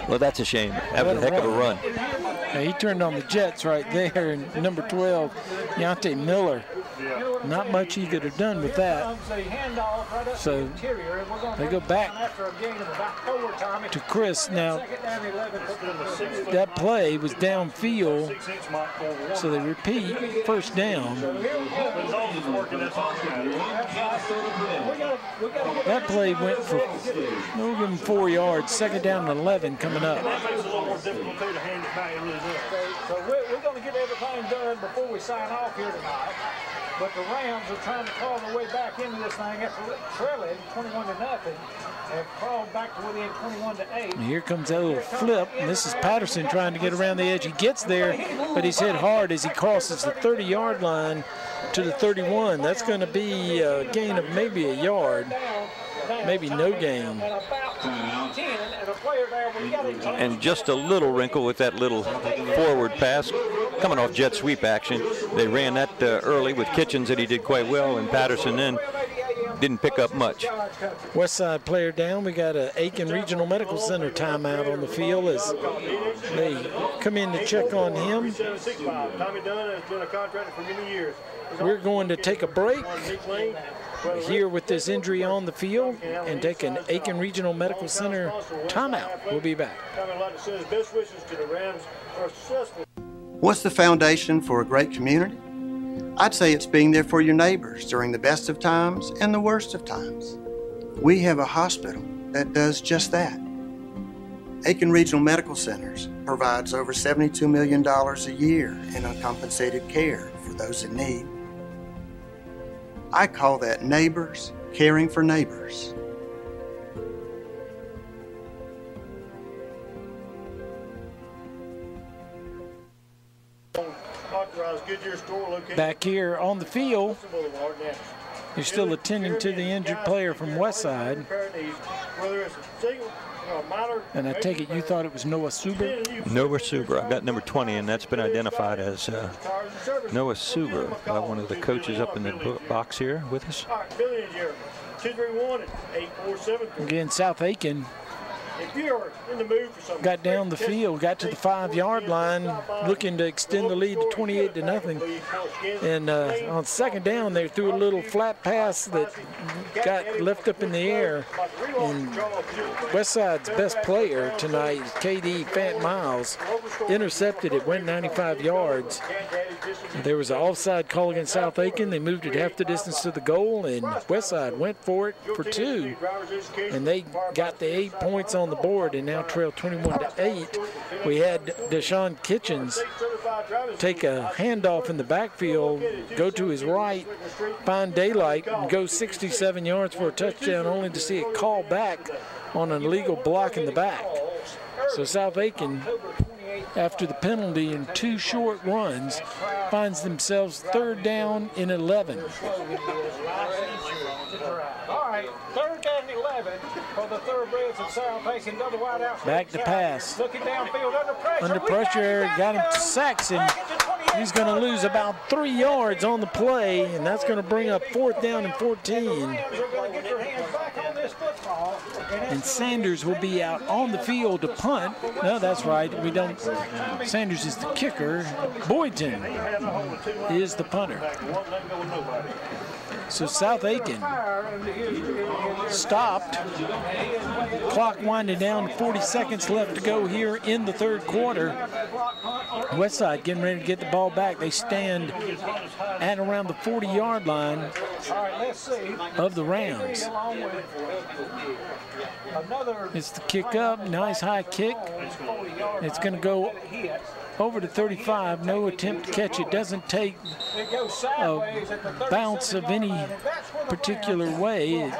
Speaker 3: Well, that's a shame. That was a heck of a run.
Speaker 13: Yeah, he turned on the Jets right there. And number 12, Deontay Miller. Not much he could have done with that. So they go back to Chris. Now, that play was downfield, so they repeat first down. That play went for, we'll give him 4 yards, second down and 11 coming up.
Speaker 18: So we're going to get everything done before we sign off here tonight. But the Rams are trying to claw their way back into this thing after trailing 21-0 and crawled back to within 21-8.
Speaker 13: And here comes that little flip, and this is Patterson trying to get around the edge. He gets there, but he's hit hard as he crosses the 30-yard line to the 31. That's going to be a gain of maybe a yard, maybe no gain.
Speaker 3: And just a little wrinkle with that little forward pass coming off jet sweep action. They ran that early with Kitchens, and he did quite well, and Patterson then didn't pick up much.
Speaker 13: Westside player down. We got an Aiken Regional Medical Center timeout on the field as they come in to check on him. We're going to take a break here with this injury on the field and take an Aiken Regional Medical Center timeout. We'll be back.
Speaker 20: What's the foundation for a great community? I'd say it's being there for your neighbors during the best of times and the worst of times. We have a hospital that does just that. Aiken Regional Medical Centers provides over $72 million a year in uncompensated care for those in need. I call that neighbors caring for neighbors.
Speaker 13: Back here on the field, you're still attending to the injured player from Westside. And I take it you thought it was Noah Suber?
Speaker 3: Noah Suber. I've got number 20, and that's been identified as Noah Suber by one of the coaches up in the box here with us.
Speaker 13: Again, South Aiken
Speaker 18: If you're in the mood for something,
Speaker 13: got down the field, got to the 5-yard line, looking to extend the lead to 28-0. And on second down, they threw a little flat pass that got left up in the air. And Westside's best player tonight, KD Fant Miles, intercepted it, went 95 yards. There was an offside call against South Aiken. They moved it half the distance to the goal, and Westside went for it for 2. And they got the 8 points on the board and now trail 21-8. We had Deshaun Kitchens take a handoff in the backfield, go to his right, find daylight, and go 67 yards for a touchdown, only to see it call back on an illegal block in the back. So South Aiken, after the penalty and 2 short runs, finds themselves 3rd down and 11.
Speaker 18: all right, 3rd down and 11 for the Thoroughbreds of South Aiken. Double wide out.
Speaker 13: Back to pass.
Speaker 18: Looking downfield under pressure.
Speaker 13: Under pressure, got him to Saxon. He's going to lose about 3 yards on the play, and that's going to bring up 4th down and 14. And Sanders will be out on the field to punt. No, that's right. We don't. Sanders is the kicker. Boynton is the punter. So South Aiken stopped. Clock winding down, 40 seconds left to go here in the 3rd quarter. Westside getting ready to get the ball back. They stand at around the 40-yard line of the Rams. It's the kick up, nice high kick. It's going to go over to 35, no attempt to catch it. Doesn't take a bounce of any particular way. It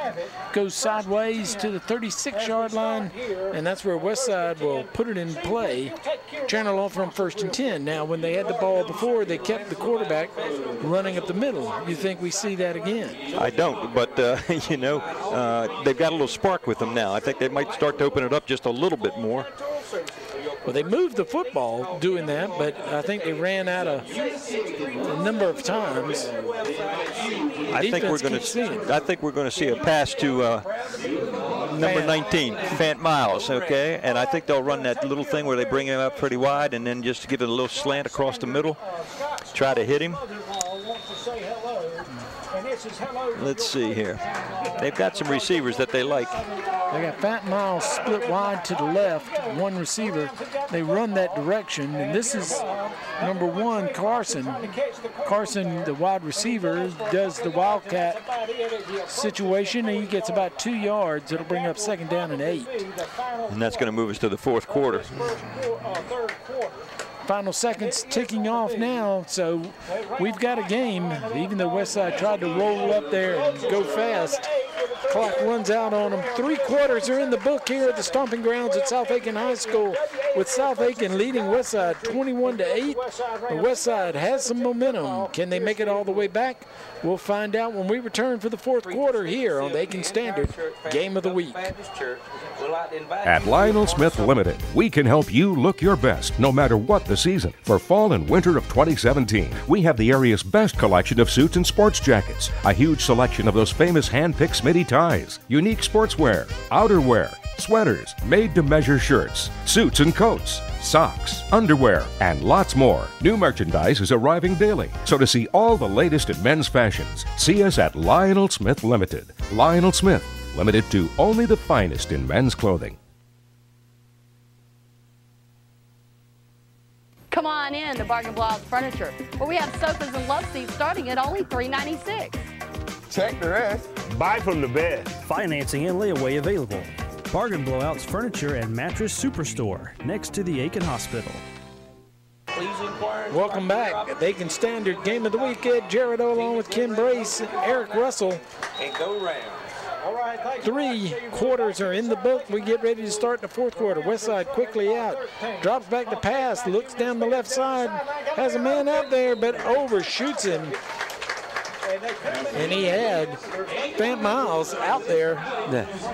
Speaker 13: goes sideways to the 36-yard line, and that's where Westside will put it in play. Channel off from 1st and 10. Now, when they had the ball before, they kept the quarterback running up the middle. You think we see that again?
Speaker 3: I don't, but, you know, they've got a little spark with them now. I think they might start to open it up just a little bit more.
Speaker 13: Well, they moved the football doing that, but I think they ran out a number of times.
Speaker 3: I think we're going to see a pass to number 19, Fant Miles, okay? And I think they'll run that little thing where they bring him up pretty wide and then just give it a little slant across the middle, try to hit him. Let's see here. They've got some receivers that they like.
Speaker 13: They got Fant Miles split wide to the left, one receiver. They run that direction, and this is number 1, Carson. Carson, the wide receiver, does the Wildcat situation, and he gets about 2 yards. It'll bring up 2nd down and 8.
Speaker 3: And that's going to move us to the 4th quarter.
Speaker 13: Final seconds ticking off now, so we've got a game. Even though Westside tried to roll up there and go fast, clock runs out on them. 3 quarters are in the book here at the stomping grounds at South Aiken High School, with South Aiken leading Westside 21-8. The Westside has some momentum. Can they make it all the way back? We'll find out when we return for the 4th quarter here on the Aiken Standard Game of the Week.
Speaker 14: At Lionel Smith Limited, we can help you look your best no matter what the season. For fall and winter of 2017, we have the area's best collection of suits and sports jackets, a huge selection of those famous hand-picked Smitty ties, unique sportswear, outerwear, sweaters, made-to-measure shirts, suits and coats, socks, underwear, and lots more. New merchandise is arriving daily, so to see all the latest in men's fashions, see us at Lionel Smith Limited. Lionel Smith, limited to only the finest in men's clothing.
Speaker 7: Come on in to Bargain Blowouts Furniture, where we have sofas and love seats starting at only $396.
Speaker 6: Check the rest.
Speaker 8: Buy from the best.
Speaker 19: Financing and layaway available. Bargain Blowouts Furniture and Mattress Superstore, next to the Aiken Hospital.
Speaker 13: Welcome back. The Aiken Standard Game of the Week. Ed Jarrett along with Kim Brace and Eric Russell.
Speaker 21: And go round.
Speaker 13: 3 quarters are in the book. We get ready to start the 4th quarter. Westside quickly out. Drops back to pass. Looks down the left side. Has a man out there, but overshoots him. And he had Fant Miles out there.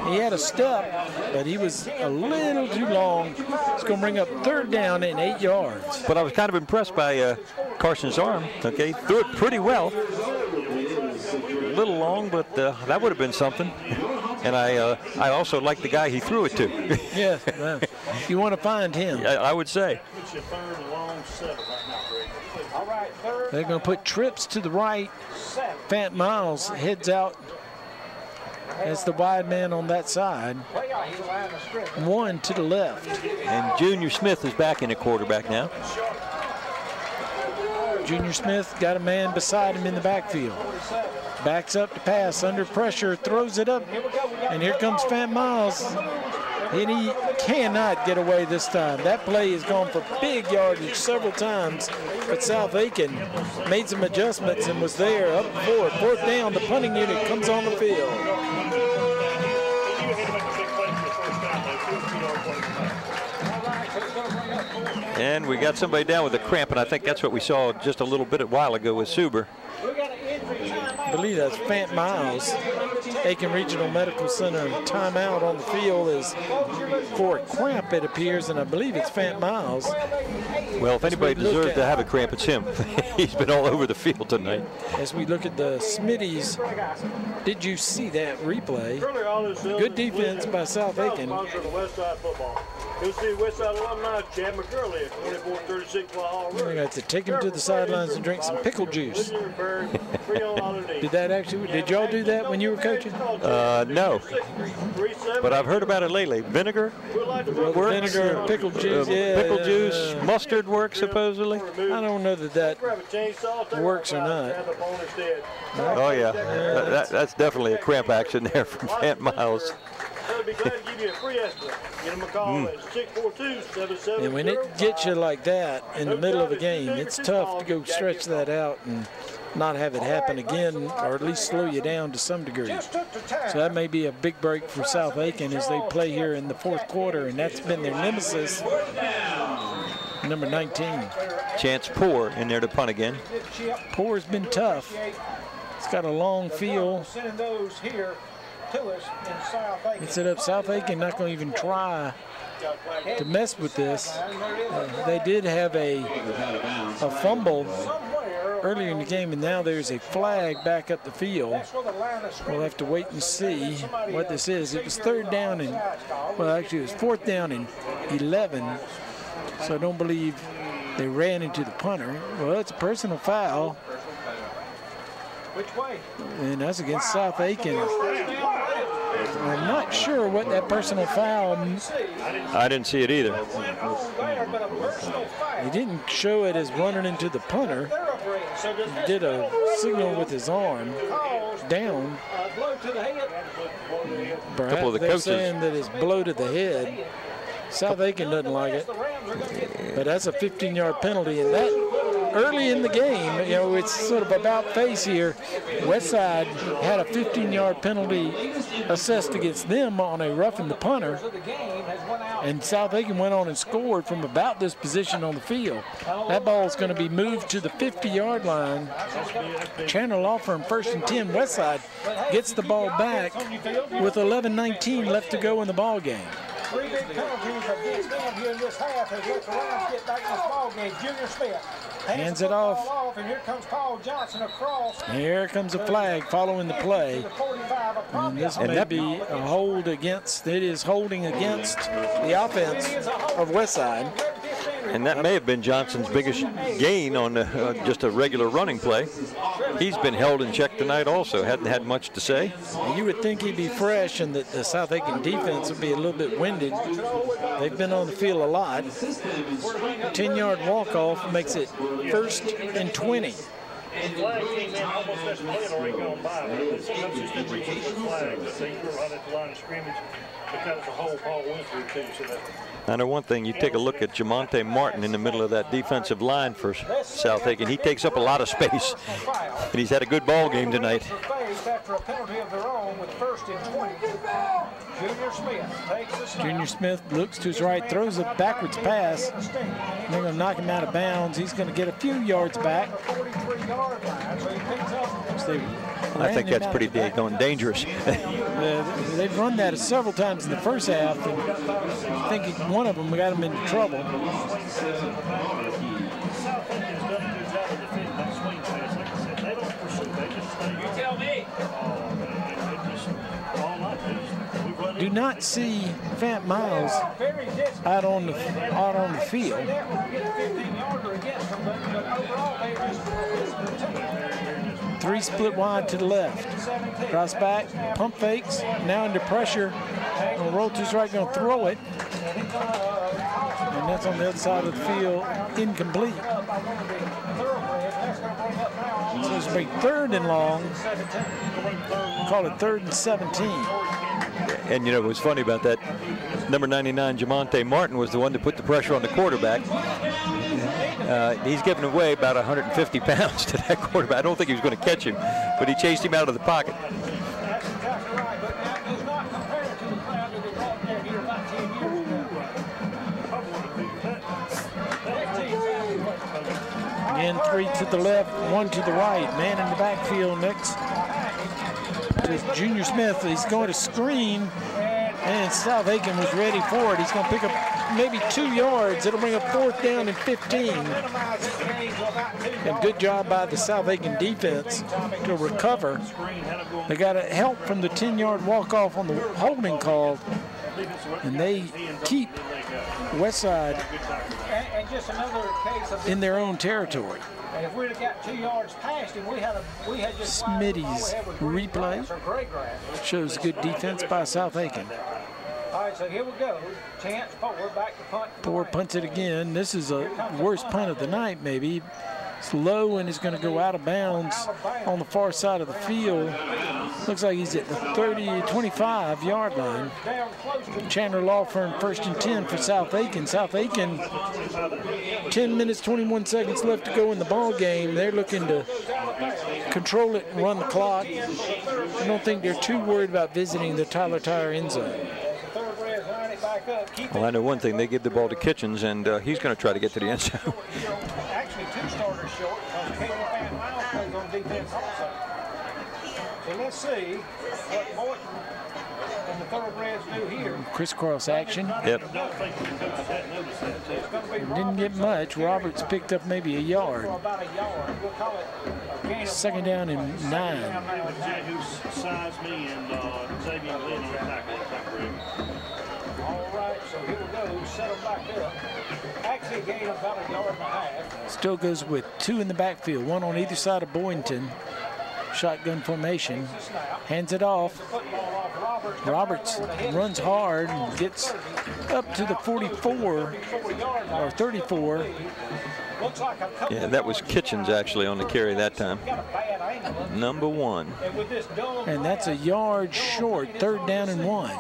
Speaker 13: He had a step, but he was a little too long. It's going to bring up 3rd down and 8 yards.
Speaker 3: But I was kind of impressed by Carson's arm. Okay, threw it pretty well. A little long, but that would have been something. and I also like the guy he threw it to.
Speaker 2: Yeah, you want to find him.
Speaker 3: I would say.
Speaker 18: It's your third and long 7 right now, Greg. All right, third.
Speaker 2: They're going to put trips to the right. Fant Miles heads out as the wide man on that side. 1 to the left.
Speaker 3: And Junior Smith is back in at quarterback now.
Speaker 2: Junior Smith got a man beside him in the backfield. Backs up to pass, under pressure, throws it up, and here comes Fant Miles. And he cannot get away this time. That play has gone for big yardage several times, but South Aiken made some adjustments and was there up forward. 4th down, the punting unit comes on the field.
Speaker 3: And we got somebody down with a cramp, and I think that's what we saw just a little bit a while ago with Suber.
Speaker 2: I believe that's Fant Miles. Aiken Regional Medical Center timeout on the field is for a cramp, it appears, and I believe it's Fant Miles.
Speaker 3: Well, if anybody deserves to have a cramp, it's him. He's been all over the field tonight.
Speaker 2: As we look at the Smitties, did you see that replay? Good defense by South Aiken.
Speaker 18: You'll see Westside alumni Chad McCurley at 24-36 Hall Road.
Speaker 2: We're going to have to take him to the sidelines and drink some pickle juice. Did y'all do that when you were coaching?
Speaker 3: No. But I've heard about it lately. Vinegar works.
Speaker 2: Vinegar, pickle juice,
Speaker 3: pickle juice, mustard works supposedly.
Speaker 2: I don't know that works or not.
Speaker 3: Oh, yeah. That's definitely a cramp action there from Fant Miles.
Speaker 18: I'll be glad to give you a free estimate. Give them a call at 642-77.
Speaker 2: And when it gets you like that in the middle of a game, it's tough to go stretch that out and not have it happen again, or at least slow you down to some degree. So that may be a big break for South Aiken as they play here in the 4th quarter, and that's been their nemesis, number 19.
Speaker 3: Chance Poor in there to punt again.
Speaker 2: Poor's been tough. It's got a long field. It's set up. South Aiken not going to even try to mess with this. They did have a fumble earlier in the game, and now there's a flag back up the field. We'll have to wait and see what this is. It was 3rd down and, well, actually it was 4th down and 11. So I don't believe they ran into the punter. Well, it's a personal foul.
Speaker 18: Which way?
Speaker 2: And that's against South Aiken. I'm not sure what that personal foul.
Speaker 3: I didn't see it either.
Speaker 2: He didn't show it as running into the punter. He did a signal with his arm down.
Speaker 3: A couple of the
Speaker 2: they're
Speaker 3: coaches
Speaker 2: saying that it's blow to the head. South Aiken doesn't like it, but that's a 15-yard penalty, and that early in the game, you know, it's sort of about face here. Westside had a 15-yard penalty assessed against them on a roughing the punter, and South Aiken went on and scored from about this position on the field. That ball is going to be moved to the 50-yard line. Chandler Law Firm, 1st and 10. Westside gets the ball back with 11:19 left to go in the ball game.
Speaker 18: 3 big penalties against them here in this half as let the Rams get back in this ball game. Junior Smith
Speaker 2: hands it off.
Speaker 18: And here comes Paul Johnson across.
Speaker 2: Here comes a flag following the play. And this may be a hold against, it is holding against the offense of Westside.
Speaker 3: And that may have been Johnson's biggest gain on just a regular running play. He's been held in check tonight also. Hadn't had much to say.
Speaker 2: You would think he'd be fresh and that the South Aiken defense would be a little bit winded. They've been on the field a lot. 10-yard walk-off makes it 1st and 20.
Speaker 18: Flag came in almost as the play had already gone by. But sometimes you still reach for the flag. But they were right at the line of scrimmage because the whole ball went through too. So that.
Speaker 3: I know one thing, you take a look at Jamonte Martin in the middle of that defensive line for South Aiken. He takes up a lot of space, and he's had a good ball game tonight.
Speaker 18: After a penalty of their own with 1st and 20. Junior Smith takes the snap.
Speaker 2: Junior Smith looks to his right, throws a backwards pass. They're going to knock him out of bounds. He's going to get a few yards back.
Speaker 3: I think that's pretty daggone dangerous.
Speaker 2: They've run that several times in the first half, and I think one of them got him into trouble.
Speaker 18: You tell me.
Speaker 13: do not see Fant Miles out on the field. 3 split wide to the left. Drops back, pump fakes, now under pressure. Gonna roll to his right, gonna throw it. And that's on the other side of the field, incomplete. So it's going to be 3rd and long. Call it 3rd and 17.
Speaker 3: And you know what's funny about that? Number 99, Jamonte Martin, was the one that put the pressure on the quarterback. He's given away about 150 pounds to that quarterback. I don't think he was going to catch him, but he chased him out of the pocket.
Speaker 13: Again, 3 to the left, 1 to the right. Man in the backfield next to Junior Smith. He's going to screen, and South Aiken was ready for it. He's going to pick up maybe 2 yards. It'll bring up 4th down and 15. And good job by the South Aiken defense to recover. They got help from the 10-yard walk-off on the holding call, and they keep Westside in their own territory.
Speaker 18: And if we'd have got 2 yards past him, we had just
Speaker 13: Smitty's replay shows good defense by South Aiken.
Speaker 18: All right, so here we go. Chance forward, back to punt.
Speaker 13: Ford punts it again. This is a worst punt of the night, maybe. It's low and is going to go out of bounds on the far side of the field. Looks like he's at the 25-yard line. Chandler Law Firm 1st and 10 for South Aiken. South Aiken, 10 minutes, 21 seconds left to go in the ball game. They're looking to control it and run the clock. I don't think they're too worried about visiting the Tyler Tire end zone.
Speaker 3: Well, I know one thing. They give the ball to Kitchens, and he's going to try to get to the end zone.
Speaker 18: Actually, 2 starters short because Caleb Van Miles plays on defense also. So let's see what Boynton and the Thoroughbreds do here.
Speaker 13: Crisscross action.
Speaker 3: Yep.
Speaker 13: Didn't get much. Roberts picked up maybe a yard. 2nd down and 9.
Speaker 18: All right, so here we go. Set them back up. Actually, gain about 1.5 yards.
Speaker 13: Still goes with 2 in the backfield, 1 on either side of Boynton. Shotgun formation. Hands it off. Roberts runs hard and gets up to the 44 or 34.
Speaker 3: Yeah, that was Kitchens actually on the carry that time. Number 1.
Speaker 13: And that's a yard short, 3rd down and 1.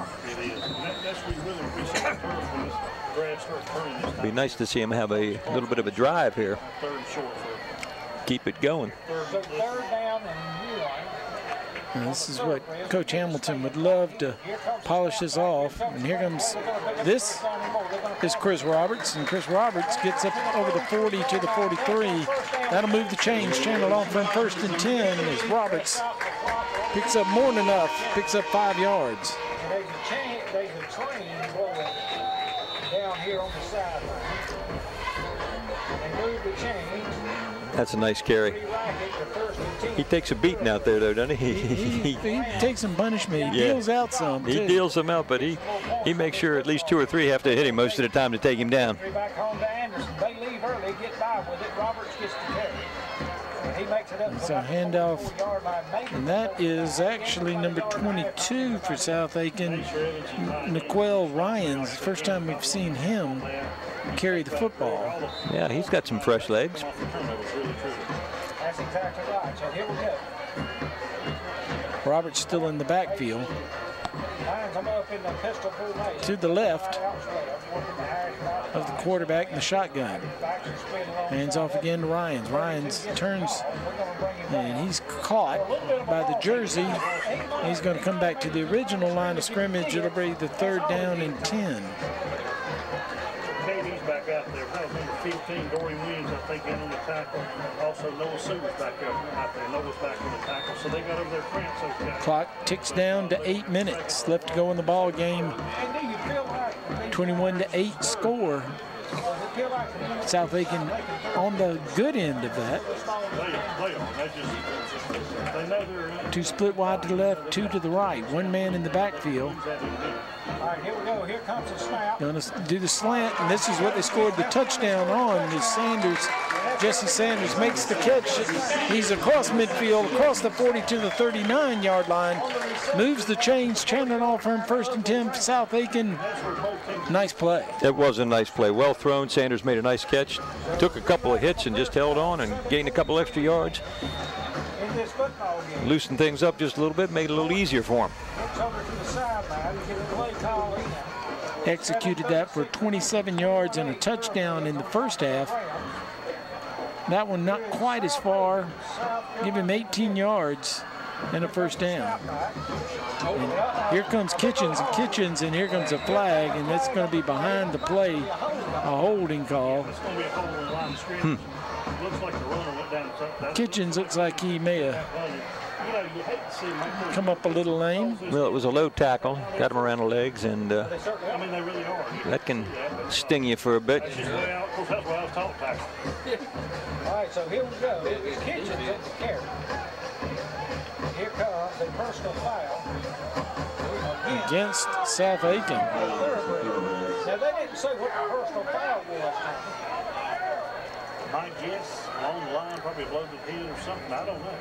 Speaker 3: It'd be nice to see him have a little bit of a drive here. Keep it going.
Speaker 13: And this is what Coach Hamilton would love to polish this off. And here comes, this is Chris Roberts, and Chris Roberts gets up over the 40 to the 43. That'll move the chains. Chandler off from 1st and 10 as Roberts picks up more than enough, picks up 5 yards.
Speaker 18: There's a train blowing down here on the sideline. And move the chains.
Speaker 3: That's a nice carry. He takes a beating out there, though, doesn't he?
Speaker 13: He takes some punishment. He deals out some,
Speaker 3: He
Speaker 13: too.
Speaker 3: deals them out, but he makes sure at least 2 or 3 have to hit him most of the time to take him down.
Speaker 18: Back home to Anderson. They leave early, get by with it. Roberts gets the carry. And he makes it up.
Speaker 13: It's a handoff, and that is actually number 22 for South Aiken, Niquel Ryans. First time we've seen him carry the football.
Speaker 3: Yeah, he's got some fresh legs.
Speaker 18: That's exactly right. So here we go.
Speaker 13: Roberts still in the backfield. To the left of the quarterback in the shotgun. Hands off again to Ryans. Ryans turns, and he's caught by the jersey. He's going to come back to the original line of scrimmage. It'll be the 3rd down and 10.
Speaker 8: KD's back out there. That was number 15, Dorian Williams, I think, in on the tackle. Also, Noah Sewell's back out there. Noah's back on the tackle. So they got over their cramps, those guys.
Speaker 13: Clock ticks down to 8 minutes left to go in the ball game. 21-8 score. South Aiken on the good end of that. Two split wide to the left, two to the right. One man in the backfield.
Speaker 18: All right, here we go. Here comes the snap.
Speaker 13: Going to do the slant, and this is what they scored the touchdown on. Is Sanders, Jesse Sanders makes the catch. He's across midfield, across the 40 to the 39-yard line. Moves the chains, Chandler off from 1st and 10 for South Aiken. Nice play.
Speaker 3: It was a nice play. Well thrown. Sanders made a nice catch. Took a couple of hits and just held on and gained a couple extra yards.
Speaker 18: In this football game.
Speaker 3: Loosened things up just a little bit, made it a little easier for him.
Speaker 18: Looks over to the sideline. You get a play call in.
Speaker 13: Executed that for 27 yards and a touchdown in the first half. That one not quite as far. Give him 18 yards and a first down. And here comes Kitchens, and here comes a flag, and that's going to be behind the play, a holding call. Kitchens looks like he may have come up a little lame.
Speaker 3: Well, it was a low tackle, got him around the legs, and that can sting you for a bit.
Speaker 18: All right, so here we go. It's Kitchens at the carry. Here comes a personal foul
Speaker 13: against South Aiken.
Speaker 18: Now, they didn't say what the personal foul was.
Speaker 8: My guess, along the line, probably blows his head or something. I don't know.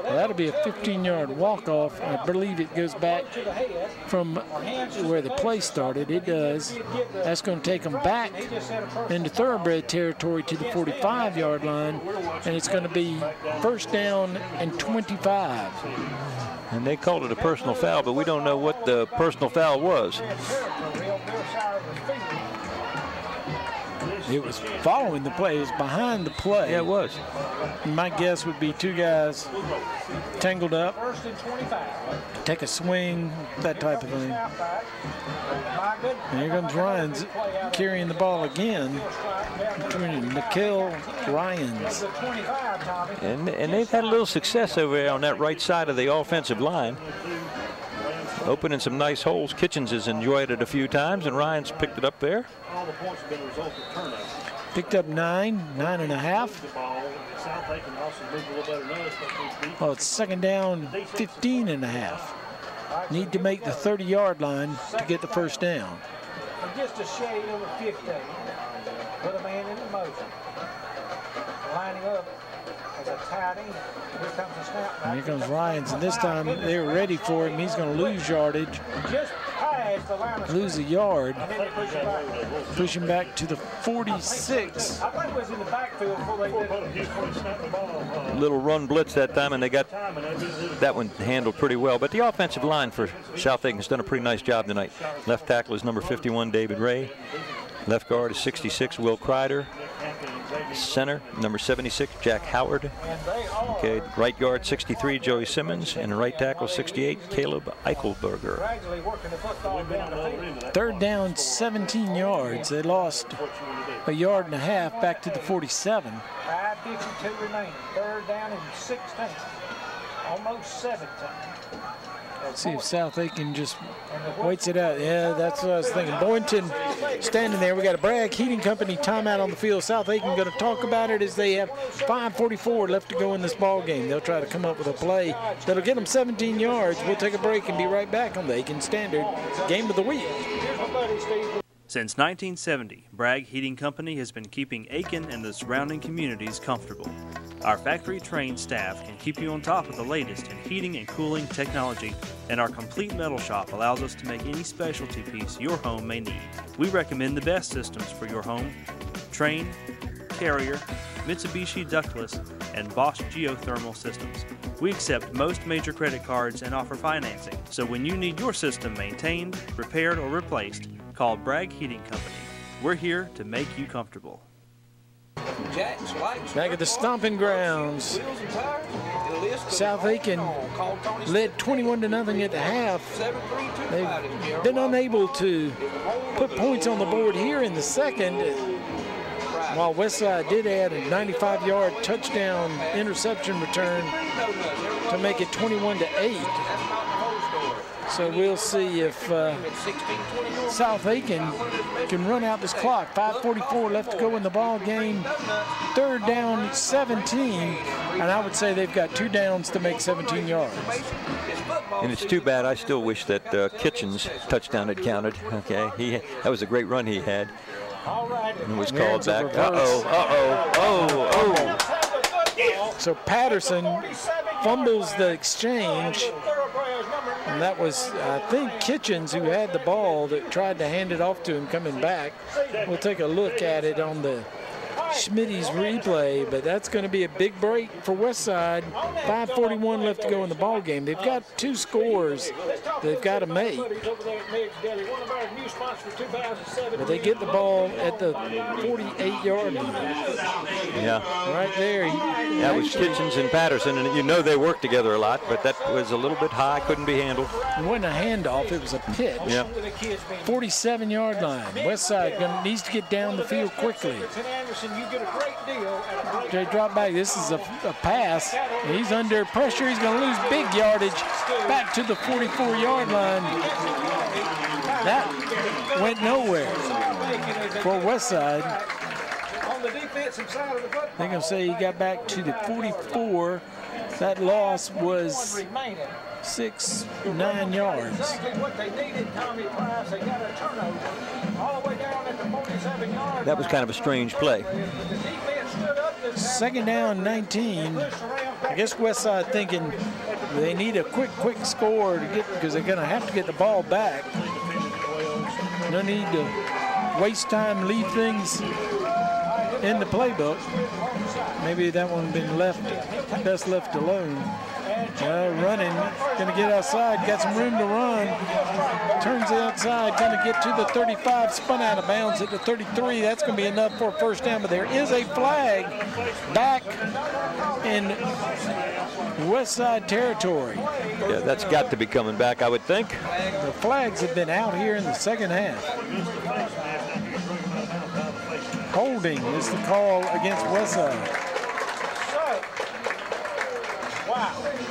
Speaker 13: Well, that'll be a 15-yard walk-off. I believe it goes back from where the play started. It does. That's going to take them back into thoroughbred territory to the 45-yard line, and it's going to be first down and 25.
Speaker 3: And they called it a personal foul, but we don't know what the personal foul was.
Speaker 13: It was following the play. It was behind the play.
Speaker 3: Yeah, it was.
Speaker 13: My guess would be two guys tangled up, take a swing, that type of thing. And here comes Ryans carrying the ball again between Nikhil Ryans.
Speaker 3: And they've had a little success over there on that right side of the offensive line. Opening some nice holes. Kitchens has enjoyed it a few times, and Ryan's picked it up there.
Speaker 8: All the points have been a result of turnovers.
Speaker 13: Picked up 9.5. Well, it's second down, 15.5. Need to make the 30-yard line to get the first down.
Speaker 18: And just a shade over 15. Put a man in motion. Lining up as a tight end. Here comes the snap.
Speaker 13: And here comes Ryans, and this time they were ready for him. He's going to lose yardage.
Speaker 18: Just past the line of
Speaker 13: lose a yard. Push him back to the 46.
Speaker 18: I think it was in the backfield before they did.
Speaker 3: Little run blitz that time, and they got that one handled pretty well. But the offensive line for South Aiken has done a pretty nice job tonight. Left tackle is number 51, David Ray. Left guard is 66, Will Kreider. Center, number 76, Jack Howard. Okay, right guard, 63, Joey Simmons. And right tackle, 68, Caleb Eichelberger.
Speaker 13: Third down, 17 yards. They lost a yard and a half back to the 47.
Speaker 18: 5:52 remaining. Third down and 16. Almost 17.
Speaker 13: See if South Aiken just waits it out. Yeah, that's what I was thinking. Boynton standing there. We got a Bragg Heating Company timeout on the field. South Aiken going to talk about it as they have 5:44 left to go in this ball game. They'll try to come up with a play that'll get them 17 yards. We'll take a break and be right back on the Aiken Standard Game of the Week.
Speaker 9: Since 1970, Bragg Heating Company has been keeping Aiken and the surrounding communities comfortable. Our factory-trained staff can keep you on top of the latest in heating and cooling technology, and our complete metal shop allows us to make any specialty piece your home may need. We recommend the best systems for your home: Trane, Carrier, Mitsubishi ductless, and Bosch geothermal systems. We accept most major credit cards and offer financing, so when you need your system maintained, repaired, or replaced, call Bragg Heating Company. We're here to make you comfortable.
Speaker 13: Back at the stomping grounds, South Aiken led 21-0 at the half. They've been unable to put points on the board here in the second, while Westside did add a 95-yard touchdown interception return to make it 21-8. So we'll see if South Aiken can run out this clock. 5:44 left to go in the ball game. 3rd down, 17, and I would say they've got 2 downs to make 17 yards.
Speaker 16: And it's too bad. I still wish that Kitchen's touchdown had counted. Okay, that was a great run he had. And was called back.
Speaker 13: So Patterson fumbles the exchange. And that was, I think, Kitchens who had the ball that tried to hand it off to him coming back. We'll take a look at it on the Schmitty's replay, but that's going to be a big break for Westside. 5:41 left to go in the ball game. They've got 2 scores they've got to make. But they get the ball at the 48-yard line.
Speaker 16: Yeah.
Speaker 13: Right there.
Speaker 16: That was Kitchens and Patterson, and you know they work together a lot, but that was a little bit high, couldn't be handled.
Speaker 13: It wasn't a handoff, it was a pitch.
Speaker 16: Yeah.
Speaker 13: 47-yard line. Westside needs to get down the field quickly. They drop back. This is a pass. He's under pressure. He's going to lose big yardage back to the 44-yard line. That went nowhere for Westside. They're going to say he got back to the 44. That loss was 9 yards.
Speaker 16: That was kind of a strange play.
Speaker 13: 2nd down, 19. I guess Westside thinking they need a quick score to get, because they're going to have to get the ball back. No need to waste time, leave things in the playbook. Maybe that one been best left alone. Running, going to get outside, got some room to run. Turns outside, going to get to the 35, spun out of bounds at the 33. That's going to be enough for a 1st down, but there is a flag back in Westside territory.
Speaker 16: Yeah, that's got to be coming back, I would think.
Speaker 13: The flags have been out here in the 2nd half. Holding is the call against Westside.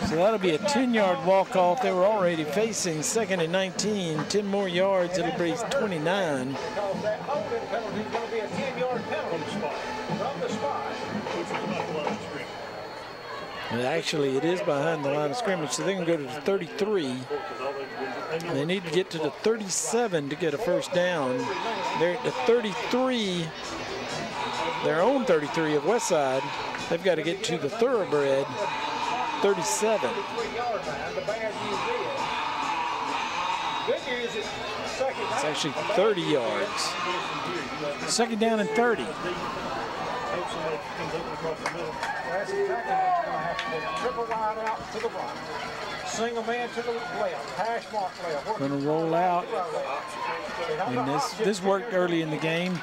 Speaker 13: So that'll be a 10-yard walk-off. They were already facing 2nd and 19. 10 more yards, it'll be 29. And actually, it is behind the line of scrimmage, so they can go to the 33. They need to get to the 37 to get a 1st down. They're at the 33, their own 33 of Westside. They've got to get to the thoroughbred. 37. It's actually 30 yards. 2nd down and 30.
Speaker 18: That's exactly what you're going to have to do. Triple wide out to the right. Single man to the left. Hash mark left.
Speaker 13: Going to roll out. And this worked early in the game.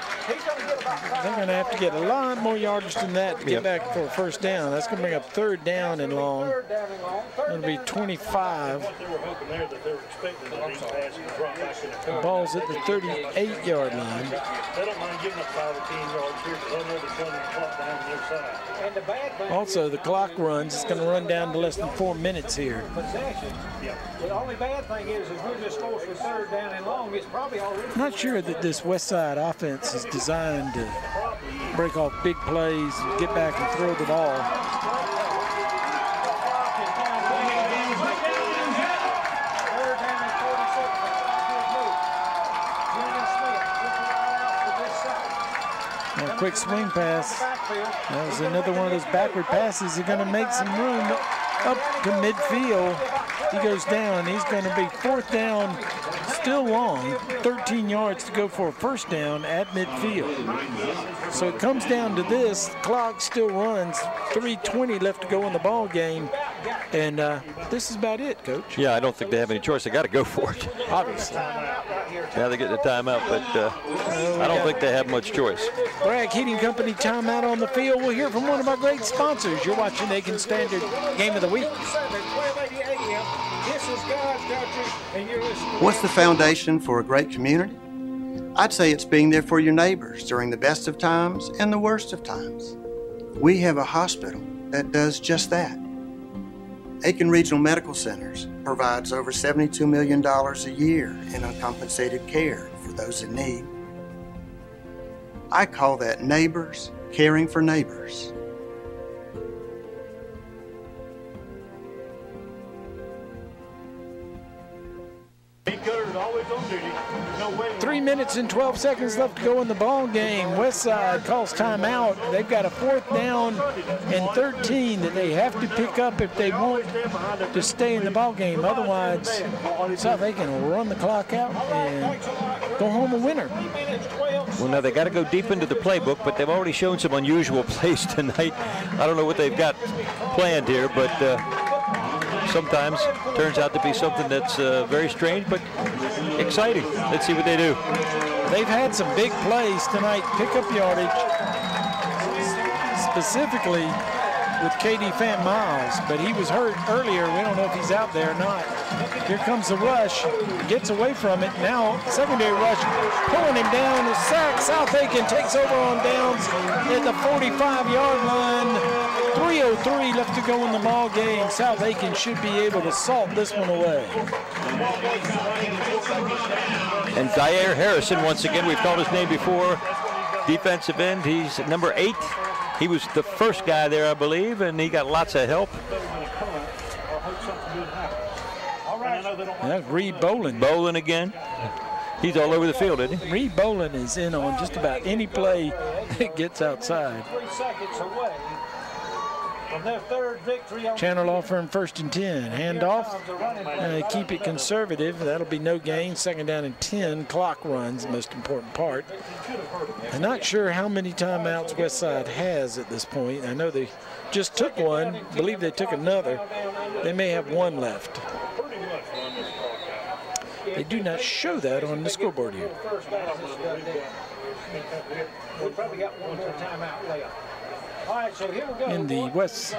Speaker 13: They're going to have to get a lot more yardage than that to get back for a 1st down. That's going to bring up 3rd down and long. It'll be 25. The ball's at the 38-yard line. Also, the clock runs. It's going to run down to less than 4 minutes here.
Speaker 18: The only bad thing is we're just forced for 3rd down and long. It's probably already.
Speaker 13: Not sure that this Westside offense is designed to break off big plays, get back and throw the ball. A quick swing pass. That was another one of those backward passes. They're going to make some room up to midfield. He goes down. He's going to be 4th down, still long. 13 yards to go for a 1st down at midfield. So it comes down to this. Clock still runs. 3:20 left to go in the ball game. And this is about it, Coach.
Speaker 16: Yeah, I don't think they have any choice. They got to go for it.
Speaker 13: Obviously.
Speaker 16: Yeah, they get the timeout, but I don't think they have much choice.
Speaker 13: Bragg Heating Company timeout on the field. We'll hear from one of our great sponsors. You're watching Aiken Standard Game of the Week.
Speaker 20: What's the foundation for a great community? I'd say it's being there for your neighbors during the best of times and the worst of times. We have a hospital that does just that. Aiken Regional Medical Centers provides over $72 million a year in uncompensated care for those in need. I call that neighbors caring for neighbors.
Speaker 8: Meat cutter is always on duty. No way.
Speaker 13: 3 minutes and 12 seconds left to go in the ball game. Westside calls timeout. They've got a 4th down and 13 that they have to pick up if they want to stay in the ball game. Otherwise, South Aiken will run the clock out and go home a winner.
Speaker 16: Well, now they got to go deep into the playbook, but they've already shown some unusual plays tonight. I don't know what they've got planned here, but sometimes turns out to be something that's very strange but exciting. Let's see what they do.
Speaker 13: They've had some big plays tonight, pickup yardage, specifically with KD Fant Miles, but he was hurt earlier. We don't know if he's out there or not. Here comes the rush, gets away from it. Now secondary rush, pulling him down. A sack. South Aiken takes over on downs at the 45-yard line. 3:03 left to go in the ball game. South Aiken should be able to salt this one away.
Speaker 16: And Dyer Harrison, once again, we've called his name before. Defensive end, he's number 8. He was the first guy there, I believe, and he got lots of help.
Speaker 13: That's Reed Bolin.
Speaker 16: Bolin again. He's all over the field, isn't he?
Speaker 13: Reed Bolin is in on just about any play that gets outside.
Speaker 18: 3 seconds away from their 3rd victory.
Speaker 13: Chandler Law Firm 1st and 10. Handoff. Keep it conservative. That'll be no gain. 2nd down and 10. Clock runs, the most important part. I'm not sure how many timeouts Westside has at this point. I know they just took one. I believe they took another. They may have 1 left. They do not show that on the scoreboard here.
Speaker 18: We probably got 1 more timeout left. All right, so here we go.
Speaker 13: And the West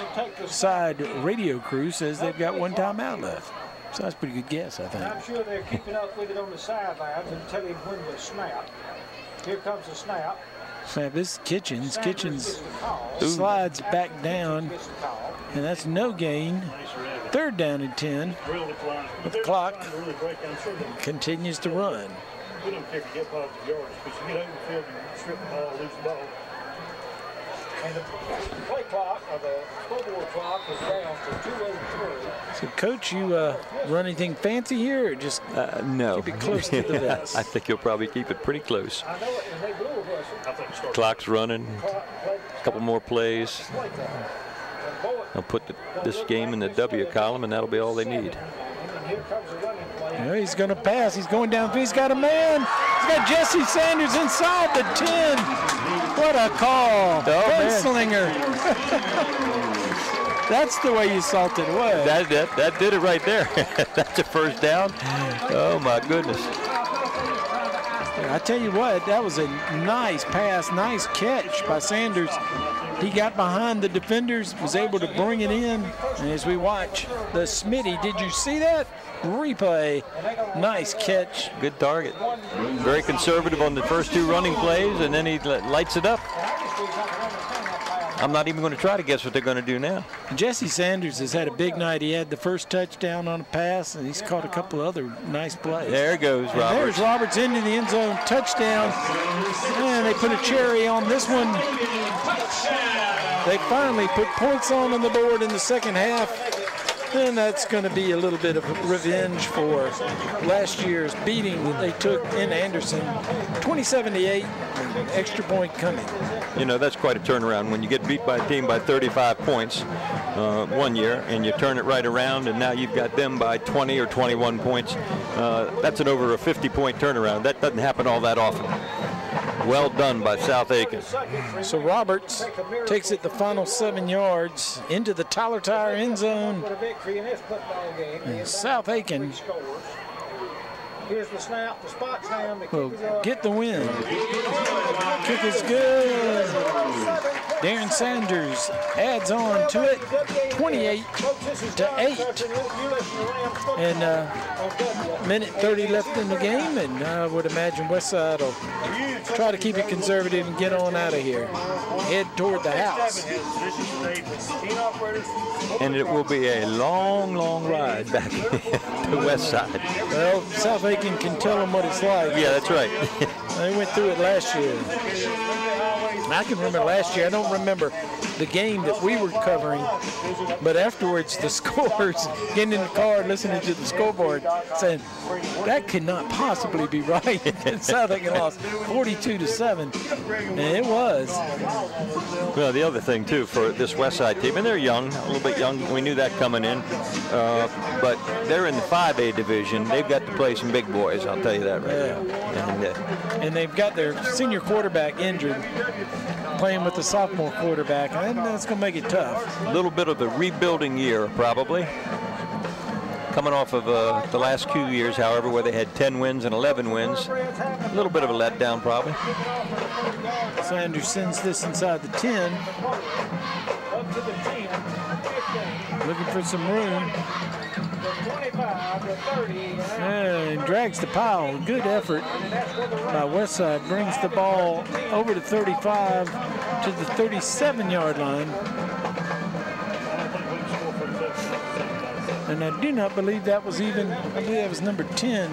Speaker 13: Side radio crew says they've got 1 timeout left. So that's a pretty good guess, I think.
Speaker 18: I'm sure they're keeping up with it on the sidelines and telling when to snap. Here comes the snap.
Speaker 13: Snap this Kitchens. Kitchens slides back down, and that's no gain. 3rd down and 10. But the clock continues to run.
Speaker 8: We don't care if you get positive yards, because you get over the field and strip the ball, lose the ball.
Speaker 18: And the play clock, or the scoreboard clock, is down to 2:03.
Speaker 13: So, Coach, you run anything fancy here, or just
Speaker 16: no.
Speaker 13: keep it close to the vest?
Speaker 16: I think you'll probably keep it pretty close. Clock's running. A couple more plays. I'll put this game in the W column, and that'll be all they need.
Speaker 13: Yeah, he's going to pass. He's going down. He's got a man. He's got Jesse Sanders inside the 10. What a call. Gunslinger. That's the way you salt it away.
Speaker 16: That did it right there. That's a 1st down. Oh, my goodness.
Speaker 13: I tell you what, that was a nice pass, nice catch by Sanders. He got behind the defenders, was able to bring it in. And as we watch the Smitty, did you see that? Replay. Nice catch.
Speaker 16: Good target. Very conservative on the first 2 running plays, and then he lights it up. I'm not even going to try to guess what they're going to do now.
Speaker 13: Jesse Sanders has had a big night. He had the first touchdown on a pass, and he's caught a couple other nice plays.
Speaker 16: There goes Roberts.
Speaker 13: And there's Roberts into the end zone, touchdown. And they put a cherry on this one. They finally put points on the board in the 2nd half. And that's going to be a little bit of revenge for last year's beating that they took in Anderson. 27-8, extra point coming.
Speaker 16: You know, that's quite a turnaround when you get beat by a team by 35 points one year and you turn it right around, and now you've got them by 20 or 21 points. That's an over a 50-point turnaround. That doesn't happen all that often. Well done by South Aiken.
Speaker 13: So Roberts takes it the final 7 yards into the Tyler Tire end zone. And South Aiken
Speaker 18: Here's the snap, the spot down,
Speaker 13: will get the win. Kick is good. Darren Sanders adds on to it, 28-8. And minute 30 left in the game, and I would imagine Westside will try to keep it conservative and get on out of here. Head toward the house.
Speaker 16: And it will be a long, long ride back to Westside.
Speaker 13: Well, South Aiken can tell them what it's like.
Speaker 16: Yeah, that's right.
Speaker 13: They went through it last year. I can remember last year. I don't remember the game that we were covering, but afterwards the scores, getting in the car, listening to the scoreboard, saying that could not possibly be right. South Aiken lost 42-7, and it was.
Speaker 16: Well, the other thing too for this Westside team, and they're young, a little bit young. We knew that coming in, but they're in the 5A division. They've got to play some big boys. I'll tell you that right now.
Speaker 13: And they've got their senior quarterback injured, playing with the sophomore quarterback, and that's going to make it tough.
Speaker 16: A little bit of a rebuilding year, probably. Coming off of the last 2 years, however, where they had 10 wins and 11 wins. A little bit of a letdown, probably.
Speaker 13: Sanders sends this inside the 10. Looking for some room. And drags the pile. Good effort by Westside. Brings the ball over to 35 to the 37-yard line. And I do not believe that was even, I believe that was number 10,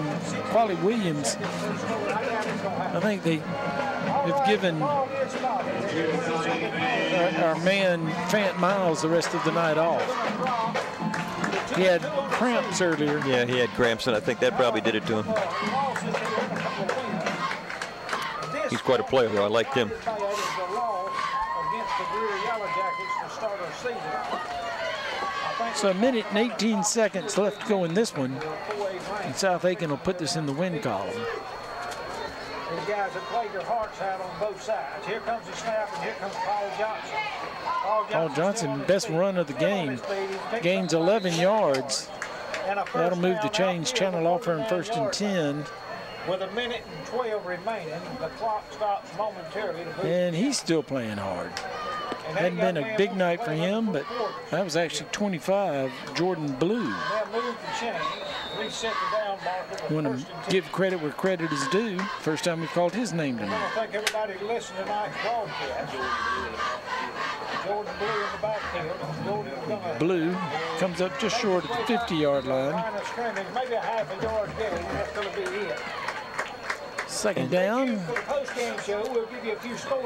Speaker 13: Quali Williams. I think they have given our man, Fant Miles, the rest of the night off. He had cramps earlier.
Speaker 16: Yeah, he had cramps, and I think that probably did it to him. He's quite a player, though. I liked him.
Speaker 13: So a minute and 18 seconds left to go in this one. And South Aiken will put this in the win column.
Speaker 18: These guys have played their hearts out on both sides. Here comes the snap, and here comes Paul Johnson.
Speaker 13: Paul Johnson, best run of the game. Gains 11 yards. That'll move the chains. Channel offer him 1st and 10.
Speaker 18: With a minute and 12 remaining, the clock stops momentarily.
Speaker 13: And he's still playing hard. Hadn't been a big night for him, but that was actually 25, Jordan Blue. You want to give credit where credit is due. First time we called his name tonight.
Speaker 18: I think everybody listening tonight broadcast. Jordan Blue in the backfield.
Speaker 13: Blue comes up just short of the 50-yard line.
Speaker 18: Maybe a half a yard gain. That's going to be it.
Speaker 13: Second down.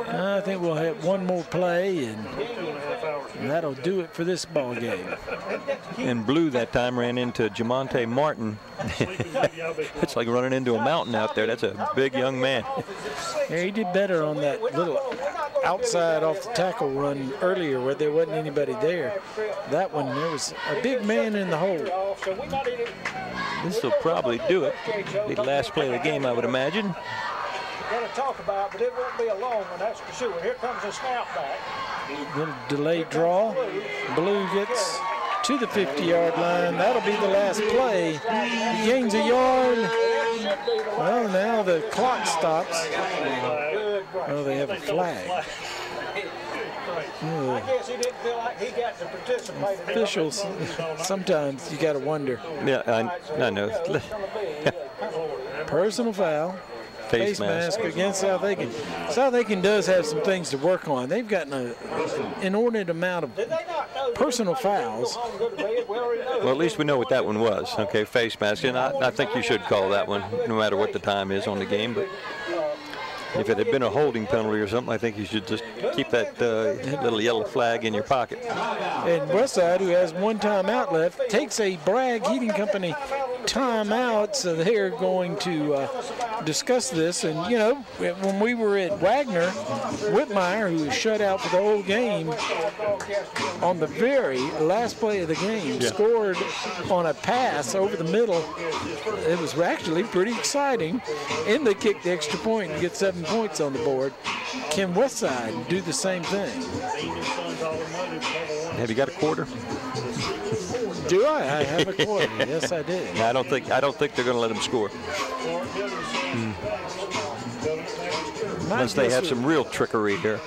Speaker 13: I think we'll have one more play, and that'll do it for this ball game.
Speaker 16: And Blue that time ran into Jamonte Martin. It's like running into a mountain out there. That's a big young man.
Speaker 13: Yeah, he did better on that little outside off the tackle run earlier where there wasn't anybody there. That one, there was a big man in the hole.
Speaker 16: This will probably do it. Be the last play of the game, I would imagine.
Speaker 18: Got to talk about, but it won't be a long one, that's for sure. Here comes the snap back.
Speaker 13: Little delayed draw. Blue gets to the 50-yard line. That'll be the last play. He gains a yard. Well, now the clock stops. Oh, they have a flag.
Speaker 18: I guess he didn't feel like he got to participate.
Speaker 13: Officials, sometimes you got to wonder.
Speaker 16: Yeah, I know.
Speaker 13: Personal foul. Face mask against South Aiken. South Aiken does have some things to work on. They've gotten an inordinate amount of personal fouls.
Speaker 16: Well, at least we know what that one was. Okay, face mask. And I think you should call that one, no matter what the time is on the game. But if it had been a holding penalty or something, I think you should just keep that little yellow flag in your pocket.
Speaker 13: And Westside, who has one timeout left, takes a Bragg Heating Company timeout, so they're going to discuss this. And, you know, when we were at Wagner, Whitmire, who was shut out for the whole game, on the very last play of the game, scored on a pass over the middle. It was actually pretty exciting. And they kicked the extra point and get 7 points on the board. Can Westside do the same thing?
Speaker 16: Have you got a quarter?
Speaker 13: Do I? I have a quarter. Yes, I do.
Speaker 16: I don't think they're going to let them score. Unless they have some real trickery here.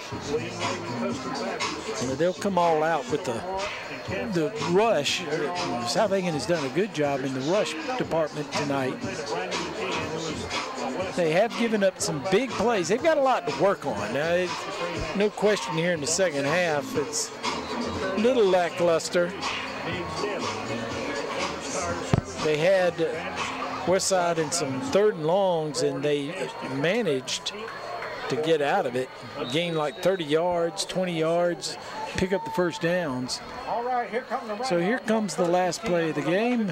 Speaker 13: They'll come all out with the rush. South Aiken has done a good job in the rush department tonight. They have given up some big plays. They've got a lot to work on. Now, no question here in the second half, it's a little lackluster. They had Westside in some 3rd and longs, and they managed to get out of it, gain like 30 yards, 20 yards, pick up the first downs. So here comes the last play of the game.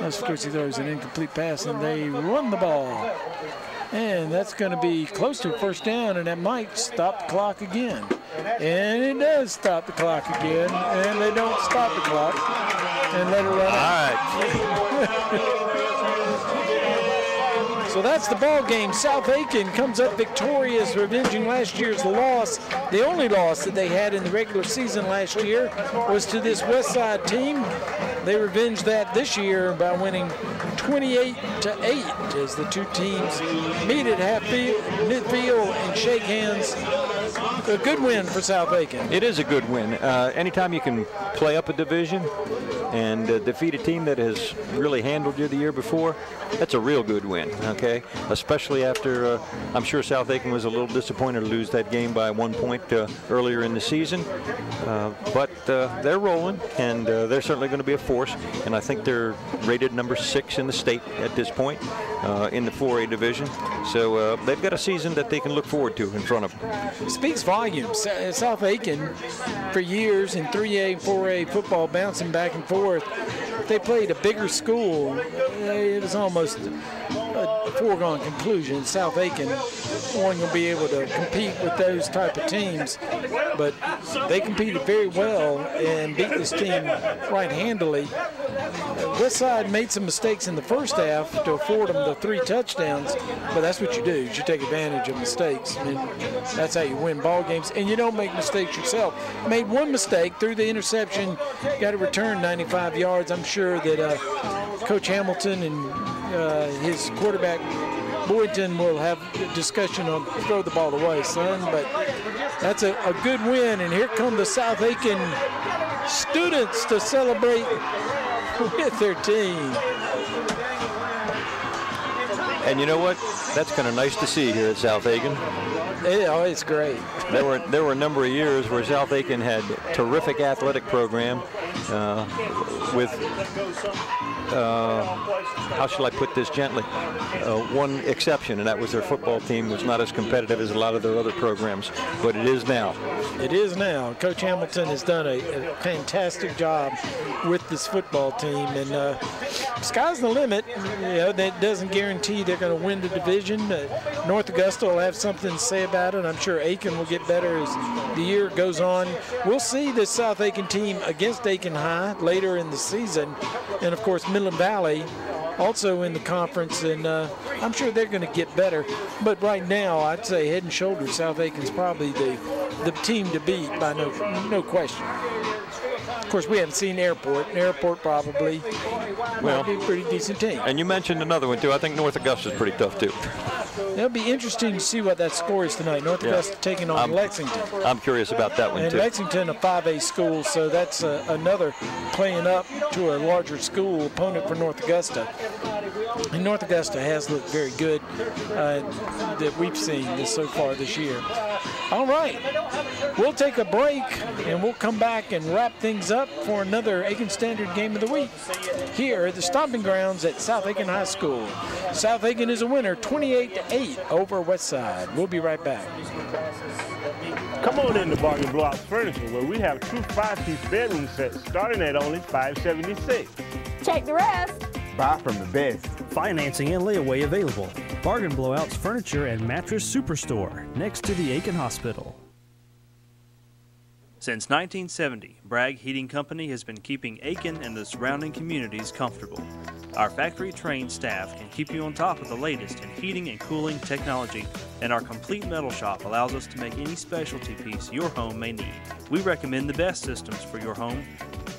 Speaker 13: Of course, he throws an incomplete pass, and they run the ball. And that's going to be close to a first down, and that might stop the clock again. And it does stop the clock again, and they don't stop the clock and let it run out. So that's the ball game. South Aiken comes up victorious, revenging last year's loss. The only loss that they had in the regular season last year was to this Westside team. They revenged that this year by winning 28-8 as the two teams meet at midfield and shake hands. A good win for South Aiken.
Speaker 16: It is a good win. Anytime you can play up a division and defeat a team that has really handled you the year before, that's a real good win, okay? Especially after, I'm sure South Aiken was a little disappointed to lose that game by 1 point earlier in the season. But they're rolling, and they're certainly going to be a force. And I think they're rated number 6 in the state at this point in the 4A division. So they've got a season that they can look forward to in front of them.
Speaker 13: It speaks volumes. South Aiken, for years in 3A and 4A football, bouncing back and forth. If they played a bigger school, it was almost a foregone conclusion. South Aiken wasn't going to be able to compete with those type of teams, but they competed very well and beat this team right handily. Westside made some mistakes in the first half to afford them the 3 touchdowns, but that's what you do. You take advantage of mistakes. I mean, that's how you win ball games, and you don't make mistakes yourself. Made one mistake, threw the interception, got to return 95 yards. I'm sure that Coach Hamilton and his quarterback Boynton will have a discussion on throw the ball away, son. But that's a good win, and here come the South Aiken students to celebrate with their team.
Speaker 16: And you know what? That's kind of nice to see here at South Aiken.
Speaker 13: Yeah, it's great.
Speaker 16: There were a number of years where South Aiken had a terrific athletic program with, how shall I put this gently, one exception, and that was their football team was not as competitive as a lot of their other programs, but it is now.
Speaker 13: It is now. Coach Hamilton has done a fantastic job with this football team, and sky's the limit. You know, that doesn't guarantee they're going to win the division. North Augusta will have something to say about it. I'm sure Aiken will get better as the year goes on. We'll see this South Aiken team against Aiken High later in the season, and of course Midland Valley also in the conference, and I'm sure they're going to get better. But right now, I'd say head and shoulders, South Aiken's probably the team to beat by no question. Of course, we haven't seen Airport. Airport probably will be a pretty decent team.
Speaker 16: And you mentioned another one, too. I think North Augusta's pretty tough, too.
Speaker 13: It'll be interesting to see what that score is tonight. North Augusta taking on Lexington.
Speaker 16: I'm curious about that one,
Speaker 13: and
Speaker 16: too.
Speaker 13: Lexington, a 5A school, so that's another playing up to a larger school opponent for North Augusta. And North Augusta has looked very good that we've seen so far this year. All right, we'll take a break, and we'll come back and wrap things up for another Aiken Standard Game of the Week here at the Stomping Grounds at South Aiken High School. South Aiken is a winner, 28-8 over Westside. We'll be right back.
Speaker 17: Come on in to Bargain Blocks Furniture, where we have 2 5-piece bedroom sets starting at only $576.
Speaker 7: Take the rest.
Speaker 17: Buy from the best.
Speaker 19: Financing and layaway available. Bargain Blowouts Furniture and Mattress Superstore, next to the Aiken Hospital.
Speaker 9: Since 1970, Bragg Heating Company has been keeping Aiken and the surrounding communities comfortable. Our factory-trained staff can keep you on top of the latest in heating and cooling technology, and our complete metal shop allows us to make any specialty piece your home may need. We recommend the best systems for your home: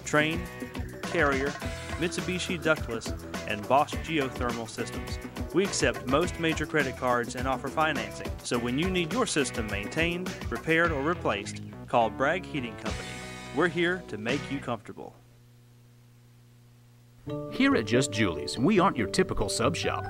Speaker 9: Trane, Carrier, Mitsubishi ductless, and Bosch geothermal systems. We accept most major credit cards and offer financing. So when you need your system maintained, repaired, or replaced, call Bragg Heating Company. We're here to make you comfortable.
Speaker 11: Here at Just Julie's, we aren't your typical sub shop.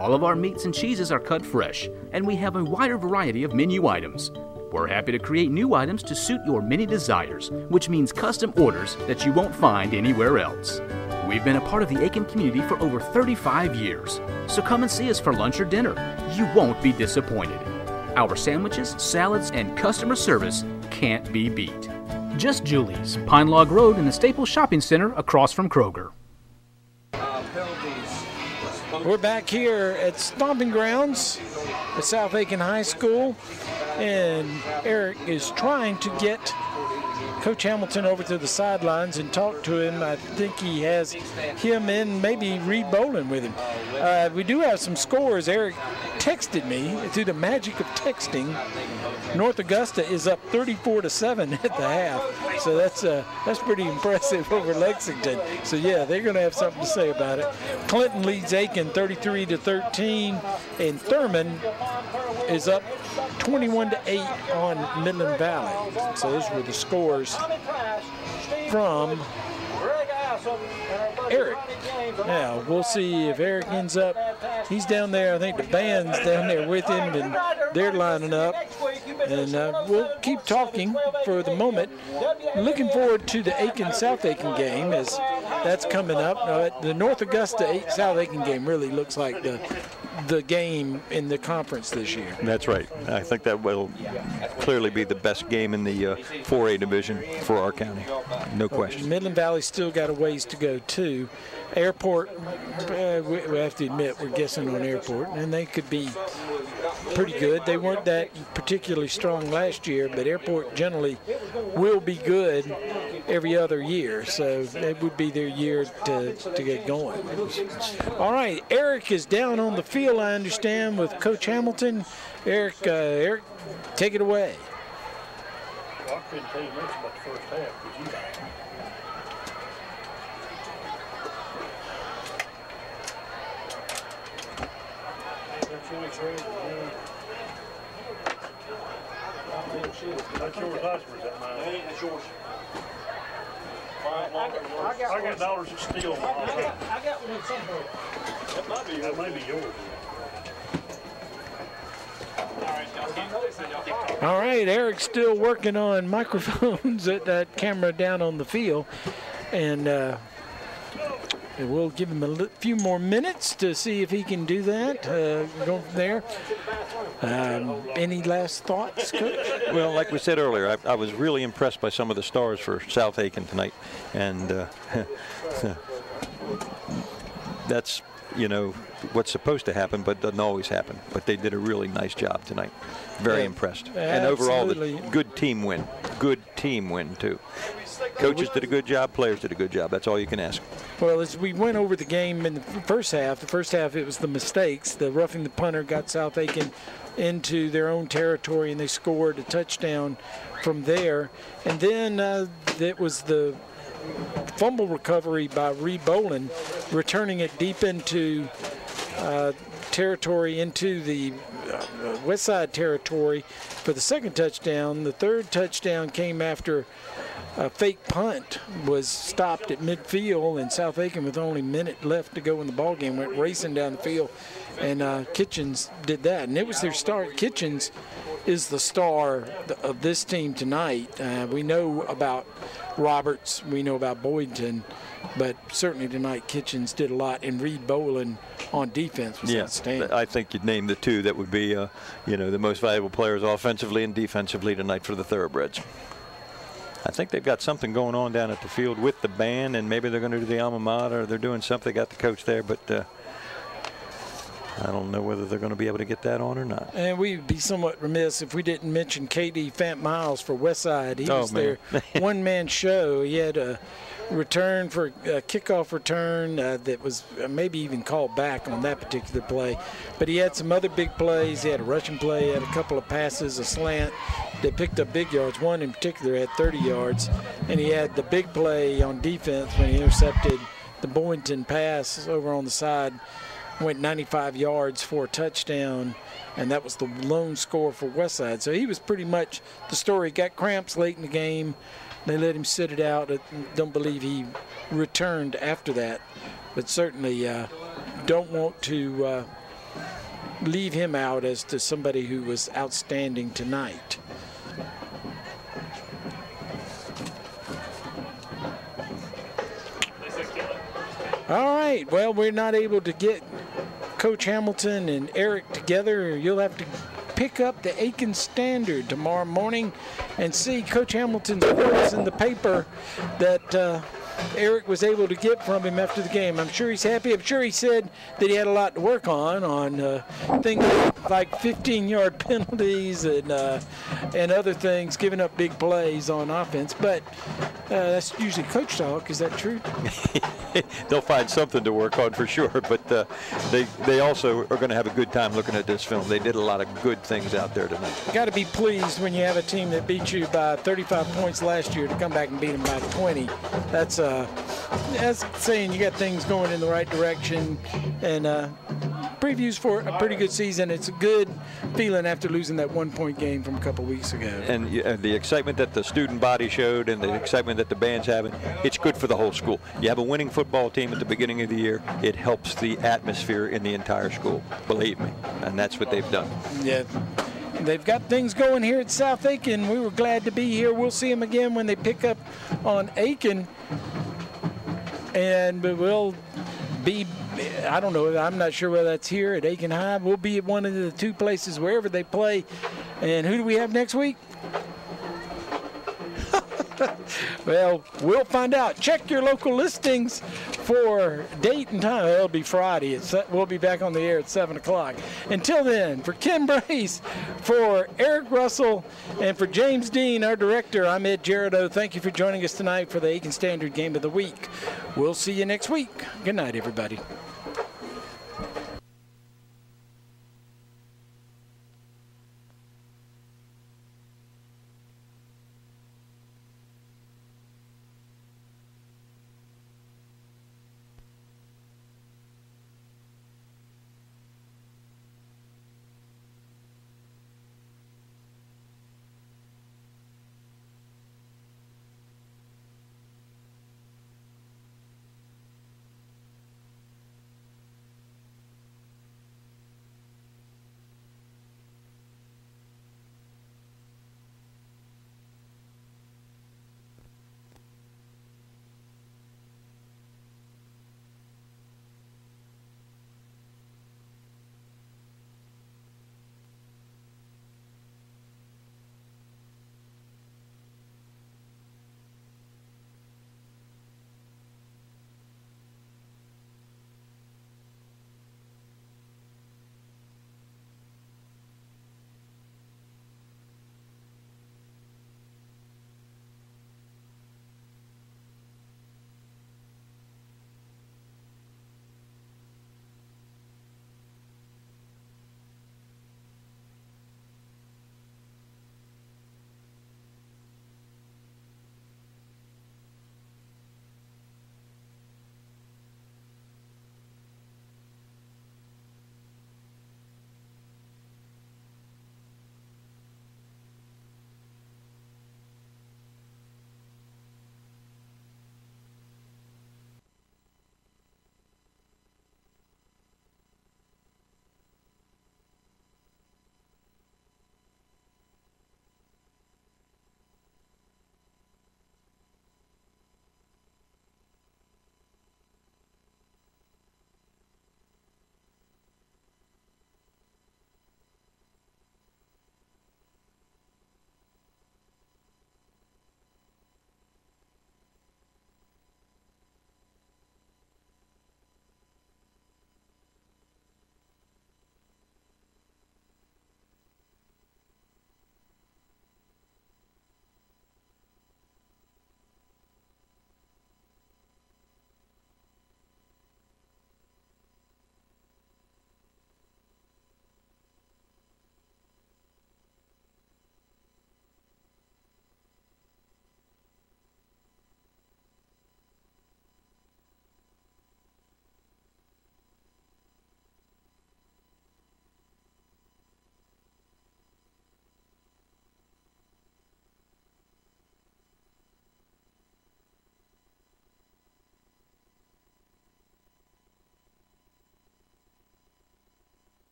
Speaker 11: All of our meats and cheeses are cut fresh, and we have a wider variety of menu items. We're happy to create new items to suit your many desires, which means custom orders that you won't find anywhere else. We've been a part of the Aiken community for over 35 years, so come and see us for lunch or dinner. You won't be disappointed. Our sandwiches, salads, and customer service can't be beat. Just Julie's, Pine Log Road in the Staples Shopping Center across from Kroger.
Speaker 2: We're back here at Stomping Grounds at South Aiken High School, and Eric is trying to get Coach Hamilton over to the sidelines and talk to him. I think he has him in, maybe Reed Bolin with him. We do have some scores. Eric texted me through the magic of texting. North Augusta is up 34-7 at the half, so that's pretty impressive over Lexington. So yeah, they're going to have something to say about it. Clinton leads Aiken 33-13, and Thurman is up 21-8 on Midland Valley. So those were the scores from Eric. Now we'll see if Eric ends up. He's down there. I think the band's down there with him, and they're lining up. And we'll keep talking for the moment. Looking forward to the Aiken-South Aiken game as that's coming up. The North Augusta-South Aiken game really looks like the game in the conference this year.
Speaker 16: That's right. I think that will clearly be the best game in the 4A division for our county. No question.
Speaker 2: Midland Valley's still got a ways to go, too. Airport, we have to admit, we're guessing on Airport, and they could be pretty good. They weren't that particularly strong last year, but Airport generally will be good every other year, so it would be their year to get going. All right, Eric is down on the field, I understand, with Coach Hamilton. Eric, take it away.
Speaker 8: Well, I couldn't tell you much about the first half because you That's yours, Oscar, is that mine? That's yours. I got dollars of steel. I got one somewhere. That might be yours.
Speaker 2: All right, Eric's still working on microphones at that camera down on the field, and we'll give him a few more minutes to see if he can do that. Go from there. Any last thoughts, Coach?
Speaker 16: Well, like we said earlier, I was really impressed by some of the stars for South Aiken tonight, and that's, what's supposed to happen, but doesn't always happen. But they did a really nice job tonight. Very impressed. And overall, the good team win. Good team win, too. Coaches did a good job. Players did a good job. That's all you can ask.
Speaker 2: Well, as we went over the game in the first half it was the mistakes. The roughing the punter got South Aiken into their own territory, and they scored a touchdown from there. And then it was the fumble recovery by Reed Bolin, returning it deep into territory, into the Westside territory for the second touchdown. The third touchdown came after a fake punt was stopped at midfield, and South Aiken, with only a minute left to go in the ballgame, went racing down the field, and Kitchens did that. And it was their start. Kitchens is the star of this team tonight. We know about Roberts, we know about Boynton, but certainly tonight Kitchens did a lot, and Reed Bolin on defense was outstanding.
Speaker 16: I think you'd name the two that would be, the most valuable players offensively and defensively tonight for the Thoroughbreds. I think they've got something going on down at the field with the band, and maybe they're going to do the alma mater. They're doing something. They got the coach there, but I don't know whether they're going to be able to get that on or not.
Speaker 2: And we'd be somewhat remiss if we didn't mention K.D. Fant Miles for Westside. He was their one-man show. He had a return for a kickoff return that was maybe even called back on that particular play. But he had some other big plays. He had a rushing play, had a couple of passes, a slant that picked up big yards. One in particular had 30 yards. And he had the big play on defense when he intercepted the Boynton pass over on the side
Speaker 13: went 95 yards for a touchdown, and that was the lone score for Westside. So he was pretty much the story. Got cramps late in the game. They let him sit it out. I don't believe he returned after that, but certainly don't want to leave him out as to somebody who was outstanding tonight. All right, well, we're not able to get Coach Hamilton and Eric together. You'll have to pick up the Aiken Standard tomorrow morning and see Coach Hamilton's quotes in the paper that Eric was able to get from him after the game. I'm sure he's happy. I'm sure he said that he had a lot to work on things like 15-yard penalties and other things, giving up big plays on offense. But that's usually coach talk. Is that true?
Speaker 16: They'll find something to work on for sure, but they also are going to have a good time looking at this film. They did a lot of good things out there tonight.
Speaker 13: Got to be pleased when you have a team that beat you by 35 points last year to come back and beat them by 20. That's saying you got things going in the right direction, and previews for a pretty good season. It's a good feeling after losing that 1-point game from a couple weeks ago.
Speaker 16: And the excitement that the student body showed and the excitement that the band's having, it's good for the whole school. You have a winning football team at the beginning of the year, it helps the atmosphere in the entire school, believe me, and that's what they've done.
Speaker 13: Yeah. They've got things going here at South Aiken. We were glad to be here. We'll see them again when they pick up on Aiken. And we'll be, I don't know, I'm not sure whether that's here at Aiken High. We'll be at one of the two places wherever they play. And who do we have next week? Well, we'll find out. Check your local listings for date and time. It'll be Friday. We'll be back on the air at 7 o'clock. Until then, for Ken Brace, for Eric Russell, and for James Dean, our director, I'm Ed Gerardo. Thank you for joining us tonight for the Aiken Standard Game of the Week. We'll see you next week. Good night, everybody.